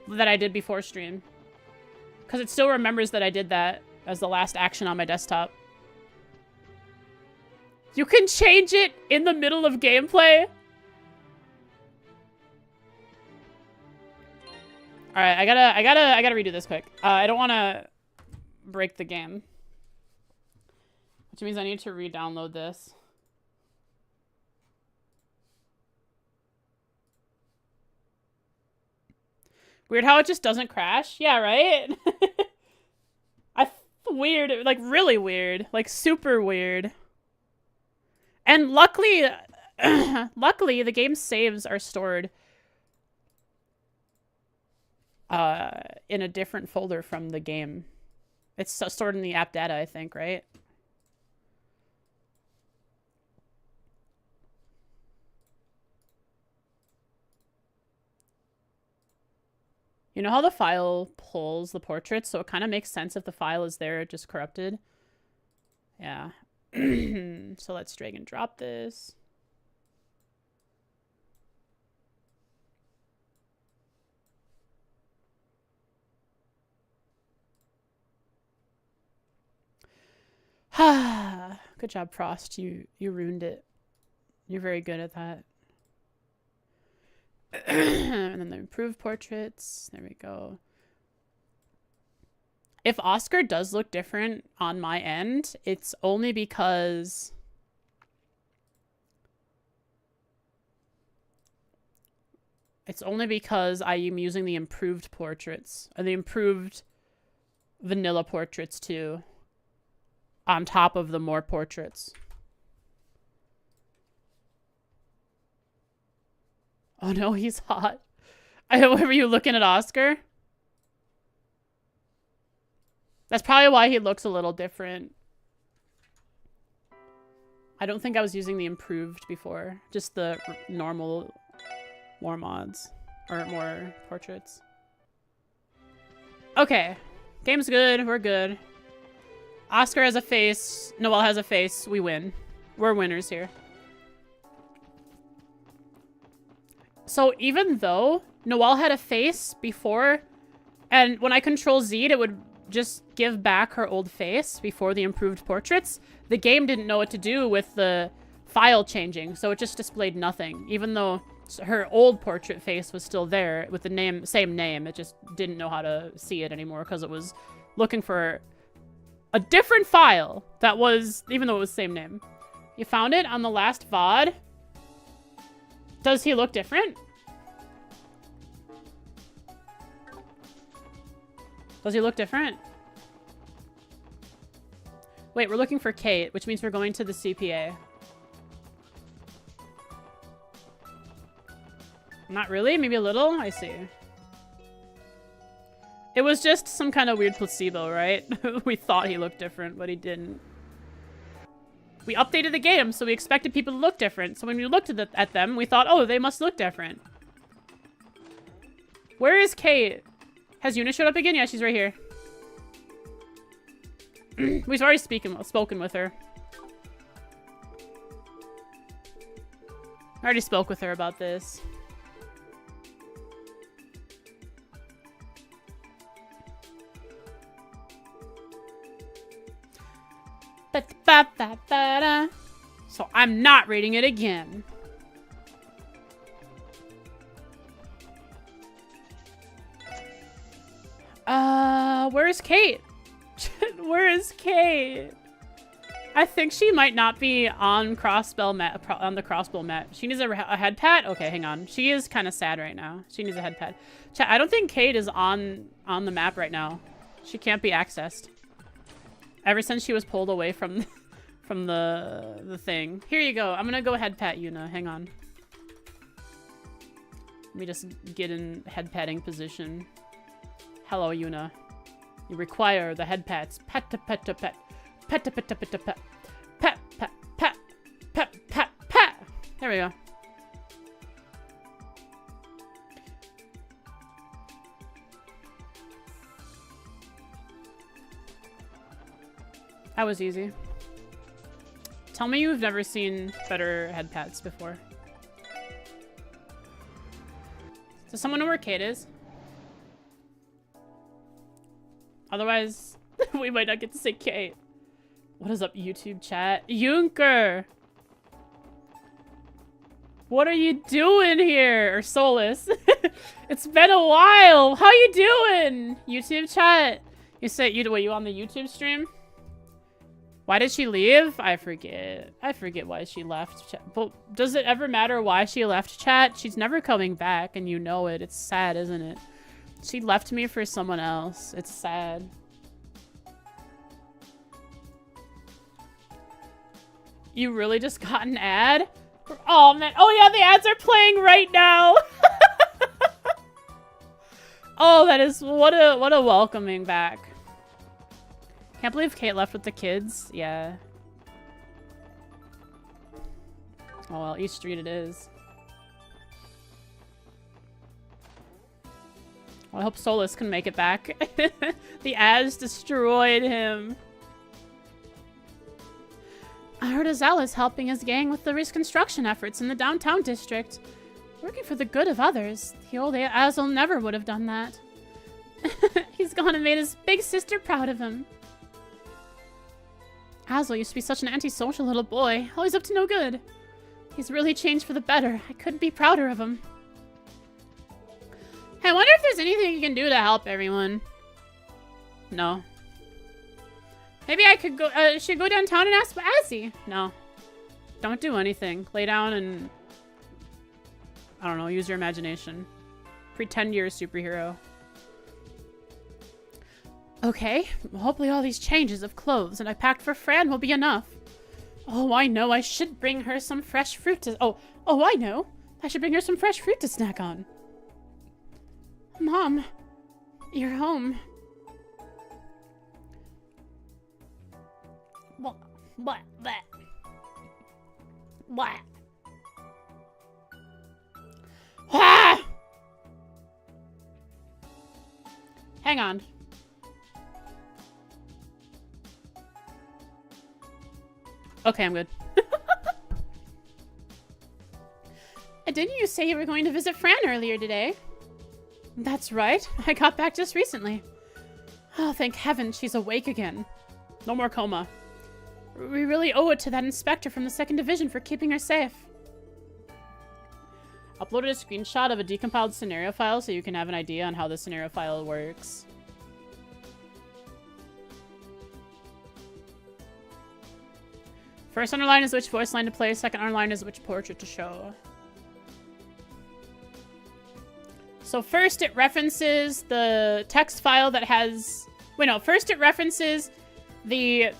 that I did before stream. Because it still remembers that I did that as the last action on my desktop. You can change it in the middle of gameplay? All right, I gotta redo this quick. I don't want to break the game, which means I need to re-download this. Weird how it just doesn't crash. Yeah, right. Weird, like really weird, like super weird. And luckily, luckily the game's saves are stored in a different folder from the game. It's stored in the app data, I think, right? You know how the file pulls the portraits, so it kind of makes sense if the file is there, just corrupted. Yeah. So let's drag and drop this. Good job, Frost. You ruined it. You're very good at that. And then the improved portraits. There we go. If Oscar does look different on my end, it's only because – It's only because I am using the improved portraits. The improved vanilla portraits, too. On top of the more portraits. Oh no, he's hot. Were you looking at Oscar? That's probably why he looks a little different. I don't think I was using the improved before. Just the normal, more mods. Or more portraits. Okay. Game's good. We're good. Oscar has a face. Noelle has a face. We win. We're winners here. So even though Noelle had a face before, and when I control Z, it would just give back her old face before the improved portraits, the game didn't know what to do with the file changing, so it just displayed nothing. Even though her old portrait face was still there with the same name, it just didn't know how to see it anymore because it was looking for a different file that was, even though it was the same name. You found it on the last VOD? Does he look different? Does he look different? Wait, we're looking for Kate, which means we're going to the CPA. Not really? Maybe a little? I see. It was just some kind of weird placebo, right? We thought he looked different, but he didn't. We updated the game, so we expected people to look different. So when we looked at them, we thought, oh, they must look different. Where is Kate? Has Yuna showed up again? Yeah, she's right here. We've already spoken with her. I already spoke with her about this. So I'm not reading it again. Where is Kate? Where is Kate? I think she might not be on the crossbow mat. She needs a head pat? Okay, hang on. She is kind of sad right now. She needs a head pat. Chat, I don't think Kate is on the map right now. She can't be accessed. Ever since she was pulled away from the thing. Here you go. I'm gonna go head pat Yuna. Hang on. Let me just get in head patting position. Hello, Yuna. You require the head pats. Pet to pet to pet. Pet to pet to pet to pet. Pet, pet, pet. Pet, pet, pet. There we go. That was easy. Tell me you've never seen better head pats before. Does someone know where Kate is? Otherwise, we might not get to say Kate. What is up, YouTube chat? Junker! What are you doing here? Or Solus? It's been a while! How you doing? YouTube chat? You said, were you on the YouTube stream? Why did she leave? I forget. I forget why she left. But does it ever matter why she left, chat? She's never coming back, and you know it. It's sad, isn't it? She left me for someone else. It's sad. You really just got an ad? Oh, man. Oh, yeah, the ads are playing right now. Oh, that is... What a welcoming back. Can't believe Kate left with the kids. Yeah. Oh, well, East Street it is. Well, I hope Solus can make it back. The ads destroyed him. I heard Azal is helping his gang with the reconstruction efforts in the downtown district. Working for the good of others. The old Azal never would have done that. He's gone and made his big sister proud of him. Azal used to be such an antisocial little boy, always up to no good. He's really changed for the better. I couldn't be prouder of him. Hey, I wonder if there's anything you can do to help everyone. No. Maybe I could go, should go downtown and ask Azzy. No. Don't do anything. Lay down and, I don't know, use your imagination. Pretend you're a superhero. Okay, well, hopefully all these changes of clothes and I packed for Fran will be enough. Oh, I know. I should bring her some fresh fruit to... Oh, I know. I should bring her some fresh fruit to snack on. Mom, you're home. What? Ah! Hang on. Okay, I'm good. Didn't you say you were going to visit Fran earlier today? That's right. I got back just recently. Oh, thank heaven she's awake again. No more coma. We really owe it to that inspector from the 2nd Division for keeping her safe. Uploaded a screenshot of a decompiled scenario file so you can have an idea on how the scenario file works. First underline is which voice line to play, second underline is which portrait to show. So first it references the text file that has... Wait, no. First it references the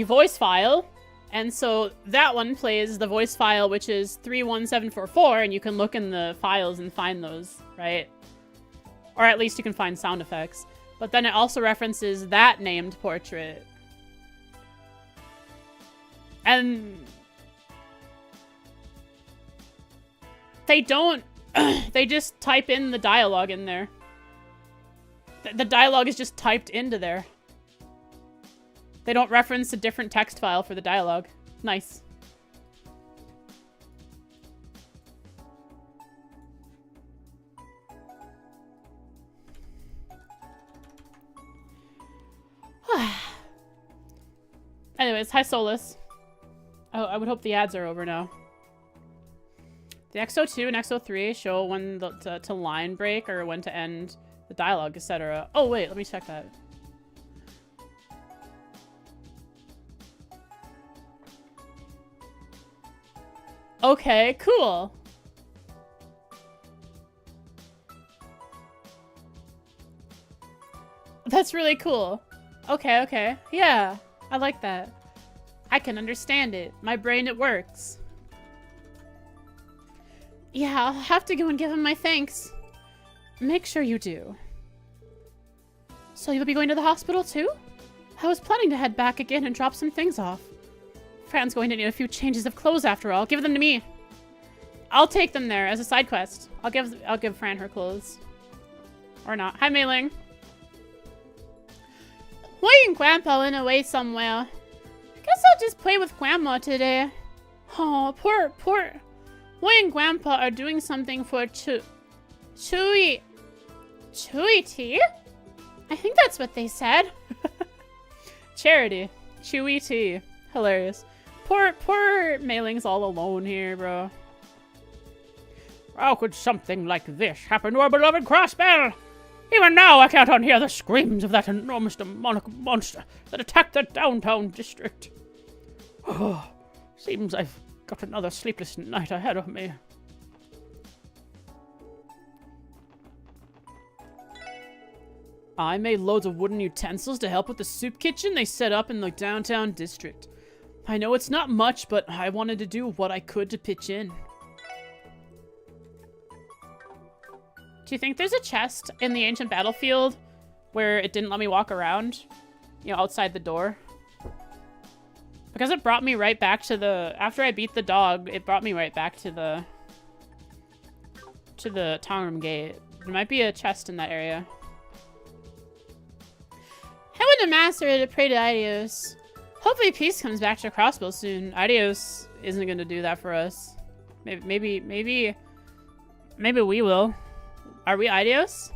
voice file. And so that one plays the voice file, which is 31744, and you can look in the files and find those, right? Or at least you can find sound effects. But then it also references that named portrait. And they don't... they just type in the dialogue in there. The dialogue is just typed into there. They don't reference a different text file for the dialogue. Nice. Anyways, hi Solus. Oh, I would hope the ads are over now. The XO2 and XO3 show when to line break or when to end the dialogue, etc. Oh, wait, let me check that. Okay, cool. That's really cool. Okay, okay. Yeah, I like that. I can understand it. My brain, it works. Yeah, I'll have to go and give him my thanks. Make sure you do. So you'll be going to the hospital too? I was planning to head back again and drop some things off. Fran's going to need a few changes of clothes after all. Give them to me. I'll take them there as a side quest. I'll give Fran her clothes. Or not. Hi, Mei-Ling. Why and Grandpa went away somewhere? I guess I'll just play with Grandma today. Oh, poor... Why and Grandpa are doing something for Chewy tea? I think that's what they said. Charity. Chewy tea. Hilarious. Poor Mei-Ling's all alone here, bro. How could something like this happen to our beloved Crossbell? Even now, I can't unhear the screams of that enormous demonic monster that attacked the downtown district. Oh, seems I've got another sleepless night ahead of me. I made loads of wooden utensils to help with the soup kitchen they set up in the downtown district. I know it's not much, but I wanted to do what I could to pitch in. Do you think there's a chest in the ancient battlefield where it didn't let me walk around? You know, outside the door? Because it brought me right back to the... After I beat the dog, it brought me right back to the town room gate. There might be a chest in that area. I went to Master to pray to Idios. Hopefully peace comes back to Crossbow soon. Idios isn't going to do that for us. Maybe we will. Are we Idios?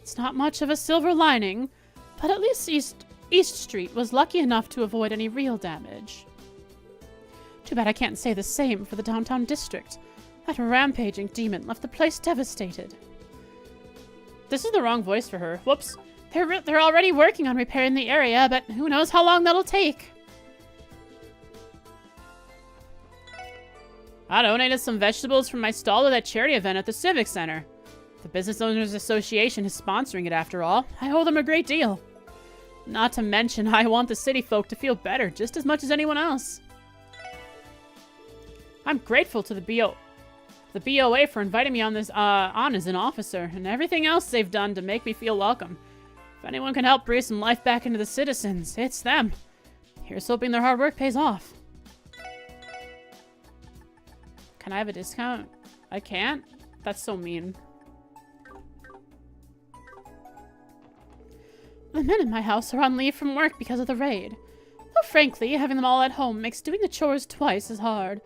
It's not much of a silver lining, but at least East Street was lucky enough to avoid any real damage. Too bad I can't say the same for the downtown district. That rampaging demon left the place devastated. This is the wrong voice for her. Whoops. They're already working on repairing the area, but who knows how long that'll take. I donated some vegetables from my stall to that charity event at the Civic Center. The Business Owners Association is sponsoring it after all. I owe them a great deal. Not to mention, I want the city folk to feel better just as much as anyone else. I'm grateful to the BOA for inviting me on this on as an officer, and everything else they've done to make me feel welcome. If anyone can help breathe some life back into the citizens, it's them. Here's hoping their hard work pays off. Can I have a discount? I can't? That's so mean. The men in my house are on leave from work because of the raid. Though frankly, having them all at home makes doing the chores twice as hard.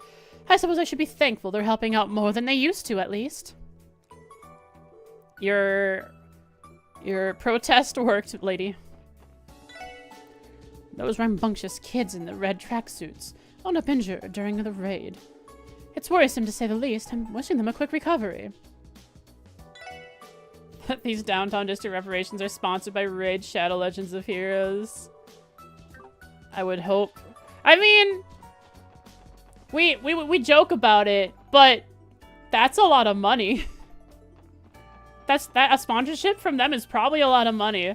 I suppose I should be thankful they're helping out more than they used to, at least. Your protest worked, lady. Those rambunctious kids in the red tracksuits wound up injured during the raid. It's worrisome to say the least. I'm wishing them a quick recovery. These downtown district reparations are sponsored by Raid Shadow Legends of Heroes. I would hope. I mean, we joke about it, but that's a lot of money. A sponsorship from them is probably a lot of money.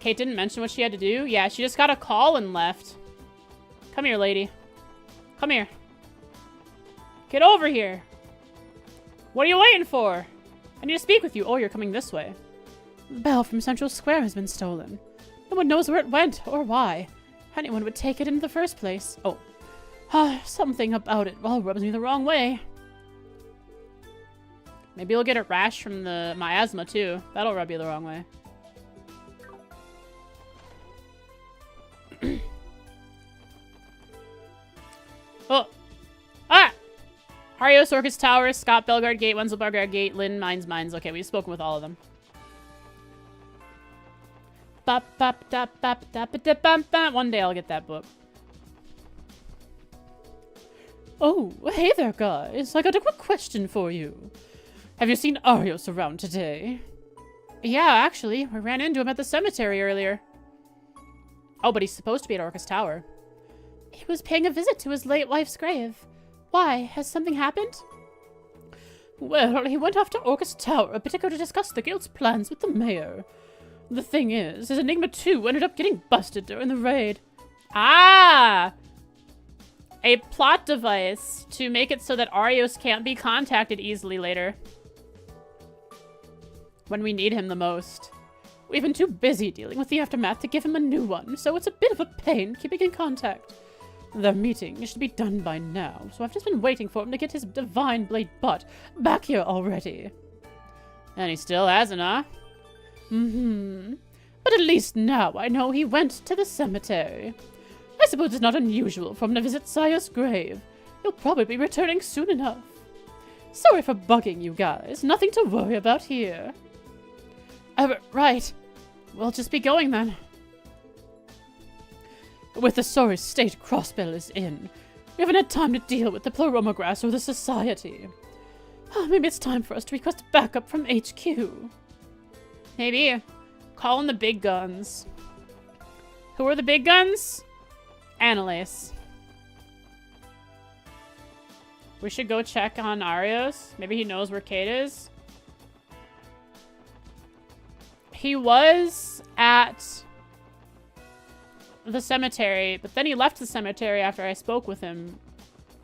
Kate didn't mention what she had to do. Yeah, she just got a call and left. Come here, lady. Come here. Get over here. What are you waiting for? I need to speak with you. Oh, you're coming this way. The bell from Central Square has been stolen. No one knows where it went or why. Anyone would take it in the first place. Oh. Something about it all rubs me the wrong way. Maybe you'll get a rash from the miasma, too. That'll rub you the wrong way. Oh. Ah! Harios, Orcus Tower, Scott, Belgard Gate, Wenzel Belgard Gate, Lynn, Mines. Okay, we've spoken with all of them. One day I'll get that book. Oh, hey there, guys. I got a quick question for you. Have you seen Arios around today? Yeah, actually. We ran into him at the cemetery earlier. Oh, but he's supposed to be at Orcus Tower. He was paying a visit to his late wife's grave. Why? Has something happened? Well, he went off to Orcus Tower a bit ago to discuss the guild's plans with the mayor. The thing is, his Enigma 2 ended up getting busted during the raid. Ah! A plot device to make it so that Arios can't be contacted easily later. When we need him the most. We've been too busy dealing with the aftermath to give him a new one, so it's a bit of a pain keeping in contact. The meeting should be done by now, so I've just been waiting for him to get his divine blade butt back here already. And he still hasn't, huh? But at least now I know he went to the cemetery. I suppose it's not unusual for him to visit Saya's grave. He'll probably be returning soon enough. Sorry for bugging you guys. Nothing to worry about here. Right. We'll just be going then. With the sorry state Crossbell is in, we haven't had time to deal with the Pleroma or the Society. Maybe it's time for us to request backup from HQ. Maybe. Call in the big guns. Who are the big guns? Annalise. We should go check on Arios. Maybe he knows where Kate is. He was at the cemetery, but then he left the cemetery after I spoke with him.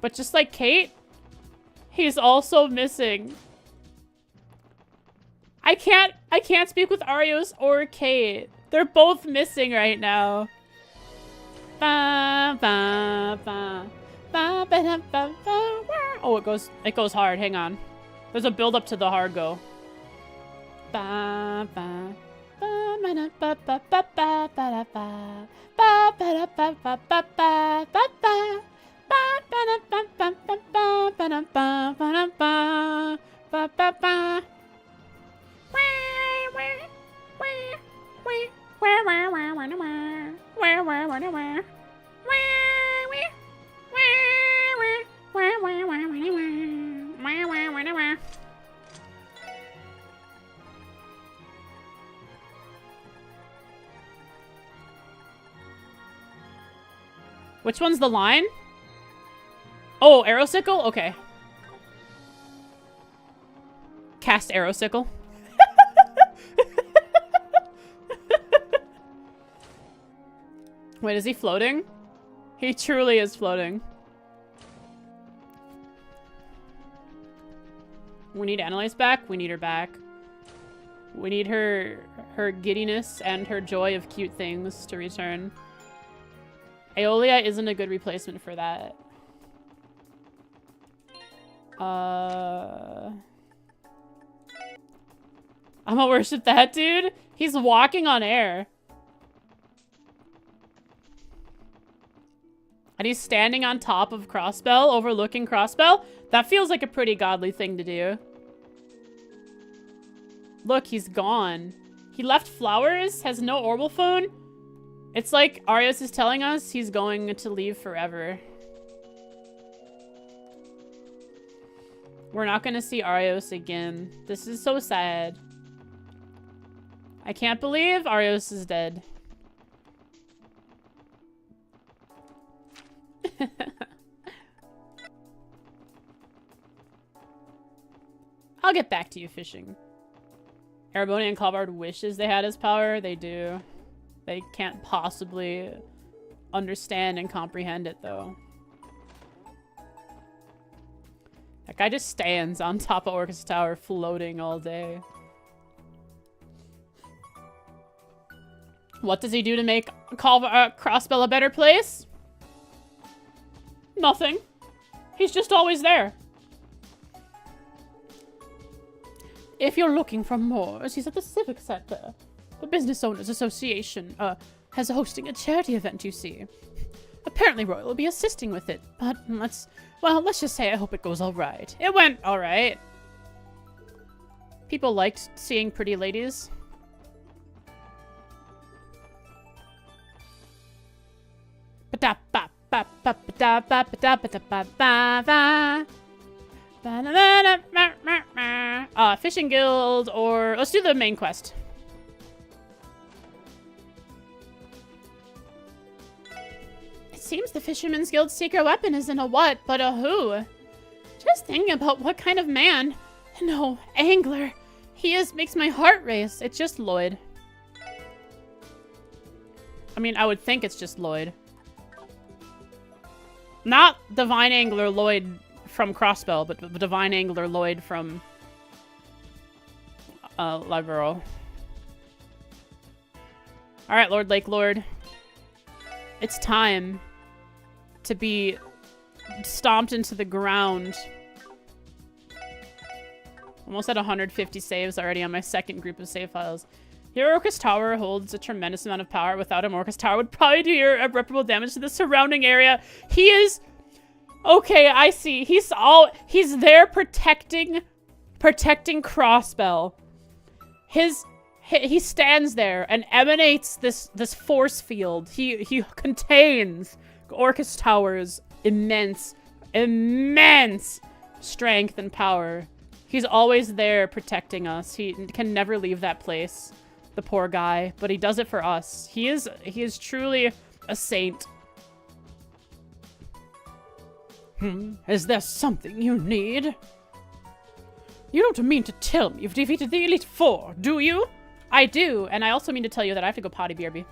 But just like Kate, he's also missing. I can't speak with Arios or Kate. They're both missing right now. Oh, it goes hard. Hang on. There's a build up to the hard go. Which one's the line? Oh, Arrowsickle? Okay. cast Arrow Sickle. Wait, is he floating? He truly is floating. We need Annalise back. We need her back. We need her giddiness and her joy of cute things to return. Aeolia isn't a good replacement for that. I'm gonna worship that dude. He's walking on air. And he's standing on top of Crossbell, overlooking Crossbell. That feels like a pretty godly thing to do. Look, he's gone. He left flowers, has no orbital phone. It's like Arios is telling us he's going to leave forever. We're not going to see Arios again. This is so sad. I can't believe Arios is dead. I'll get back to you fishing. Ereboni and Calvard wishes they had his power. They do. They can't possibly understand and comprehend it, though. That guy just stands on top of Orcus Tower floating all day. What does he do to make Crossbell a better place? Nothing. He's just always there. If you're looking for more, he's at the Civic Center. The Business Owners Association has hosting a charity event, you see. Apparently Roy will be assisting with it, but let's just say I hope it goes all right. It went all right. People liked seeing pretty ladies. Fishing Guild, or let's do the main quest. It seems the Fisherman's Guild's secret weapon isn't a what, but a who. Just thinking about what kind of man, no, angler, he is makes my heart race. It's just Lloyd. I mean, I would think it's just Lloyd. Not Divine Angler Lloyd from Crossbell, but Divine Angler Lloyd from Libero. Alright, Lord Lake Lord. It's time to be stomped into the ground. Almost at 150 saves already on my second group of save files. Your Orcus Tower holds a tremendous amount of power. Without him, Orcus Tower would probably do irreparable damage to the surrounding area. He is... Okay, I see. He's there protecting Crossbell. He stands there and emanates this force field. He contains Orcus Tower's immense strength and power. He's always there protecting us. He can never leave that place. The poor guy, but he does it for us. He is truly a saint. Is there something you need? You don't mean to tell me you've defeated the Elite Four, do you? I do, and I also mean to tell you that I have to go potty, BRB.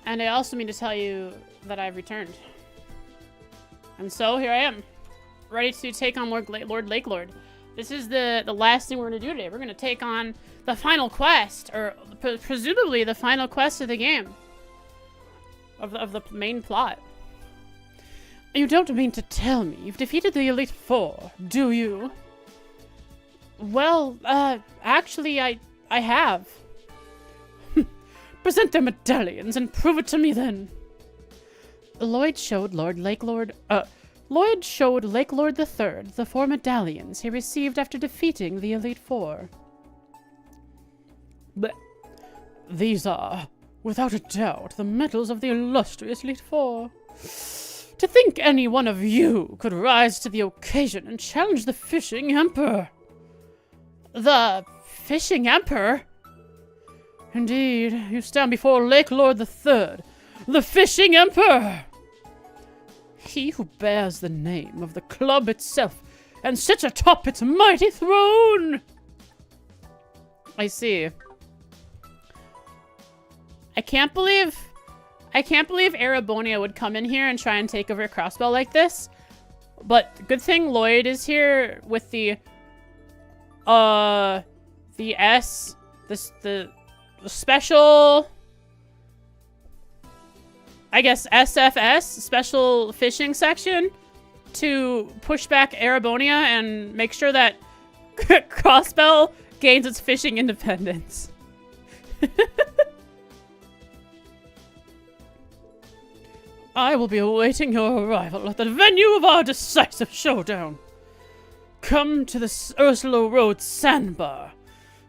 And I also mean to tell you that I've returned. And so, here I am. Ready to take on Lord Lake Lord. This is the last thing we're going to do today. We're going to take on the final quest. Or presumably the final quest of the game. Of the main plot. You don't mean to tell me you've defeated the Elite Four, do you? Well, actually, I have. Present their medallions and prove it to me then. Lloyd showed Lake Lord III the 4 medallions he received after defeating the Elite Four. But these are, without a doubt, the medals of the illustrious Elite Four. To think any one of you could rise to the occasion and challenge the Fishing Emperor. The Fishing Emperor? Indeed, you stand before Lake Lord III, the Fishing Emperor! He who bears the name of the club itself and sits atop its mighty throne! I see. I can't believe Arabonia would come in here and try and take over Crossbell like this. But good thing Lloyd is here with the special, I guess, SFS, special fishing section, to push back Arabonia and make sure that Crossbell gains its fishing independence. I will be awaiting your arrival at the venue of our decisive showdown. Come to the Ursula Road Sandbar.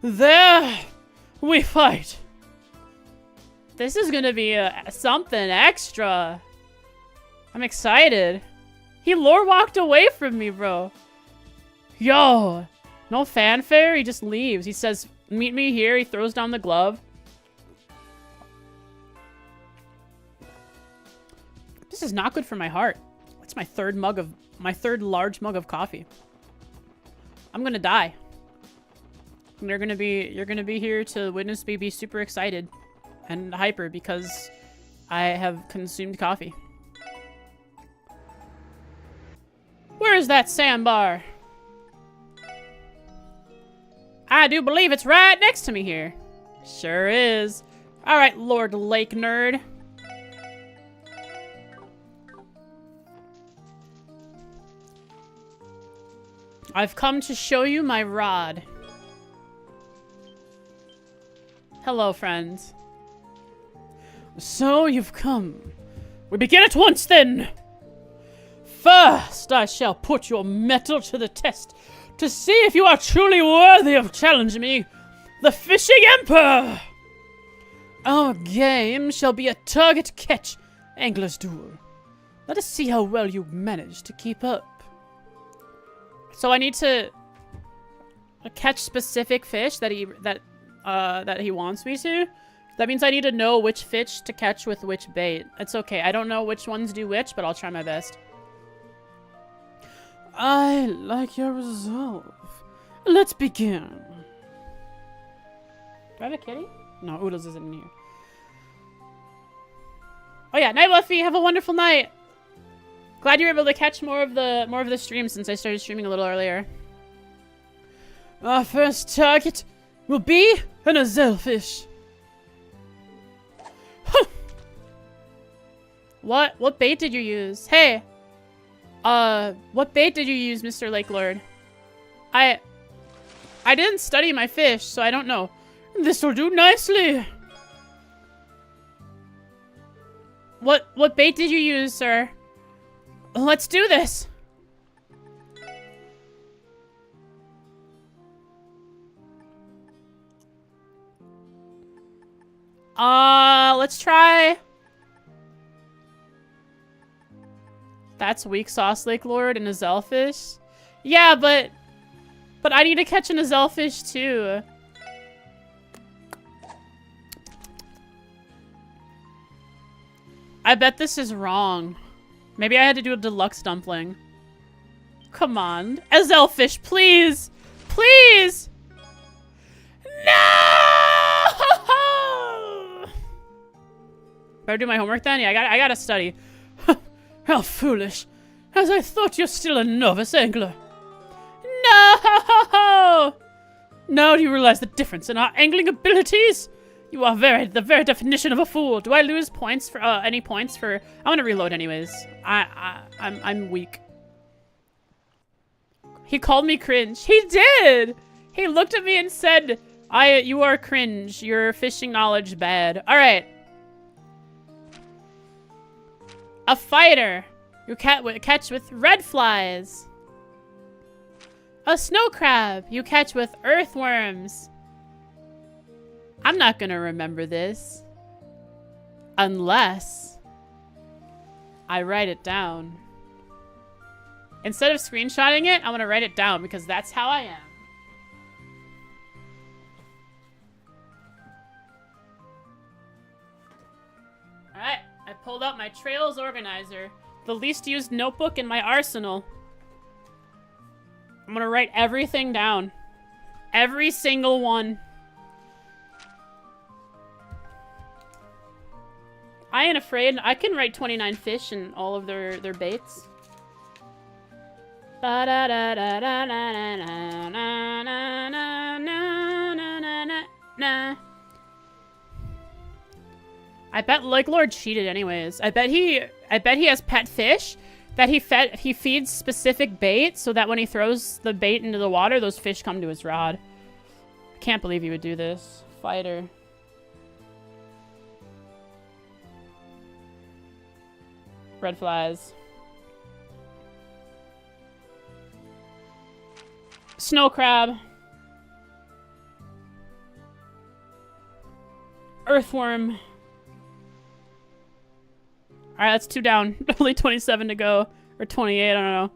There we fight. This is gonna be something extra. I'm excited. He lore walked away from me, bro. Yo, no fanfare. He just leaves. He says, "Meet me here." He throws down the glove. This is not good for my heart. It's my third large mug of coffee. I'm gonna die. And you're gonna be here to witness me be super excited and hyper because I have consumed coffee. Where is that sandbar? I do believe it's right next to me here. Sure is. All right, Lord Lake Nerd. I've come to show you my rod. Hello, friends. So you've come. We begin at once, then. First, I shall put your mettle to the test to see if you are truly worthy of challenging me, the Fishing Emperor. Our game shall be a target catch angler's duel. Let us see how well you manage to keep up. So I need to catch specific fish that he wants me to. That means I need to know which fish to catch with which bait. It's okay. I don't know which ones do which, but I'll try my best. I like your resolve. Let's begin. Do I have a kitty? No, Oodles isn't in here. Oh yeah, night Luffy. Have a wonderful night. Glad you were able to catch more of the stream since I started streaming a little earlier. Our first target will be an azelfish. Huh. What bait did you use? Hey. What bait did you use, Mr. Lake Lord? I didn't study my fish, so I don't know. This'll do nicely. What bait did you use, sir? Let's do this. Let's try. That's weak sauce, Lake Lord, and a Zellfish. Yeah, but I need to catch an Zellfish too. I bet this is wrong. Maybe I had to do a deluxe dumpling. Come on. Azelfish, please! Please! No! Better do my homework then? Yeah, I gotta study. How foolish. As I thought you're still a novice angler. No! Now do you realize the difference in our angling abilities? You are the very definition of a fool. Do I lose points for, any points for... I'm gonna reload anyways. I'm weak. He called me cringe. He did! He looked at me and said, you are cringe. Your fishing knowledge bad. Alright. A fighter. You catch with red flies. A snow crab. You catch with earthworms. I'm not gonna remember this. Unless I write it down. Instead of screenshotting it, I'm gonna write it down because that's how I am. Alright, I pulled out my Trails Organizer, the least used notebook in my arsenal. I'm gonna write everything down. Every single one. I ain't afraid. I can write 29 fish and all of their baits. I bet Lake Lord cheated anyways. I bet he has pet fish that he feeds specific bait so that when he throws the bait into the water, those fish come to his rod. I can't believe he would do this. Fighter. Red flies. Snow crab. Earthworm. Alright, that's 2 down. Only 27 to go. Or 28, I don't know.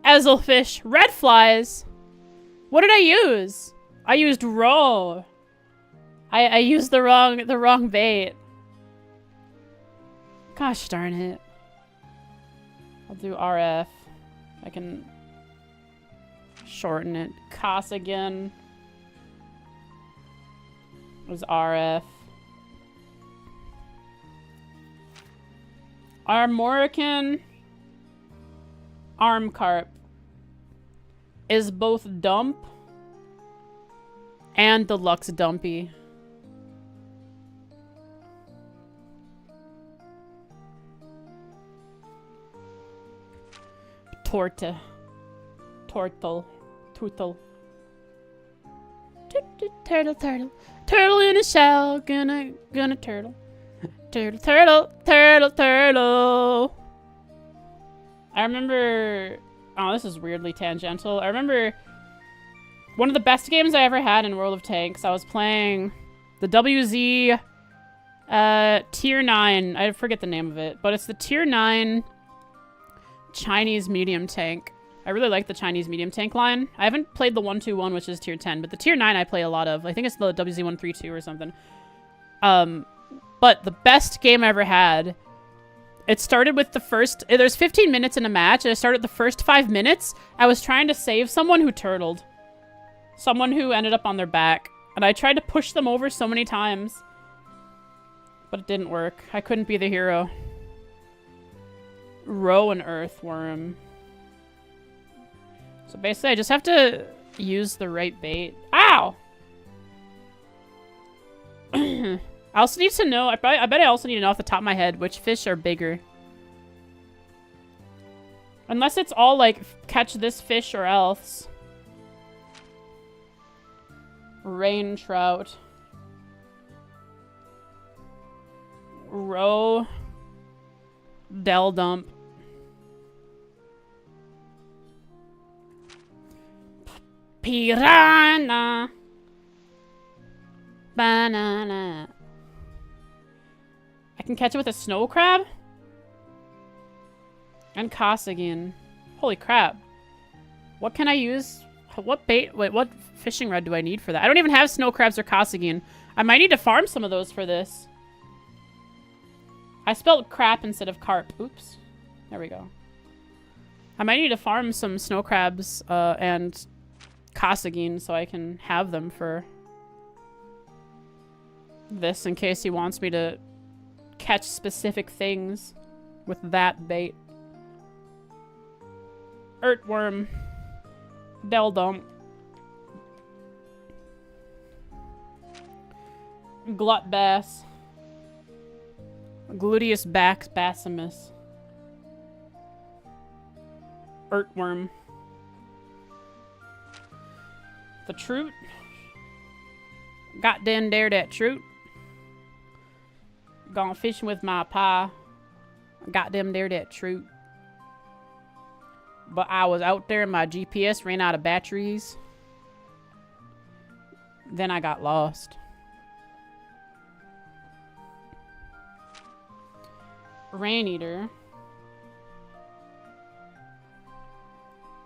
Ezelfish. Red flies. What did I use? I used roe. I used the wrong bait. Gosh darn it. I'll do RF. I can shorten it. Coss again. It was RF. Armorican arm carp is both dump and deluxe dumpy. Torta. Turtle. Turtle. Turtle in a shell. Gonna turtle. Turtle. I remember... Oh, this is weirdly tangential. I remember one of the best games I ever had in World of Tanks. I was playing the WZ Tier 9. I forget the name of it, but it's the Tier 9 Chinese medium tank. I really like the Chinese medium tank line. I haven't played the 121, which is Tier 10, but the Tier 9 I play a lot of. I think it's the WZ132 or something. But the best game I ever had, it started with the first... There's 15 minutes in a match, and I started the first 5 minutes. I was trying to save someone who turtled. Someone who ended up on their back. And I tried to push them over so many times. But it didn't work. I couldn't be the hero. Roe and earthworm. So basically, I just have to use the right bait. Ow! I also need to know, I bet I also need to know off the top of my head which fish are bigger. Unless it's all like, catch this fish or else. Rain trout. Roe. Del dump. Piranha. Banana. I can catch it with a snow crab? And Koss again. Holy crap. What can I use? What bait? Wait, what fishing rod do I need for that? I don't even have snow crabs or Koss again. I might need to farm some of those for this. I spelled crap instead of carp. Oops. There we go. I might need to farm some snow crabs and Koss again so I can have them for this in case he wants me to catch specific things with that bait. Earthworm. Deldump. Glut bass. Gluteus basimus. Earthworm. The trout. Goddamn dare that trout. Gone fishing with my pa. Goddamn dare that trout. But I was out there and my GPS ran out of batteries. Then I got lost. Rain eater.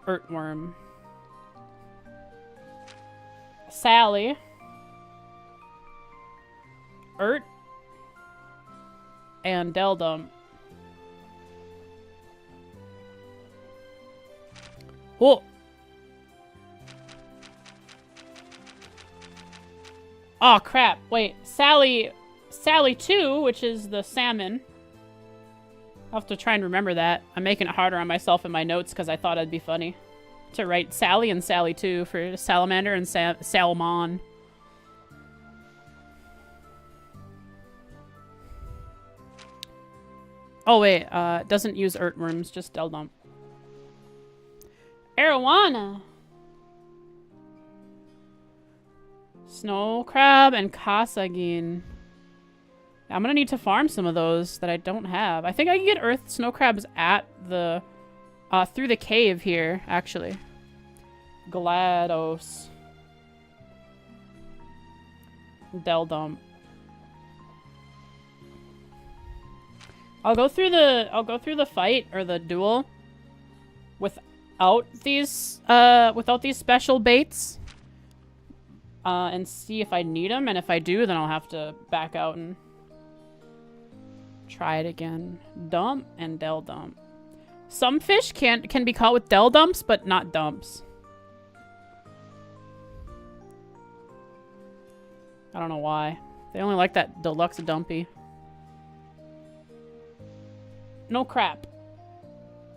Earthworm. Sally. Ert. And Deldum. Whoa. Oh crap. Wait. Sally 2, which is the salmon. I'll have to try and remember that. I'm making it harder on myself in my notes because I thought it'd be funny to write Sally and Sally 2 for salamander and salmon. Oh wait, it doesn't use earthworms, just Deldump. Arowana. Snow crab and kasagin. I'm gonna need to farm some of those that I don't have. I think I can get earth snow crabs at the through the cave here, actually. GLaDOS. Deldump. I'll go through the fight or the duel without these special baits. And see if I need them, and if I do, then I'll have to back out and try it again. Dump and Deldump. Some fish can be caught with Deldumps, but not dumps. I don't know why. They only like that deluxe dumpy. No crap.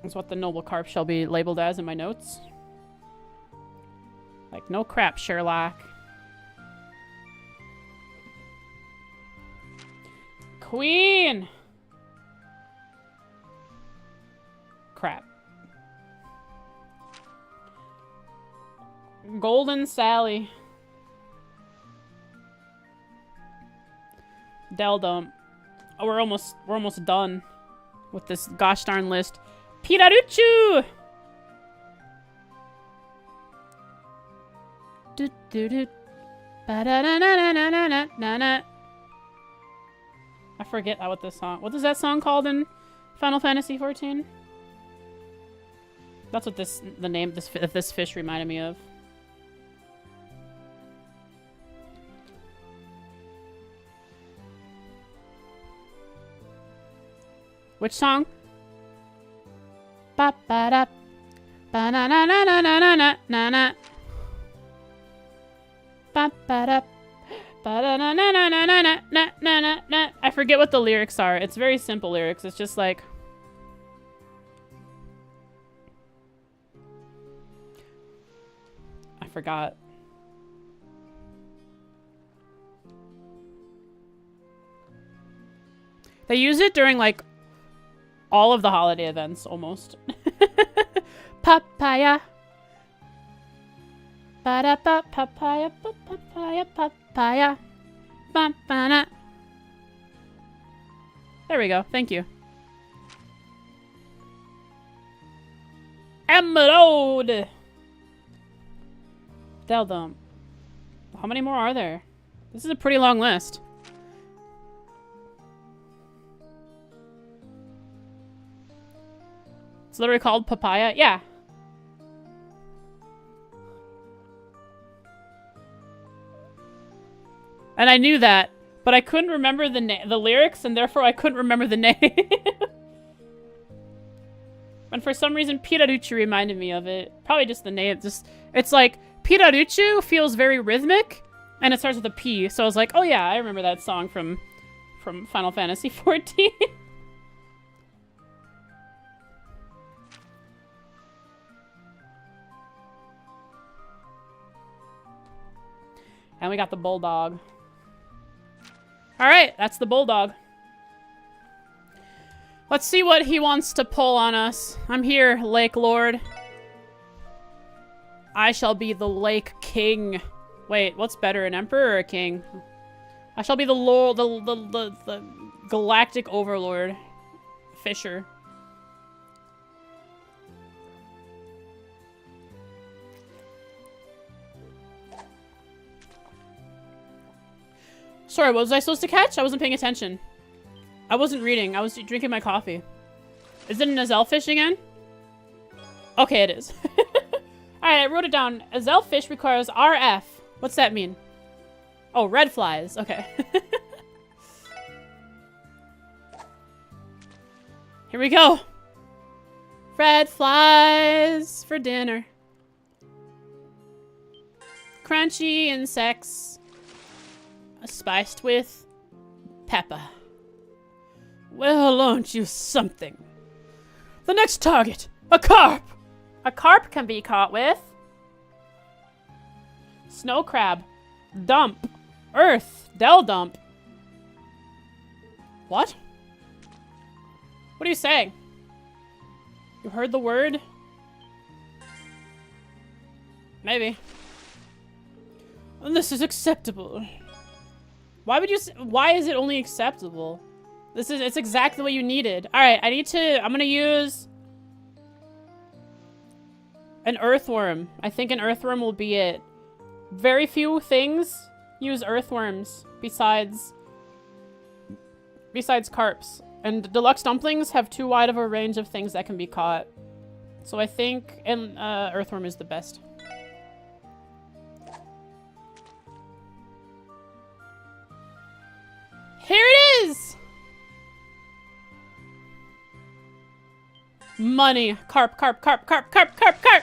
That's what the noble carp shall be labeled as in my notes. Like, no crap, Sherlock. Queen! Crap. Golden Sally. Deldump. Oh, we're almost done with this gosh darn list. Piraruchu! Do do do. Ba da da na na na na na na. I forget what this song. What is that song called in Final Fantasy XIV? That's what the name of this fish reminded me of. Which song? Ba ba da ba na na na na na na na na. Ba ba da ba da na na na na na na na na na. I forget what the lyrics are. It's very simple lyrics. It's just like I forgot. They use it during like all of the holiday events, almost. Papaya. Ba-da-ba, papaya, papaya, papaya. Ba-ba-na. There we go. Thank you. Emerald. Deldump. How many more are there? This is a pretty long list. It's literally called papaya. Yeah. And I knew that, but I couldn't remember the lyrics, and therefore I couldn't remember the name. And for some reason, Piraruchu reminded me of it. Probably just the name. It's like, Piraruchu feels very rhythmic, and it starts with a P. So I was like, oh yeah, I remember that song from from Final Fantasy 14. And we got the bulldog. Alright, that's the bulldog. Let's see what he wants to pull on us. I'm here, Lake Lord. I shall be the Lake King. Wait, what's better, an emperor or a king? I shall be the lord, the galactic overlord. Fisher. Sorry, what was I supposed to catch? I wasn't paying attention. I wasn't reading. I was drinking my coffee. Is it an Azelfish again? Okay, it is. Alright, I wrote it down. Azelfish requires RF. What's that mean? Oh, red flies. Okay. Here we go. Red flies for dinner. Crunchy insects. Spiced with pepper. Well, aren't you something? The next target, a carp. A carp can be caught with snow crab, dump, earth, del dump. What? What are you saying? You heard the word? Maybe. This is acceptable. Why would you why is it only acceptable? It's exactly what you needed. Alright, I'm gonna use an earthworm. I think an earthworm will be it. Very few things use earthworms besides carps. And deluxe dumplings have too wide of a range of things that can be caught. So I think an earthworm is the best. Here it is! Money. Carp, carp, carp, carp, carp, carp, carp!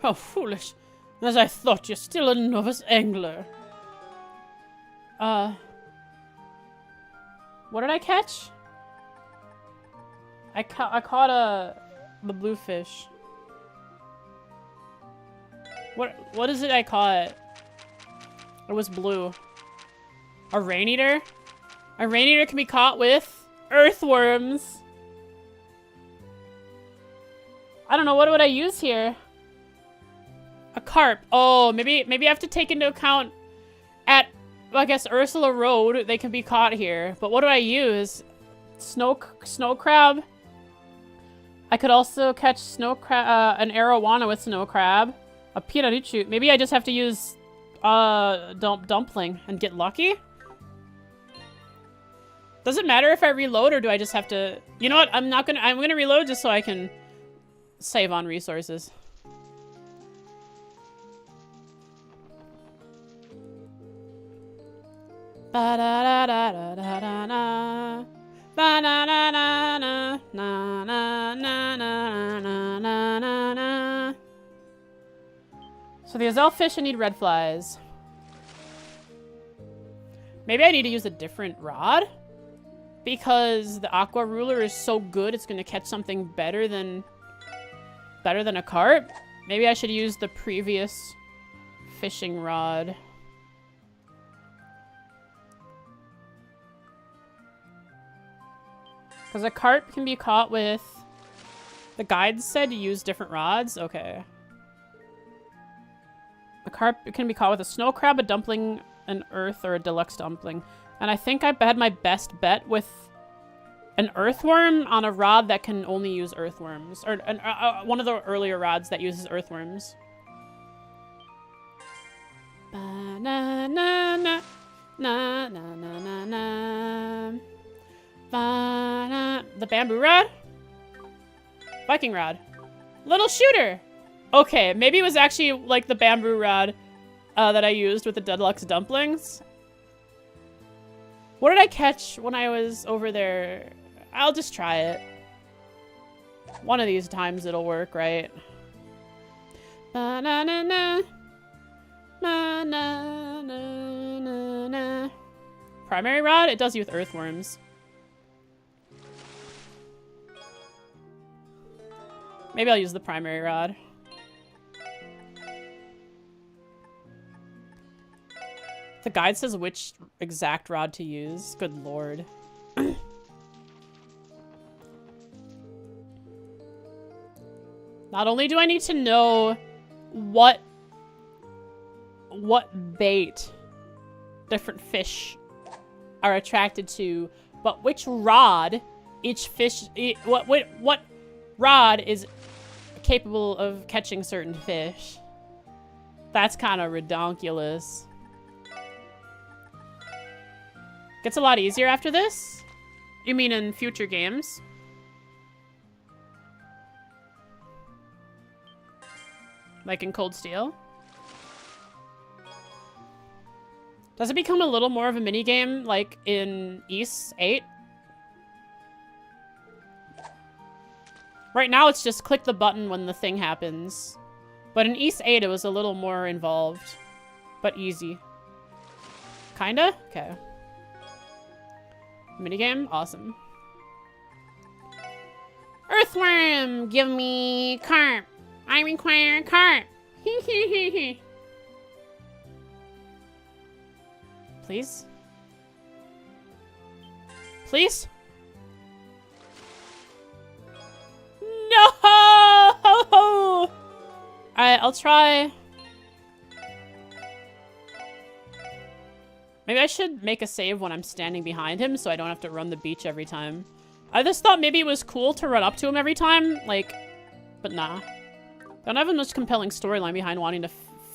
How foolish. As I thought, you're still a novice angler. What did I catch? I caught the bluefish. What is it I caught? It was blue. A rain eater? A rain eater can be caught with earthworms. I don't know, what would I use here? A carp. Oh, maybe I have to take into account at, well, I guess, Ursula Road, they can be caught here. But what do I use? Snow crab? I could also catch an arowana with snow crab. A piraruchu. Maybe I just have to use dumpling and get lucky? Does it matter if I reload or do I just have to... You know what? I'm gonna reload just so I can save on resources. Ba-da-da-da-da-da-da-da. Ba-na-na-na-na. Na-na-na-na-na-na-na. So the Azelfish, I need red flies. Maybe I need to use a different rod? Because the Aqua Ruler is so good, it's going to catch something better than a carp? Maybe I should use the previous fishing rod. Because a carp can be caught with... The guide said to use different rods? Okay. A carp can be caught with a snow crab, a dumpling, an earth, or a deluxe dumpling. And I think I had my best bet with an earthworm on a rod that can only use earthworms. Or one of the earlier rods that uses earthworms. Ba-na-na-na. Na-na-na-na-na. Ba-na. The bamboo rod? Viking rod. Little shooter! Okay, maybe it was actually like the bamboo rod that I used with the deluxe dumplings. What did I catch when I was over there? I'll just try it. One of these times it'll work, right? Ba-na-na-na. Na, na, na, na, na. Primary rod? It does you with earthworms. Maybe I'll use the primary rod. The guide says which exact rod to use. Good lord. Not only do I need to know what bait different fish are attracted to, but which rod each fish, what rod is capable of catching certain fish. That's kind of redonkulous. Gets a lot easier after this? You mean in future games? Like in Cold Steel? Does it become a little more of a minigame like in Ys 8? Right now it's just click the button when the thing happens. But in Ys 8 it was a little more involved. But easy. Kinda? Okay. Minigame? Awesome. Earthworm! Give me carp! I require carp! Please? Please? No! Alright, I'll try. Maybe I should make a save when I'm standing behind him so I don't have to run the beach every time. I just thought maybe it was cool to run up to him every time, like, but nah. Don't have a much compelling storyline behind wanting to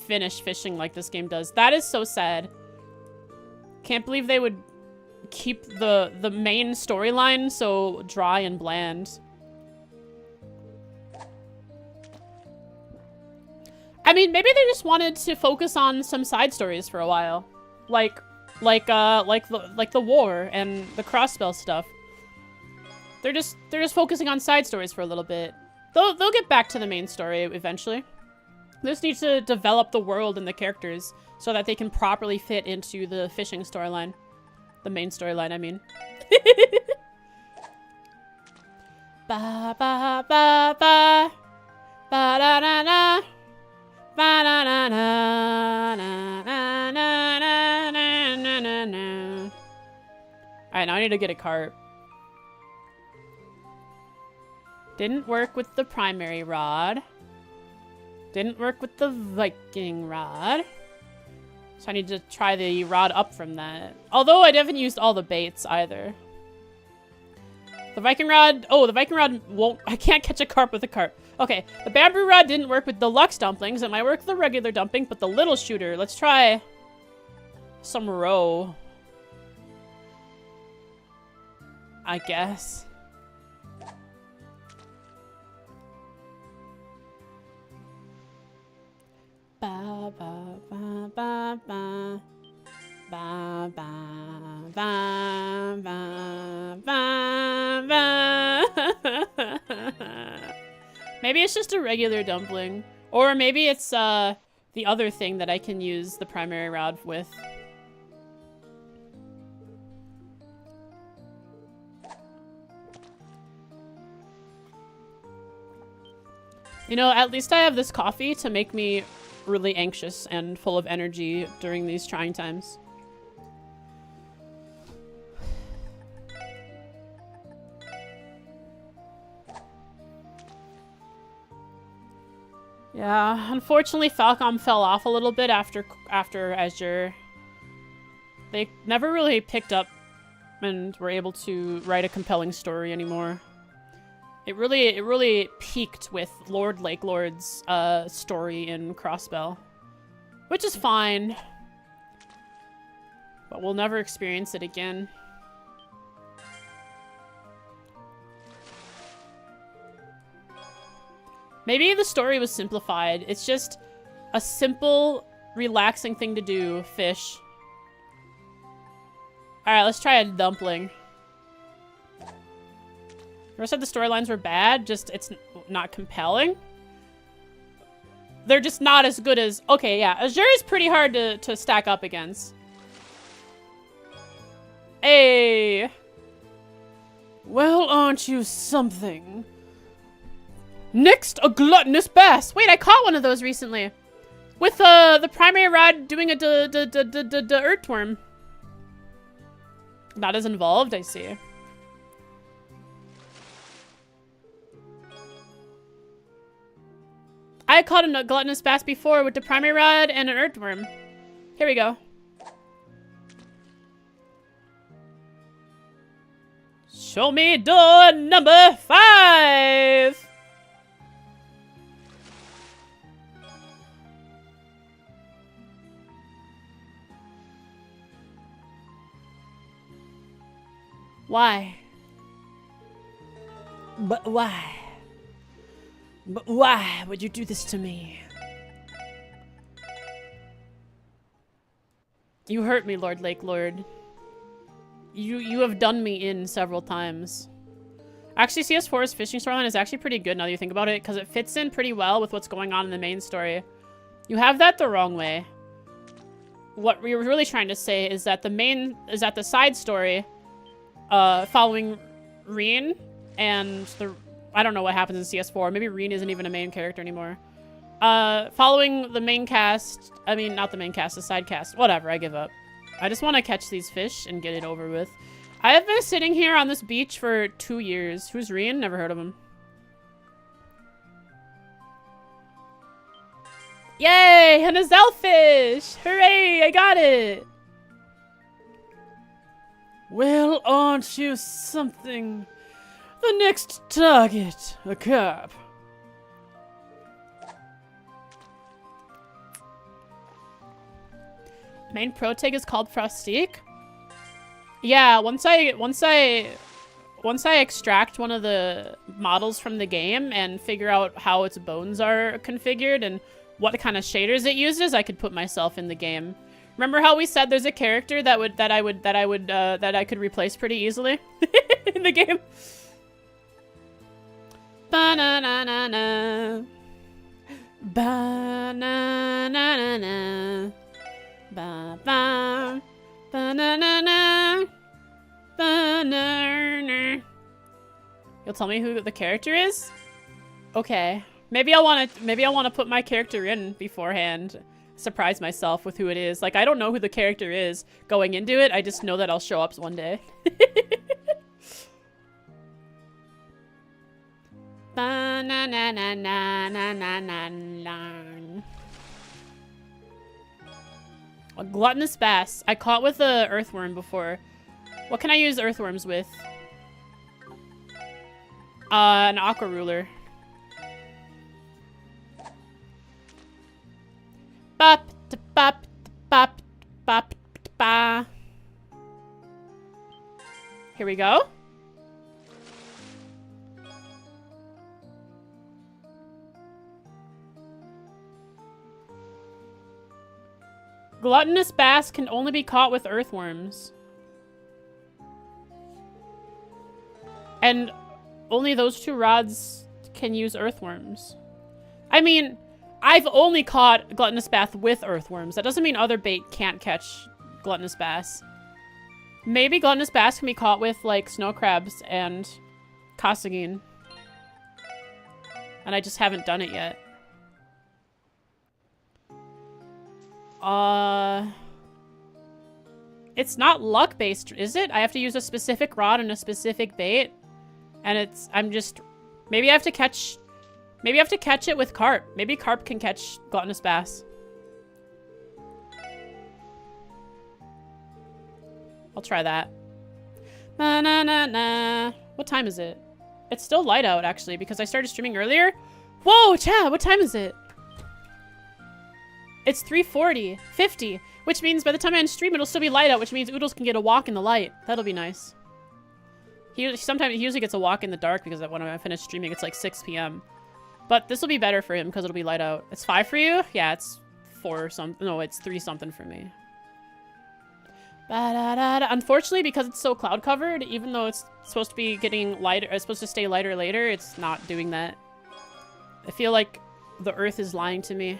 finish fishing like this game does. That is so sad. Can't believe they would keep the main storyline so dry and bland. I mean, maybe they just wanted to focus on some side stories for a while. Like the war and the crossspell stuff. They're just focusing on side stories for a little bit. They'll get back to the main story eventually. They just need to develop the world and the characters so that they can properly fit into the fishing storyline. The main storyline, I mean. Ba ba ba ba ba da da da ba da da da na na na na na na na. Alright, now I need to get a carp. Didn't work with the primary rod. Didn't work with the Viking rod. So I need to try the rod up from that. Although I haven't used all the baits either. The Viking rod... Oh, the Viking rod won't... I can't catch a carp with a carp. Okay, the bamboo rod didn't work with deluxe dumplings. It might work with the regular dumpling, but the little shooter... Let's try some roe. I guess. Ba ba ba ba ba ba ba ba ba ba ba. Maybe it's just a regular dumpling, or maybe it's the other thing that I can use the primary rod with. You know, at least I have this coffee to make me really anxious and full of energy during these trying times. Yeah, unfortunately Falcom fell off a little bit after Azure. They never really picked up and were able to write a compelling story anymore. It really peaked with Lord Lakelord's story in Crossbell, which is fine, but we'll never experience it again. Maybe the story was simplified. It's just a simple, relaxing thing to do, fish. Alright, let's try a dumpling. Never said the storylines were bad, just it's not compelling. they're just not as good as... Okay, yeah. Azure is pretty hard to stack up against. Hey. Well, aren't you something? Next, a gluttonous bass. Wait, I caught one of those recently. With the primary rod doing a earthworm. Not as involved, I see. I caught a gluttonous bass before with the primary rod and an earthworm. Here we go. Show me door number 5. Why? But why? But why would you do this to me? You hurt me, Lord Lake Lord. You have done me in several times. Actually, CS4's fishing storyline is actually pretty good now that you think about it, because it fits in pretty well with what's going on in the main story. You have that the wrong way. What we were really trying to say is that the side story, following Reen and I don't know what happens in CS4. Maybe Reen isn't even a main character anymore. Following the main cast, I mean, not the main cast, the side cast. Whatever, I give up. I just want to catch these fish and get it over with. I have been sitting here on this beach for 2 years. Who's Reen? Never heard of him. Yay! And a Zellfish! Hooray! I got it! Well, aren't you something? The next target, a carp. Main protag is called Frostique? Yeah, once I extract one of the models from the game and figure out how its bones are configured and what kind of shaders it uses, I could put myself in the game. Remember how we said there's a character that I could replace pretty easily in the game? Ba-na-na-na-na. Ba-na-na-na-na. Ba-ba. Ba-na-na-na. Ba-na-na. You'll tell me who the character is? Okay. Maybe I want to put my character in beforehand. Surprise myself with who it is. Like, I don't know who the character is going into it. I just know that I'll show up one day. A gluttonous bass. I caught with a earthworm before. What can I use earthworms with? An aqua ruler. Bop, bop, bop, bop, ba. Here we go. Gluttonous bass can only be caught with earthworms. And only those 2 rods can use earthworms. I mean, I've only caught gluttonous bass with earthworms. That doesn't mean other bait can't catch gluttonous bass. Maybe gluttonous bass can be caught with, like, snow crabs and Kasagin. And I just haven't done it yet. It's not luck-based, is it? I have to use a specific rod and a specific bait. And maybe I have to catch it with carp. Maybe carp can catch gluttonous bass. I'll try that. Na na na na. What time is it? It's still light out, actually, because I started streaming earlier. Whoa, Chad, what time is it? It's 3:40, 50, which means by the time I end stream, it'll still be light out, which means Oodles can get a walk in the light. That'll be nice. He usually gets a walk in the dark because when I finish streaming, it's like 6 p.m. But this will be better for him because it'll be light out. It's 5 for you? Yeah, it's 4 or something. No, it's 3 something for me. Ba-da-da-da. Unfortunately, because it's so cloud covered, even though it's supposed to be getting lighter, it's supposed to stay lighter later, it's not doing that. I feel like the earth is lying to me.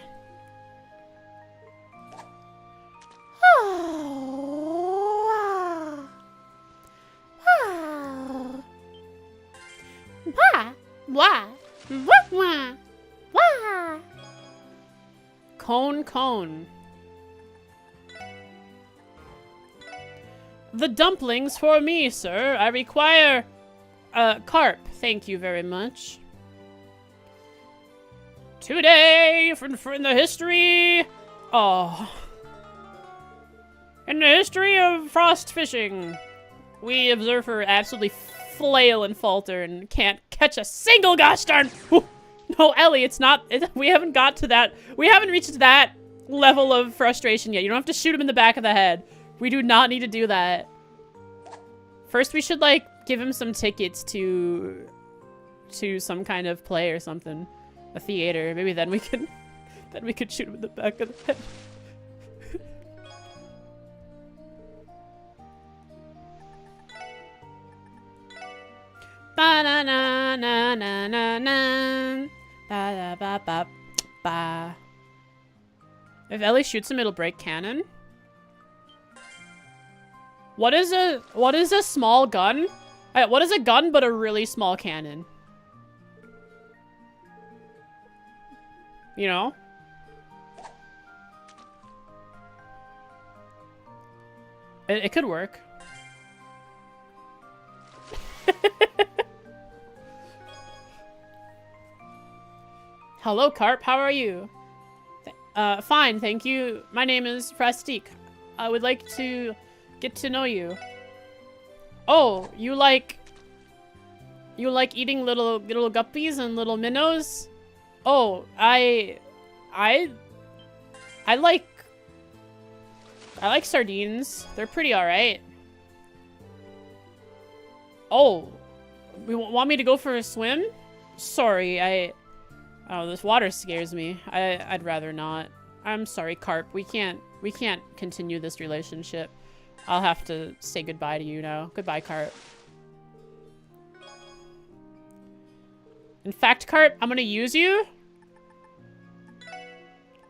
Cone, cone. The dumplings for me, sir. I require carp. Thank you very much. Today, in the history... Oh. In the history of frost fishing, we observe her absolutely flail and falter and can't catch a single gosh darn... No, Ellie, it's not... we haven't got to that... We haven't reached that level of frustration yet. You don't have to shoot him in the back of the head. We do not need to do that. First, we should, like, give him some tickets to some kind of play or something. A theater. Maybe then we can... then we could shoot him in the back of the head. Ba-na-na-na-na-na-na. Ba-da-ba-ba-ba. If Ellie shoots him, it'll break cannon. What is a small gun? What is a gun but a really small cannon? You know? It could work. Hello, Carp. How are you? Fine, thank you. My name is Frastique. I would like to get to know you. Oh, you like eating little guppies and little minnows? Oh, I like sardines. They're pretty alright. Oh, you want me to go for a swim? Sorry, oh, this water scares me. I'd rather not. I'm sorry, Carp. We can't continue this relationship. I'll have to say goodbye to you now. Goodbye, Carp. In fact, Carp, I'm gonna use you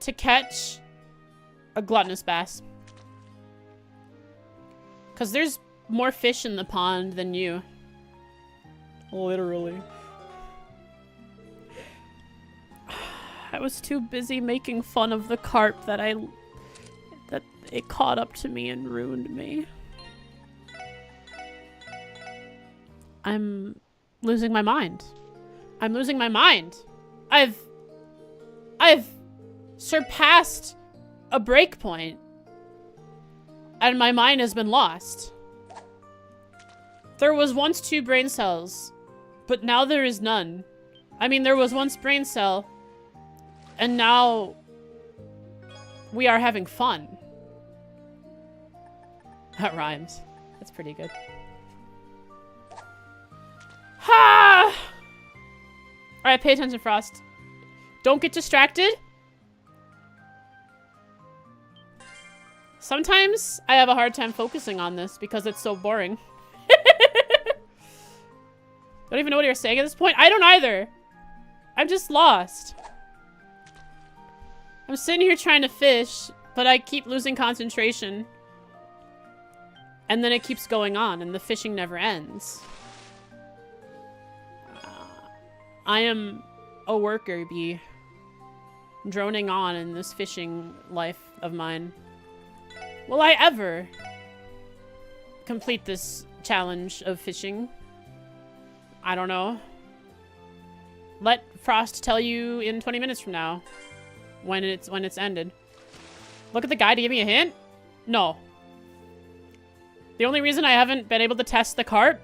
to catch a gluttonous bass. Because there's more fish in the pond than you. Literally. I was too busy making fun of the carp that it caught up to me and ruined me. I'm losing my mind. I'm losing my mind. I've surpassed a break point, and my mind has been lost. There was once 2 brain cells, but now there is none. I mean, there was once brain cell, and now we are having fun. That rhymes. That's pretty good. Ha! Alright, pay attention, Frost. Don't get distracted. Sometimes I have a hard time focusing on this because it's so boring. Don't even know what you're saying at this point. I don't either. I'm just lost. I'm sitting here trying to fish, but I keep losing concentration. And then it keeps going on, and the fishing never ends. I am a worker bee, droning on in this fishing life of mine. Will I ever complete this challenge of fishing? I don't know. Let Frost tell you in 20 minutes from now when it's ended. Look at the guy to give me a hint? No. The only reason I haven't been able to test the carp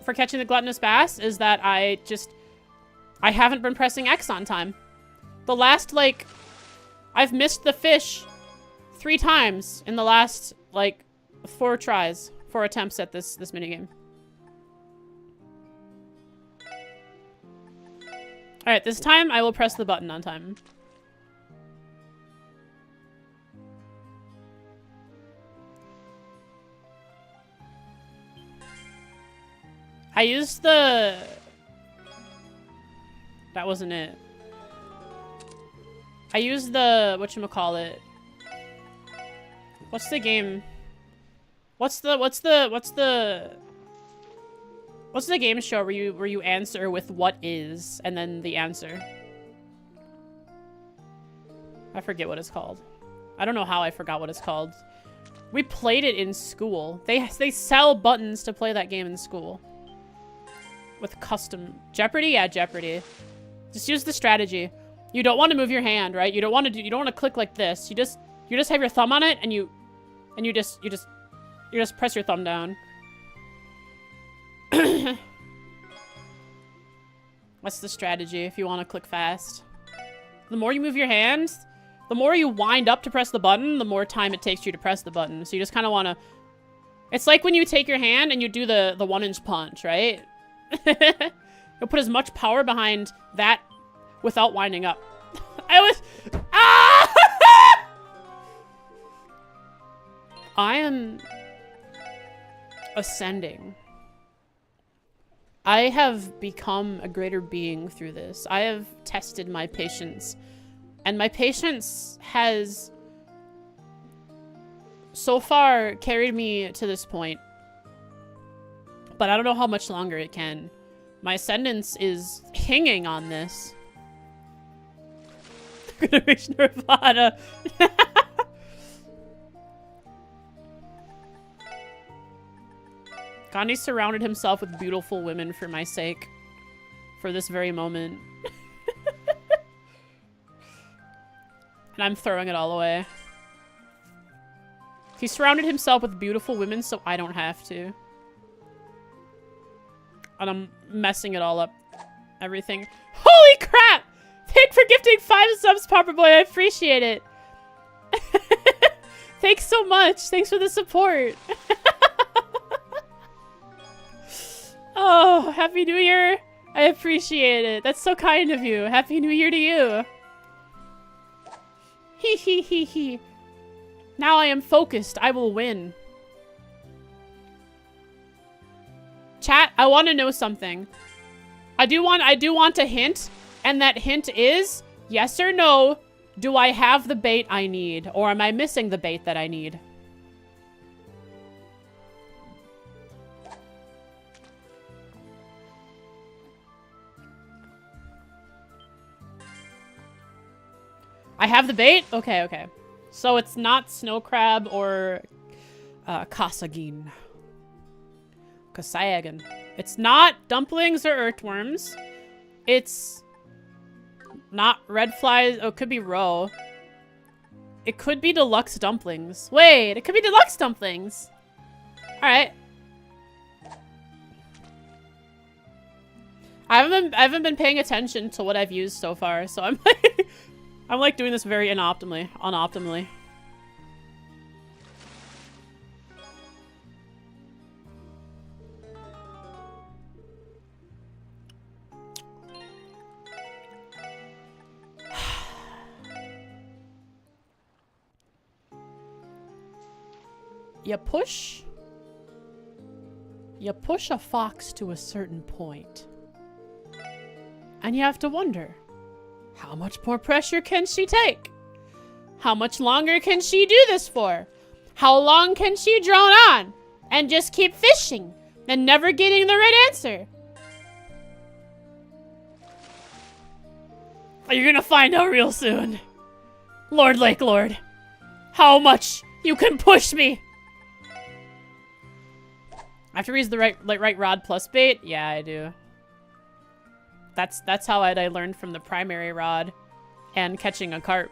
for catching the gluttonous bass is that I haven't been pressing X on time. The last, like, I've missed the fish 3 times in the last, like, 4 tries, 4 attempts at this minigame. Alright, this time I will press the button on time. I used the... That wasn't it. I use the whatchamacallit. What's the game? What's the game show where you answer with what is and then the answer? I forget what it's called. I don't know how I forgot what it's called. We played it in school. They sell buttons to play that game in school. With custom Jeopardy? Yeah, Jeopardy. Just use the strategy. You don't want to move your hand, right? You don't want to click like this. You just have your thumb on it and you just press your thumb down. That's the strategy if you want to click fast. The more you move your hands, the more you wind up to press the button, the more time it takes you to press the button. So you just kind of want to... It's like when you take your hand and you do the 1-inch punch, right? You'll put as much power behind that without winding up. I was... Ah! I am ascending. I have become a greater being through this. I have tested my patience. And my patience has so far carried me to this point. But I don't know how much longer it can. My ascendance is hanging on this. I'm gonna reach Nirvana. Gandhi surrounded himself with beautiful women for my sake. For this very moment. And I'm throwing it all away. He surrounded himself with beautiful women so I don't have to. And I'm messing it all up. Everything. Holy crap! Thanks for gifting 5 subs, Popper Boy. I appreciate it. Thanks so much. Thanks for the support. Oh, Happy New Year. I appreciate it. That's so kind of you. Happy New Year to you. Hee hee hee hee. Now I am focused. I will win. Chat, I want to know something. I do want a hint, and that hint is yes or no, do I have the bait I need, or am I missing the bait that I need? I have the bait? Okay, okay. So it's not snow crab or kasagin. Kasayagan. It's not dumplings or earthworms. It's not red flies. Oh, it could be roe. It could be deluxe dumplings. Wait, it could be deluxe dumplings. Alright. I haven't been paying attention to what I've used so far, so I'm like I'm like doing this very unoptimally. You push a fox to a certain point. And you have to wonder, how much more pressure can she take? How much longer can she do this for? How long can she drone on and just keep fishing and never getting the right answer? You're gonna find out real soon. Lord Lake Lord, how much you can push me. I have to use the right rod plus bait? Yeah, I do. That's how I learned from the primary rod and catching a carp.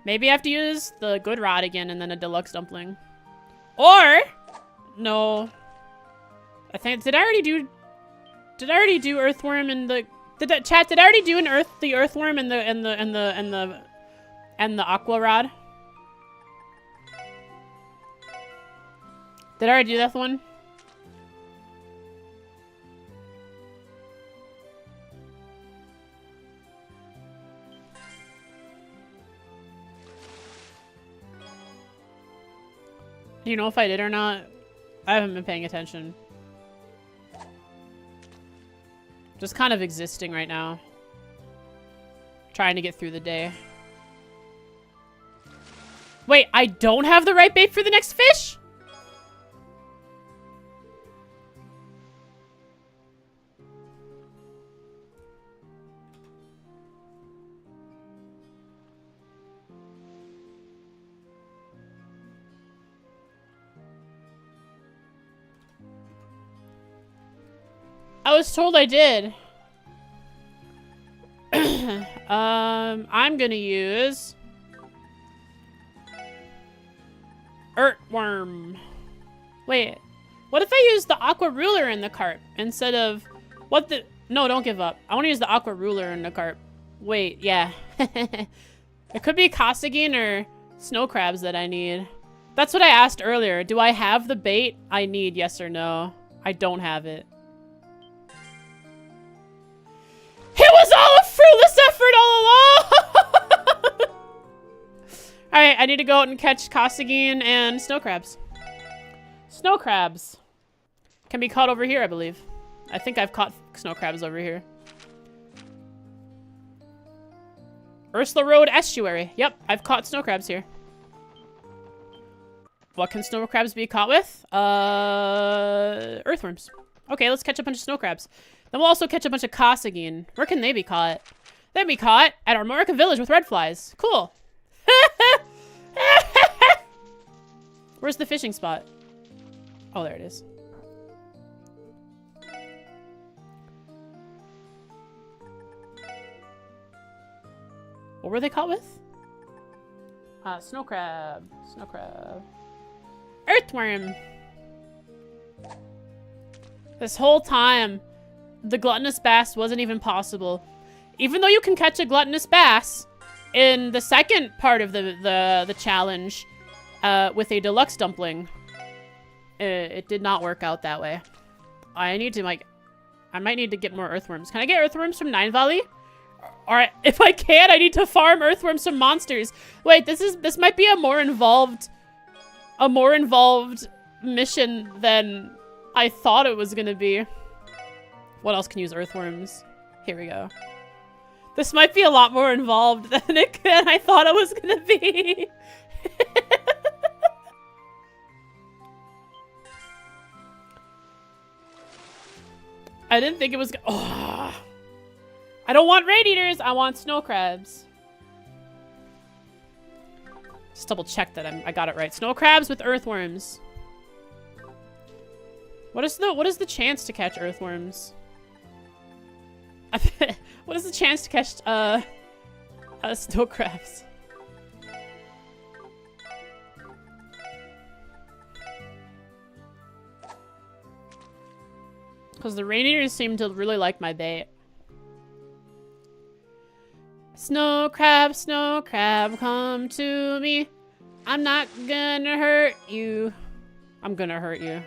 Maybe I have to use the good rod again and then a deluxe dumpling. Or no. I think did I already do earthworm in the did I already do the earthworm and the aqua rod? Did I already do that one? Do you know if I did or not? I haven't been paying attention. Just kind of existing right now. Trying to get through the day. Wait, I don't have the right bait for the next fish? I was told I did. I'm gonna use Earthworm. Wait, what if I use the aqua ruler in the cart instead of what the? No, don't give up. I want to use the aqua ruler in the cart. Wait, yeah. It could be Costigan or snow crabs that I need. That's what I asked earlier. Do I have the bait I need? Yes or no? I don't have it. It was all a fruitless effort all along! Alright, I need to go out and catch Costigan and snow crabs. Snow crabs can be caught over here, I believe. I think I've caught snow crabs over here. Ursula Road Estuary. Yep, I've caught snow crabs here. What can snow crabs be caught with? Earthworms. Okay, let's catch a bunch of snow crabs. Then we'll also catch a bunch of Costigan. Where can they be caught? They'd be caught at Armorica Village with red flies. Cool. Where's the fishing spot? Oh, there it is. What were they caught with? Snow crab. Snow crab. Earthworm. This whole time, the gluttonous bass wasn't even possible. Even though you can catch a gluttonous bass in the second part of the challenge with a deluxe dumpling, it did not work out that way. I need to, like, I might need to get more earthworms. Can I get earthworms from Nine Valley? Alright, if I can, I need to farm earthworms from monsters. Wait, this might be a more involved mission than I thought it was gonna be. What else can use earthworms? Here we go. This might be a lot more involved than I thought it was gonna be. I didn't think it was. Oh. I don't want radiators. I want snow crabs. Just double check that I got it right. Snow crabs with earthworms. What is the chance to catch earthworms? What is the chance to catch snow crabs? Because the reindeers seem to really like my bait. Snow crab, come to me. I'm not gonna hurt you. I'm gonna hurt you.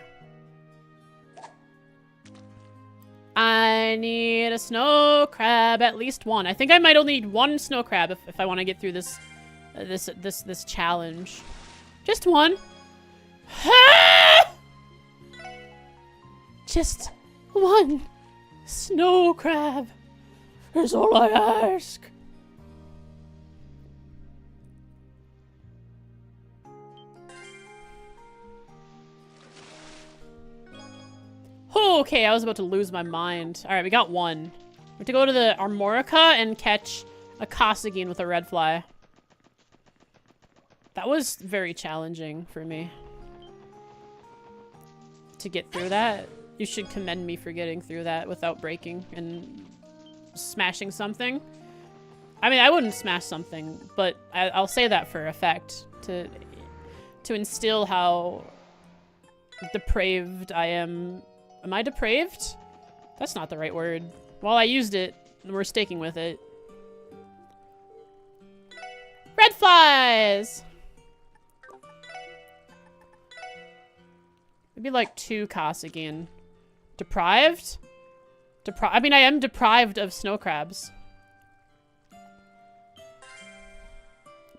I need a snow crab, at least one. I think I might only need one snow crab if I want to get through this challenge. Just one. Just one snow crab is all I ask. Okay, I was about to lose my mind. Alright, we got one. We have to go to the Armorica and catch a Costigan with a red fly. That was very challenging for me. To get through that. You should commend me for getting through that without breaking and smashing something. I mean, I wouldn't smash something, but I'll say that for effect. To instill how depraved I am. Am I depraved? That's not the right word. Well, I used it, and we're sticking with it. Red flies! Maybe like 2 Costigan. Deprived? I mean, I am deprived of snow crabs.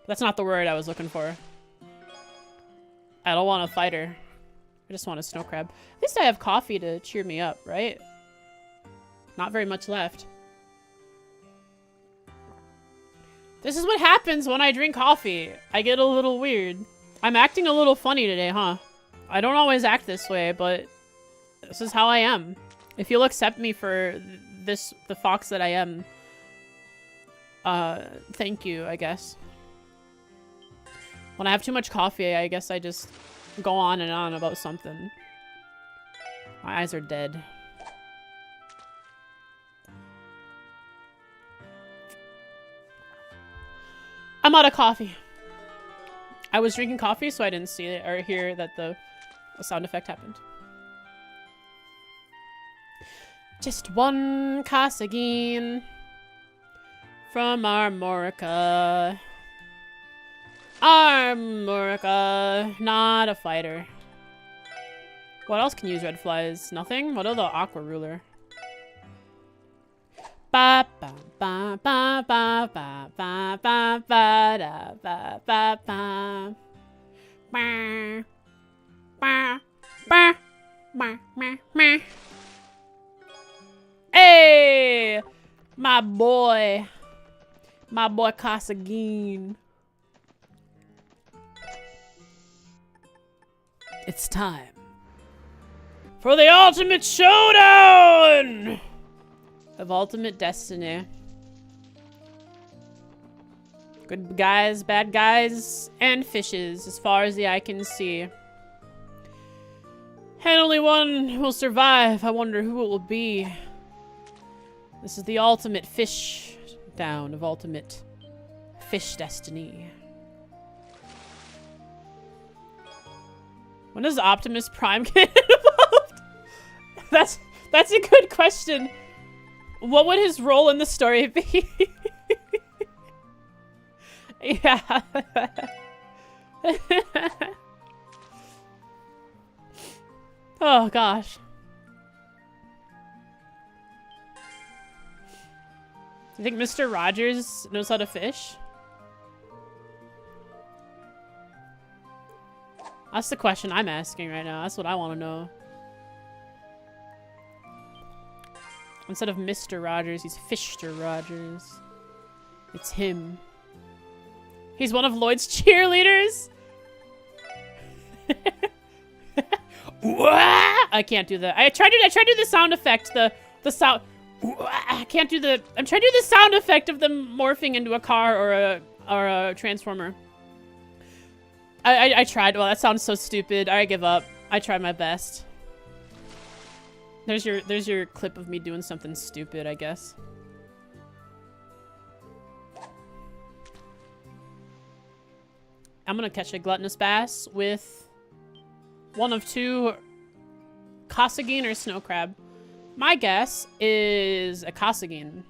That's not the word I was looking for. I don't want a fighter. I just want a snow crab. At least I have coffee to cheer me up, right? Not very much left. This is what happens when I drink coffee. I get a little weird. I'm acting a little funny today, huh? I don't always act this way, but this is how I am. If you'll accept me for the fox that I am, thank you, I guess. When I have too much coffee, I guess I just go on and on about something. My eyes are dead. I'm out of coffee. I was drinking coffee, so I didn't see it or hear that the sound effect happened. Just one Kasagin from Armorica. Armorica, not a fighter. What else can use red flies? Nothing? What are the aqua ruler? Ba ba ba ba ba ba ba ba ba da ba ba ba. Ba ba ba ba ba ba. Hey, my boy Kasagin. It's time for the ultimate showdown of ultimate destiny. Good guys, bad guys, and fishes as far as the eye can see. And only one will survive. I wonder who it will be. This is the ultimate fish down of ultimate fish destiny. When does Optimus Prime get involved? That's a good question. What would his role in the story be? Yeah. Oh gosh. Do you think Mr. Rogers knows how to fish? That's the question I'm asking right now. That's what I want to know. Instead of Mr. Rogers, he's Fishter Rogers. It's him. He's one of Lloyd's cheerleaders. I can't do that. I tried to do the sound effect. The sound. I can't do the. I'm trying to do the sound effect of them morphing into a car or a transformer. I tried. Well, that sounds so stupid. I give up. I tried my best. There's your clip of me doing something stupid, I guess. I'm gonna catch a gluttonous bass with one of two Kasagin or snow crab. My guess is a Kasagin.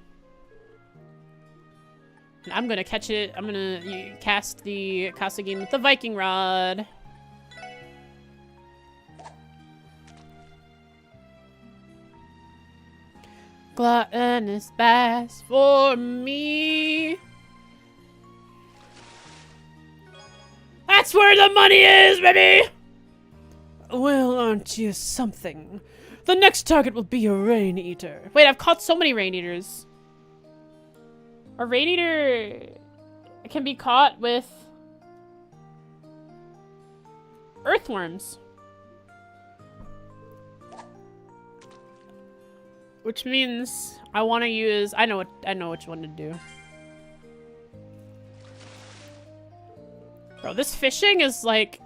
And I'm gonna catch it. I'm gonna cast the Kasagin with the Viking rod. Gluttonous bass for me. That's where the money is, baby! Well, aren't you something? The next target will be a rain eater. Wait, I've caught so many rain eaters. A rain eater can be caught with earthworms. Which means I want to use... I know which one to do. Bro, this fishing is like...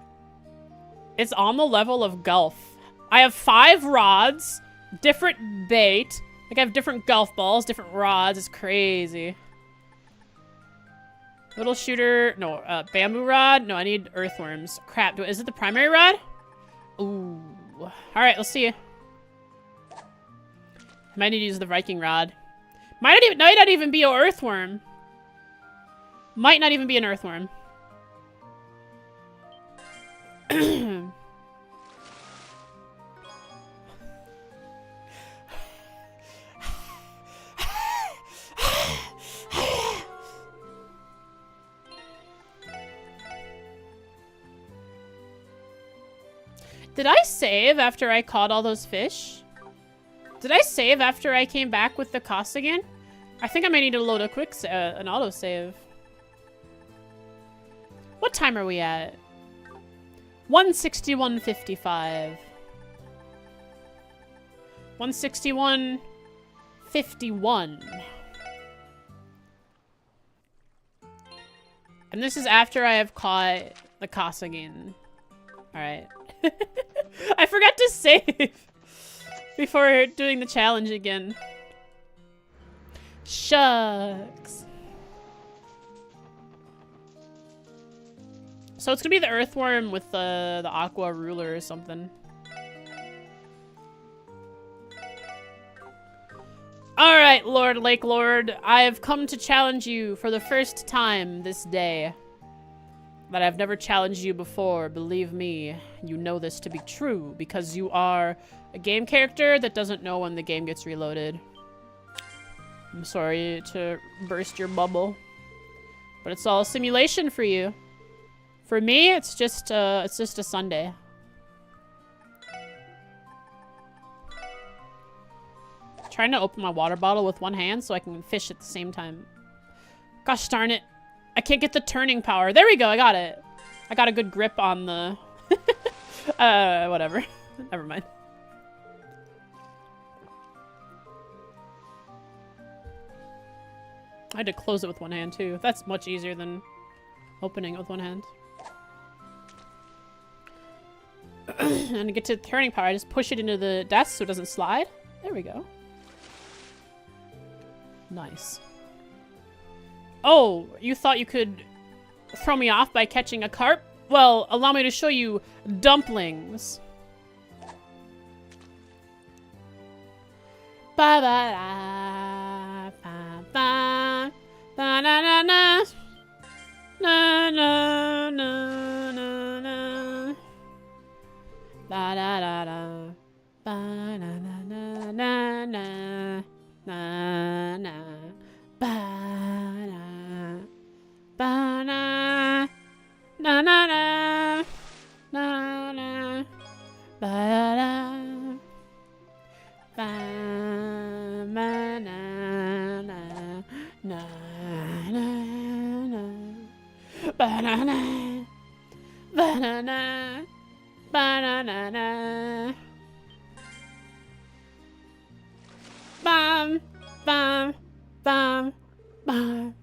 It's on the level of golf. I have 5 rods, different bait. Like I have different golf balls, different rods. It's crazy. Little shooter... No, bamboo rod. No, I need earthworms. Crap, is it the primary rod? Ooh. Alright, let's see. Might need to use the Viking rod. Might not even be an earthworm. Might not even be an earthworm. Did I save after I caught all those fish? Did I save after I came back with the cost again? I think I may need to load a quick an autosave. What time are we at? 161:55. 161:51. And this is after I have caught the Kasagin. Alright. I forgot to save before doing the challenge again. Shucks. So it's gonna be the earthworm with the aqua ruler or something. Alright, Lake Lord. I have come to challenge you for the first time this day. But I've never challenged you before. Believe me, you know this to be true because you are a game character that doesn't know when the game gets reloaded. I'm sorry to burst your bubble, but it's all simulation for you. For me, it's just a Sunday. Trying to open my water bottle with one hand so I can fish at the same time. Gosh darn it. I can't get the turning power. There we go, I got it. I got a good grip on the... whatever. Never mind. I had to close it with one hand too. That's much easier than opening it with one hand. And to get to the turning power, I just push it into the desk so it doesn't slide. There we go. Nice. Oh, you thought you could throw me off by catching a carp? Well, allow me to show you dumplings. Ba ba da ba ba ba na na na na na na na na ba da da da ba na na na na na na na ba na ba na na na na na na ba da ba ma na na na na na banana banana banana bam bam bam bam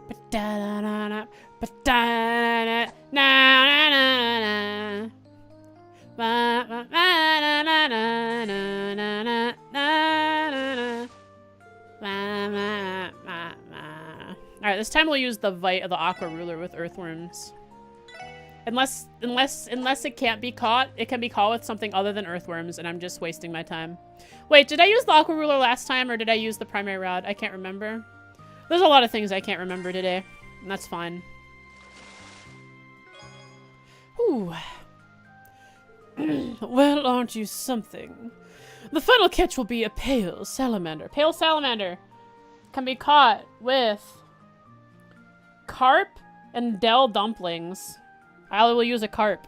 ba-da-da-da-da ba-da-da-da na na na na ba ba na na na na na na na na. Alright, this time we'll use the aqua ruler with earthworms. Unless it can't be caught, it can be caught with something other than earthworms, and I'm just wasting my time. Wait, did I use the aqua ruler last time, or did I use the primary rod? I can't remember. There's a lot of things I can't remember today, and that's fine. Ooh. Well, aren't you something? The final catch will be a pale salamander. Pale salamander can be caught with carp and Dell dumplings. I will use a carp.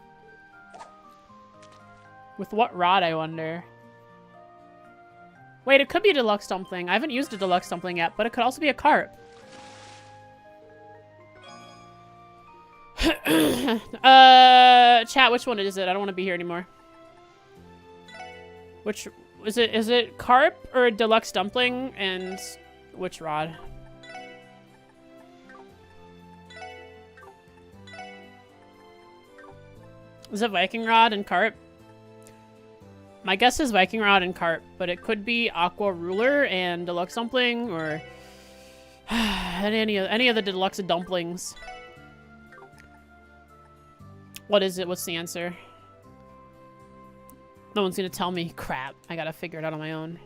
With what rod, I wonder? Wait, it could be a deluxe dumpling. I haven't used a deluxe dumpling yet, but it could also be a carp. Chat, which one is it? I don't want to be here anymore. Which is it? Is it carp or a deluxe dumpling? And which rod? Is it Viking rod and carp? My guess is Viking rod and carp, but it could be aqua ruler and deluxe dumpling, or any of the deluxe dumplings. What is it? What's the answer? No one's gonna tell me. Crap. I gotta figure it out on my own.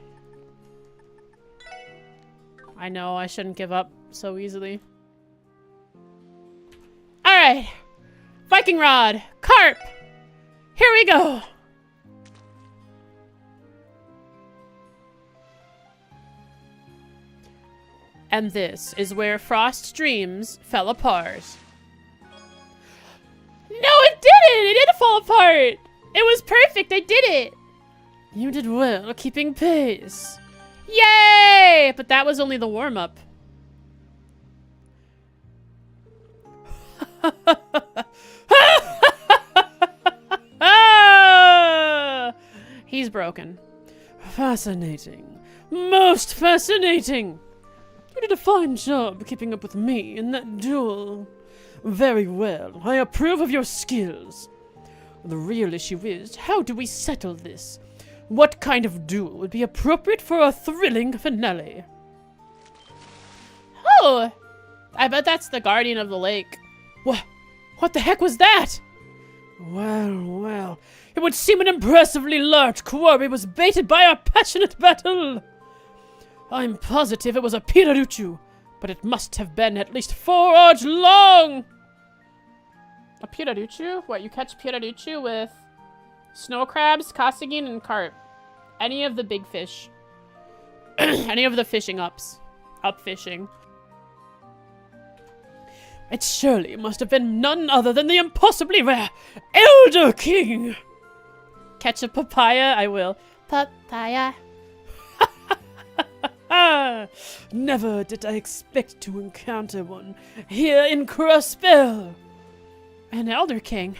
I know, I shouldn't give up so easily. Alright. Viking rod. Carp. Here we go. And this is where Frost's dreams fell apart. No, it didn't! It didn't fall apart! It was perfect! I did it! You did well keeping pace. Yay! But that was only the warm-up. He's broken. Fascinating. Most fascinating. You did a fine job keeping up with me in that duel. Very well. I approve of your skills. The real issue is, how do we settle this? What kind of duel would be appropriate for a thrilling finale? Oh! I bet that's the Guardian of the Lake. What the heck was that? Well. It would seem an impressively large quarry was baited by our passionate battle. I'm positive it was a Piraruchu, but it must have been at least 4 ards long. A Piraruchu? What, you catch Piraruchu with snow crabs, Kasagin, and carp. Any of the big fish. Any of the fishing ups. Up fishing. It surely must have been none other than the impossibly rare Elder King. Catch a papaya? I will. Papaya. Never did I expect to encounter one here in Crossbell. An Elder King.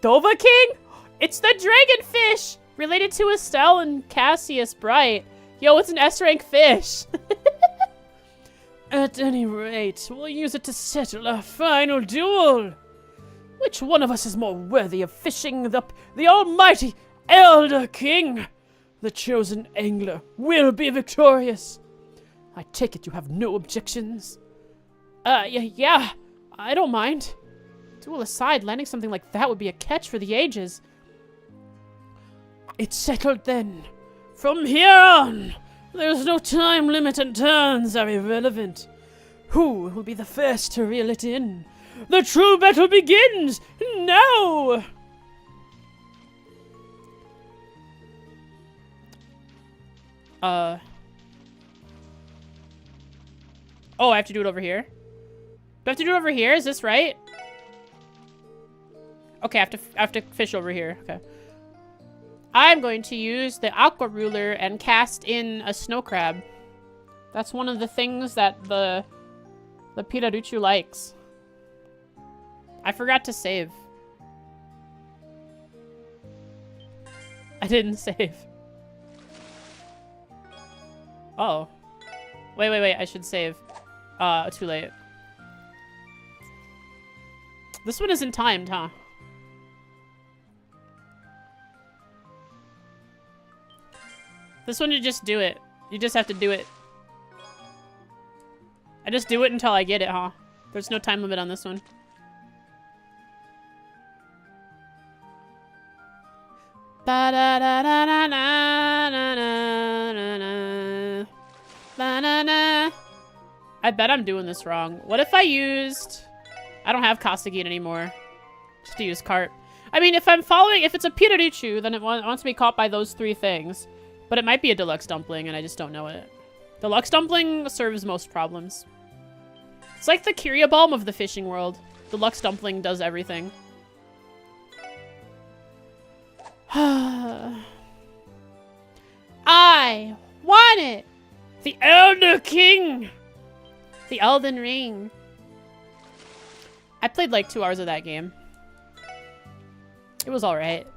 Dova King? It's the dragonfish! Related to Estelle and Cassius Bright. Yo, it's an S-rank fish. At any rate, we'll use it to settle our final duel. Which one of us is more worthy of fishing the almighty Elder King? The chosen angler will be victorious. I take it you have no objections. Yeah, I don't mind. Duel aside, landing something like that would be a catch for the ages. It's settled then. From here on, there's no time limit and turns are irrelevant. Who will be the first to reel it in? The true battle begins now! Oh, I have to do it over here? Do I have to do it over here? Is this right? Okay, I have to fish over here. Okay. I'm going to use the aqua ruler and cast in a snow crab. That's one of the things that the Piraruchu likes. I forgot to save. I didn't save. Oh. Wait. I should save. Too late. This one isn't timed, huh? This one, you just do it. You just have to do it. I just do it until I get it, huh? There's no time limit on this one. Ba da da da da na na na na na na na na. I bet I'm doing this wrong. What if I used... I don't have Kasagin anymore. Just to use carp. I mean, if I'm following... If it's a Piraruchu, then it wants to be caught by those 3 things. But it might be a deluxe dumpling, and I just don't know it. Deluxe dumpling serves most problems. It's like the Kyria Balm of the fishing world. Deluxe dumpling does everything. I want it! The Elder King! The Elden Ring. I played like 2 hours of that game. It was alright.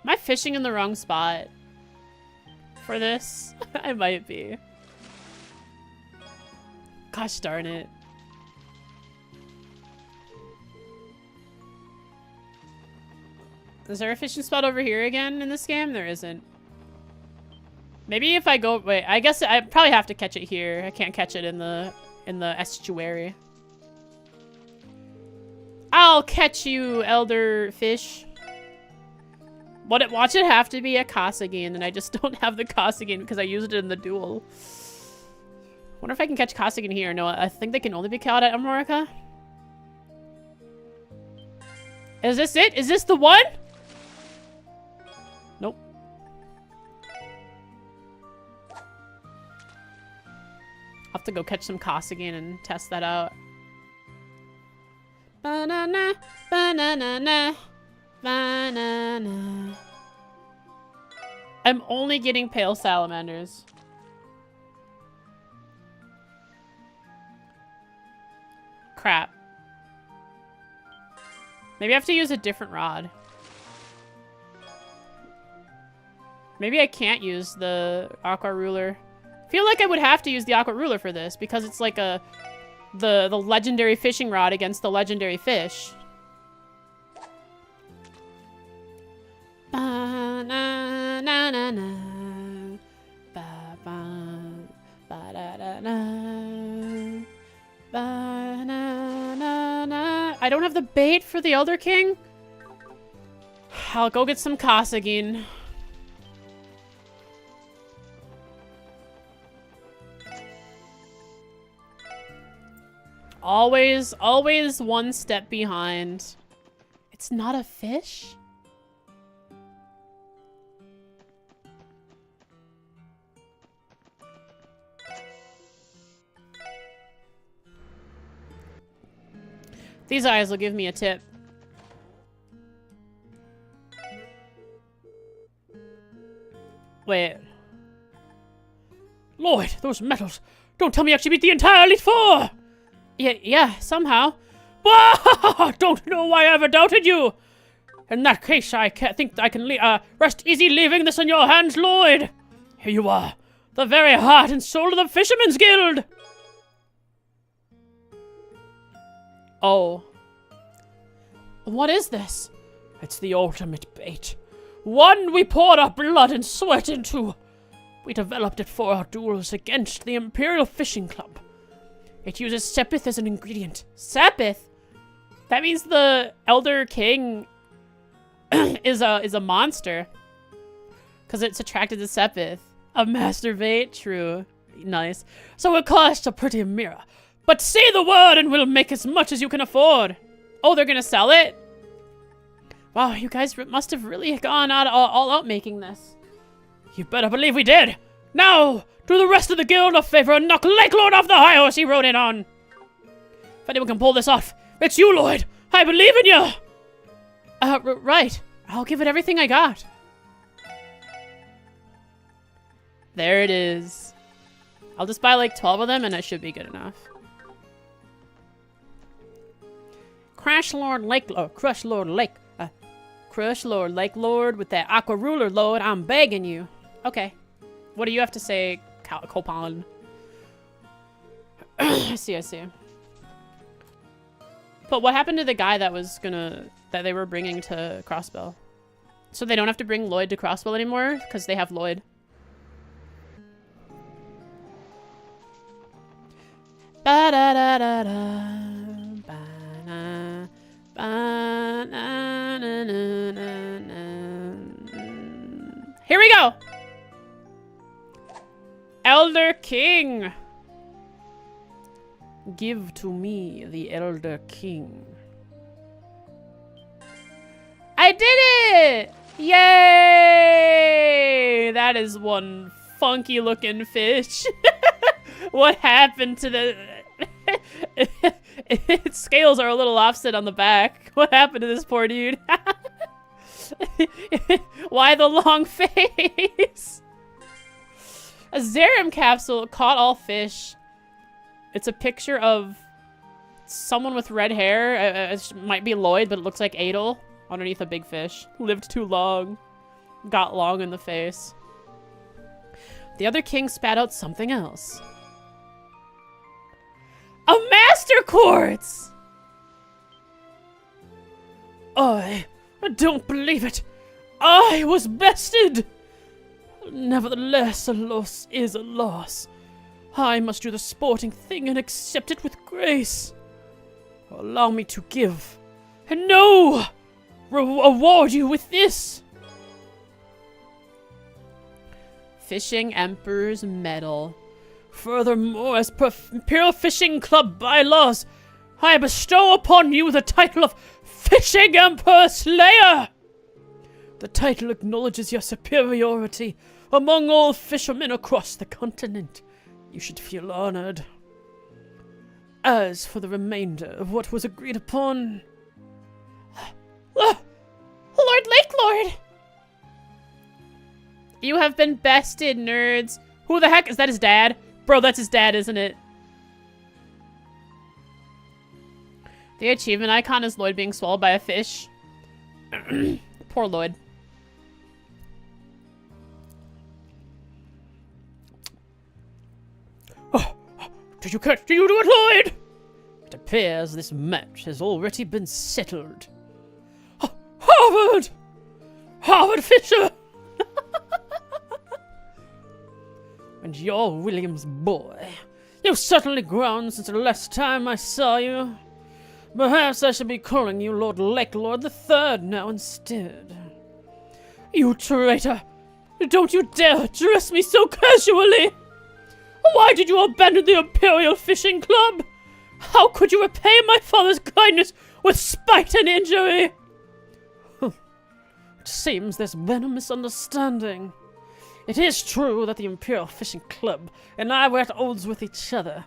Am I fishing in the wrong spot for this? I might be. Gosh darn it. Is there a fishing spot over here again in this game? There isn't. Maybe if I go... Wait, I guess I probably have to catch it here. I can't catch it in the estuary. I'll catch you, elder fish. Watch it have to be a Kasagin, and I just don't have the Kasagin because I used it in the duel. Wonder if I can catch Kasagin here. No, I think they can only be caught at Amorica. Is this it? Is this the one? Nope. I'll have to go catch some Kasagin and test that out. Ba-na-na-na. Ba-na-na. I'm only getting pale salamanders. Crap. Maybe I have to use a different rod. Maybe I can't use the aqua ruler. I feel like I would have to use the aqua ruler for this because it's like the legendary fishing rod against the legendary fish. Ba na na na na. Ba ba ba da da na. Ba na na na. I don't have the bait for the Elder King. I'll go get some Kasagin. Always one step behind. It's not a fish? These eyes will give me a tip. Wait. Lloyd, those medals. Don't tell me you actually beat the entire Elite Four! Yeah, somehow. Don't know why I ever doubted you. In that case, I think I can rest easy leaving this in your hands, Lloyd. Here you are, the very heart and soul of the Fisherman's Guild. Oh. What is this? It's the ultimate bait. One we poured our blood and sweat into. We developed it for our duels against the Imperial Fishing Club. It uses sepith as an ingredient. Sepith? That means the Elder King is a monster. Because it's attracted to sepith. A master bait? True. Nice. So it costs a pretty mirror. But say the word and we'll make as much as you can afford. Oh, they're gonna sell it? Wow, you guys must have really gone all out making this. You better believe we did. Now, do the rest of the guild a favor and knock Lake Lord off the high horse he rode in on. If anyone can pull this off, it's you, Lloyd. I believe in you. Right. I'll give it everything I got. There it is. I'll just buy like 12 of them and it should be good enough. Crush Lord Lake Lord with that aqua ruler, Lord. I'm begging you. Okay. What do you have to say, Copan? I see. But what happened to the guy that they were bringing to Crossbell? So they don't have to bring Lloyd to Crossbell anymore because they have Lloyd. Ba da da da da. Ba na. Ba na na na na na. Here we go. Elder King. Give to me the Elder King. I did it! Yay! That is one funky looking fish. What happened to the... Its scales are a little offset on the back. What happened to this poor dude? Why the long face? A Zerum capsule caught all fish. It's a picture of someone with red hair. It might be Lloyd, but it looks like Adel underneath a big fish. Lived too long. Got long in the face. The other king spat out something else. A master quartz! I don't believe it. I was bested! Nevertheless, a loss is a loss. I must do the sporting thing and accept it with grace. Allow me to give. And no! Reward you with this! Fishing Emperor's Medal. Furthermore, as per Imperial Fishing Club bylaws, I bestow upon you the title of Fishing Emperor Slayer! The title acknowledges your superiority among all fishermen across the continent. You should feel honored. As for the remainder of what was agreed upon, You have been bested, nerds. Who the heck? Is that his dad? Bro, that's his dad, isn't it? The achievement icon is Lloyd being swallowed by a fish. Poor Lloyd. Oh, did you do it, Lloyd? It appears this match has already been settled. Harvard! Harvard Fisher! And you're William's boy. You've certainly grown since the last time I saw you. Perhaps I should be calling you Lord Lakelord III now instead. You traitor! Don't you dare address me so casually! Why did you abandon the Imperial Fishing Club? How could you repay my father's kindness with spite and injury? It seems there's been a misunderstanding. It is true that the Imperial Fishing Club and I were at odds with each other.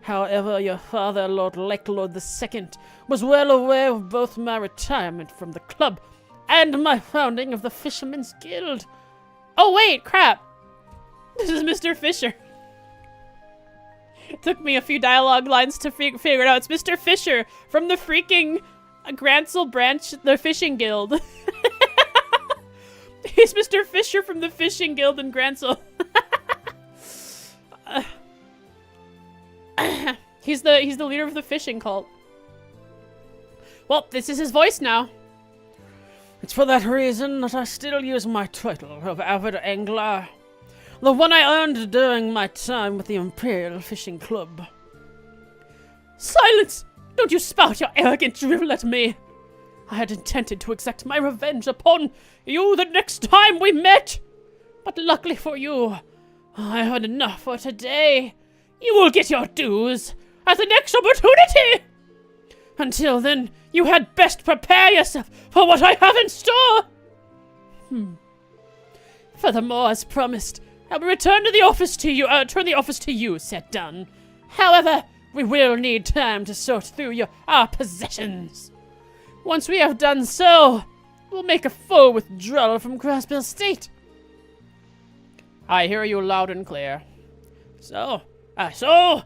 However, your father, Lord Lakelord II, was well aware of both my retirement from the club and my founding of the Fishermen's Guild. Oh wait, crap! This is Mr. Fisher. It took me a few dialogue lines to figure it out. It's Mr. Fisher from the freaking Gransel branch, the Fishing Guild. He's Mr. Fisher from the Fishing Guild in Gransel. He's the leader of the fishing cult. Well, this is his voice now. It's for that reason that I still use my title of avid angler. The one I earned during my time with the Imperial Fishing Club. Silence! Don't you spout your arrogant drivel at me! I had intended to exact my revenge upon you the next time we met! But luckily for you, I had enough for today. You will get your dues at the next opportunity! Until then, you had best prepare yourself for what I have in store! Furthermore, as promised, I will return the office to you, said Dunn. However, we will need time to sort through our possessions. Once we have done so, we'll make a full withdrawal from Crossbill State. I hear you loud and clear. So, how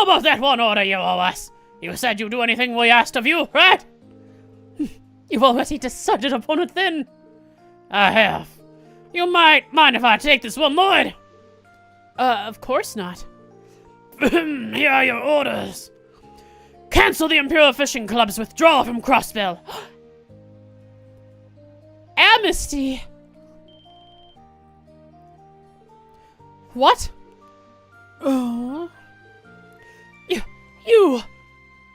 about that one order you owe us? You said you'd do anything we asked of you, right? You've already decided upon it then. I have. You might mind if I take this one, Lloyd? Of course not. Here are your orders. Cancel the Imperial Fishing Club's withdrawal from Crossbill. Amnesty. What? Oh.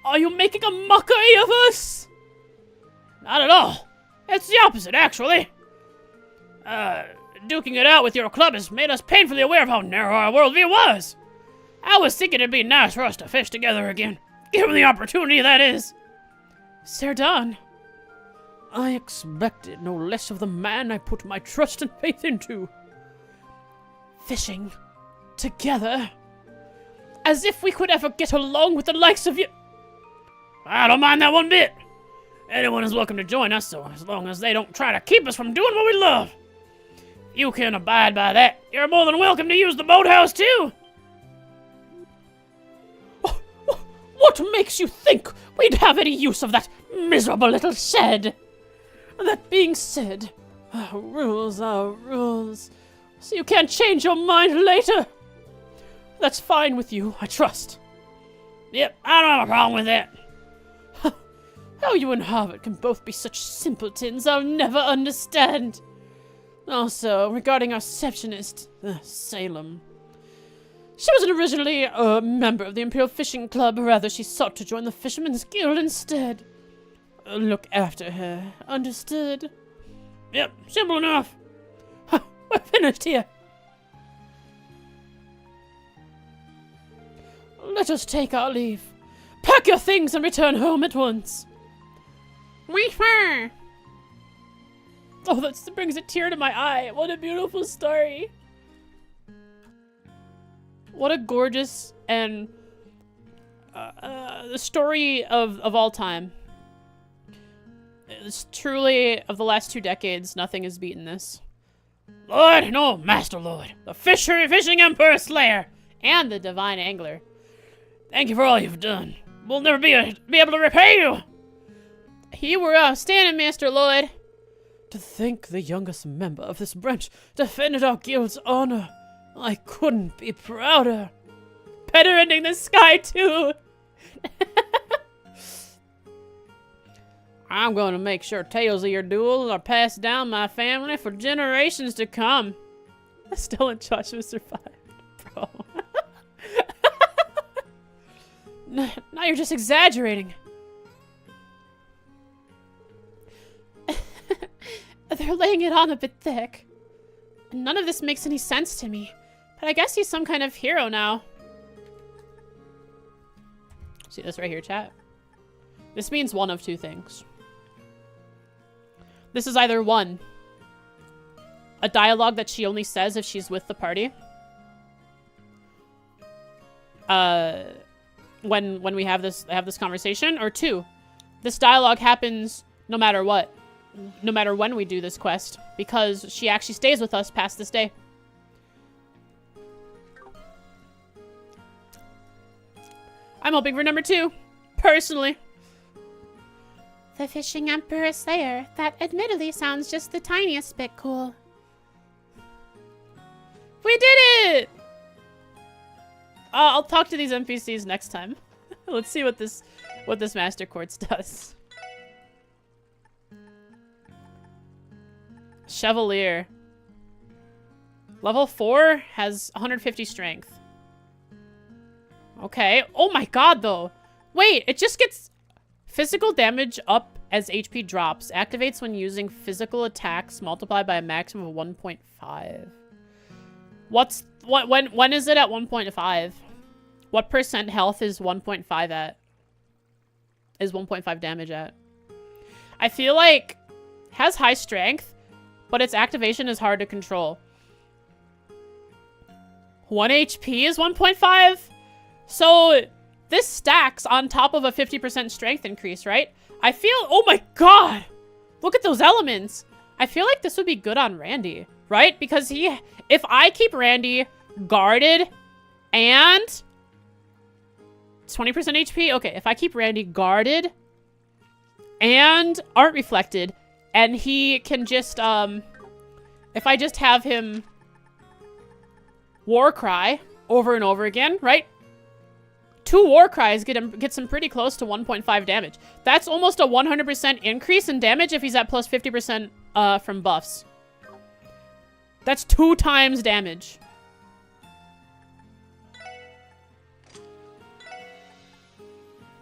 Are you making a mockery of us? Not at all. It's the opposite, actually. Duking it out with your club has made us painfully aware of how narrow our worldview was. I was thinking it'd be nice for us to fish together again. Given the opportunity, that is. Sir Don. I expected no less of the man I put my trust and faith into. Fishing. Together. As if we could ever get along with the likes of you. I don't mind that one bit. Anyone is welcome to join us, so as long as they don't try to keep us from doing what we love. You can abide by that. You're more than welcome to use the boathouse, too. What makes you think we'd have any use of that miserable little shed? That being said, rules are rules, so you can't change your mind later. That's fine with you, I trust. Yep, I don't have a problem with that. How you and Harvard can both be such simpletons, I'll never understand. Also, regarding our receptionist, Salem. She wasn't originally a member of the Imperial Fishing Club, rather she sought to join the Fishermen's Guild instead. Look after her, understood? Yep, simple enough. We're finished here. Let us take our leave. Pack your things and return home at once. We fair. Oh, that brings a tear to my eye. What a beautiful story. What a gorgeous and the story of all time. It's truly, of the last 2 decades, nothing has beaten this. Lord, no, Master Lord, the fishing Emperor Slayer, and the Divine Angler. Thank you for all you've done. We'll never be able to repay you. You were outstanding, Master Lord. To think the youngest member of this branch defended our guild's honor. I couldn't be prouder. Better ending the sky, too. I'm going to make sure tales of your duels are passed down my family for generations to come. Still in Joshua survived, bro. Now you're just exaggerating. They're laying it on a bit thick. None of this makes any sense to me. But I guess he's some kind of hero now. See this right here, chat? This means one of two things. This is either one, a dialogue that she only says if she's with the party. When we have this conversation, or two, this dialogue happens no matter what, no matter when we do this quest, because she actually stays with us past this day. I'm hoping for number 2, personally. The Fishing Emperor Slayer. That admittedly sounds just the tiniest bit cool. We did it! I'll talk to these NPCs next time. Let's see what this Master Quartz does. Chevalier. Level 4 has 150 strength. Okay. Oh my god, though. Wait, it just gets physical damage up as HP drops. Activates when using physical attacks multiplied by a maximum of 1.5. When is it at 1.5? What percent health is 1.5 at? Is 1.5 damage at? I feel like has high strength, but its activation is hard to control. 1 HP is 1.5? So this stacks on top of a 50% strength increase, right? I feel, oh my god! Look at those elements! I feel like this would be good on Randy, right? Because if I keep Randy guarded and 20% HP, okay, if I keep Randy guarded and aren't reflected, and he can just, if I just have him war cry over and over again, right? 2 war cries gets him pretty close to 1.5 damage. That's almost a 100% increase in damage if he's at plus 50% from buffs. That's 2 times damage.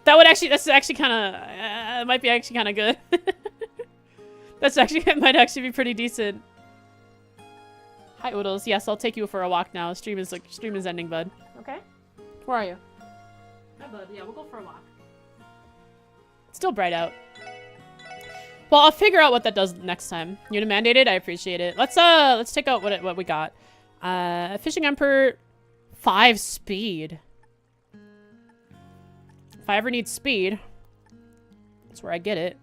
That's actually kind of, might be actually kind of good. It might actually be pretty decent. Hi, Oodles. Yes, I'll take you for a walk now. Stream is ending, bud. Okay? Where are you? Hi, bud. Yeah, we'll go for a walk. It's still bright out. Well, I'll figure out what that does next time. Unit mandated. I appreciate it. Let's take out what we got. Fishing Emperor 5 speed. If I ever need speed, that's where I get it.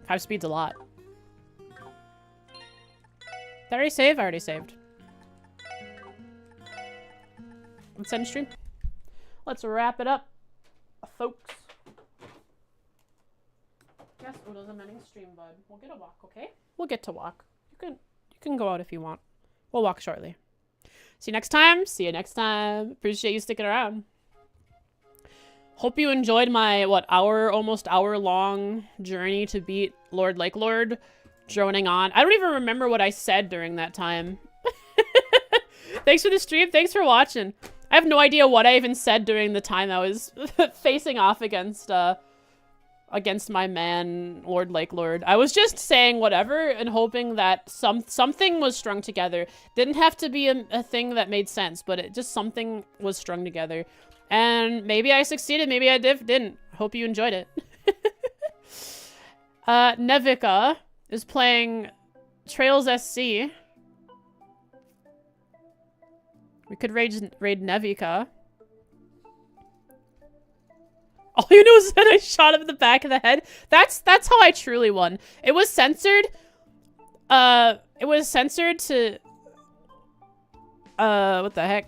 5 speed's a lot. Did I already save? I already saved. Let's end stream. Let's wrap it up, folks. Yes, Odo's ending stream, bud. We'll get a walk, okay? We'll get to walk. You can go out if you want. We'll walk shortly. See you next time. See you next time. Appreciate you sticking around. Hope you enjoyed my, almost hour long journey to beat Lord Lake Lord, droning on. I don't even remember what I said during that time. Thanks for the stream. Thanks for watching. I have no idea what I even said during the time I was facing off against my man, Lord Lake Lord. I was just saying whatever and hoping that something was strung together. Didn't have to be a thing that made sense, but something was strung together. And maybe I succeeded, maybe I didn't. Hope you enjoyed it. Nevika is playing Trails SC. We could raid Nevika. All you know is that I shot him in the back of the head. That's how I truly won. It was censored. It was censored to... what the heck?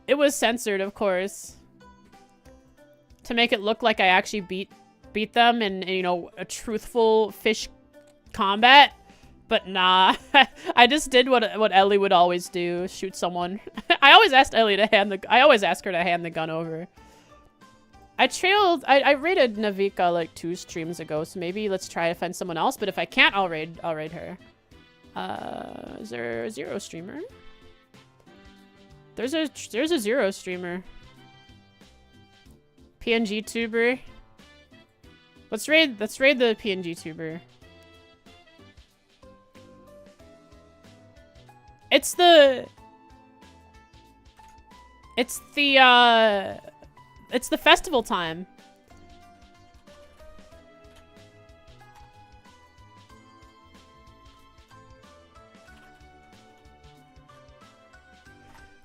It was censored, of course. To make it look like I actually beat them in, you know, a truthful fish combat. But nah. I just did what Ellie would always do. Shoot someone. I always asked Ellie to I always ask her to hand the gun over. I raided Navika like 2 streams ago, so maybe let's try to find someone else. But if I can't, I'll raid her. Is there a Zero streamer? There's a Zero streamer. PNGtuber. Let's raid the PNGtuber. It's the festival time.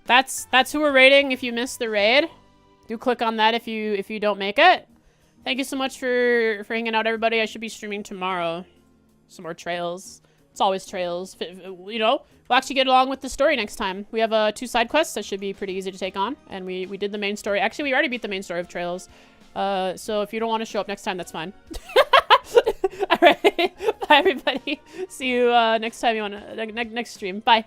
That's who we're raiding. If you missed the raid, do click on that if you don't make it. Thank you so much for hanging out, everybody. I should be streaming tomorrow. Some more trails. It's always trails. You know, we'll actually get along with the story next time. We have 2 side quests that should be pretty easy to take on, and we did the main story. Actually, we already beat the main story of Trails. So if you don't want to show up next time, that's fine. All right, bye everybody. See you next time you want to next stream. Bye.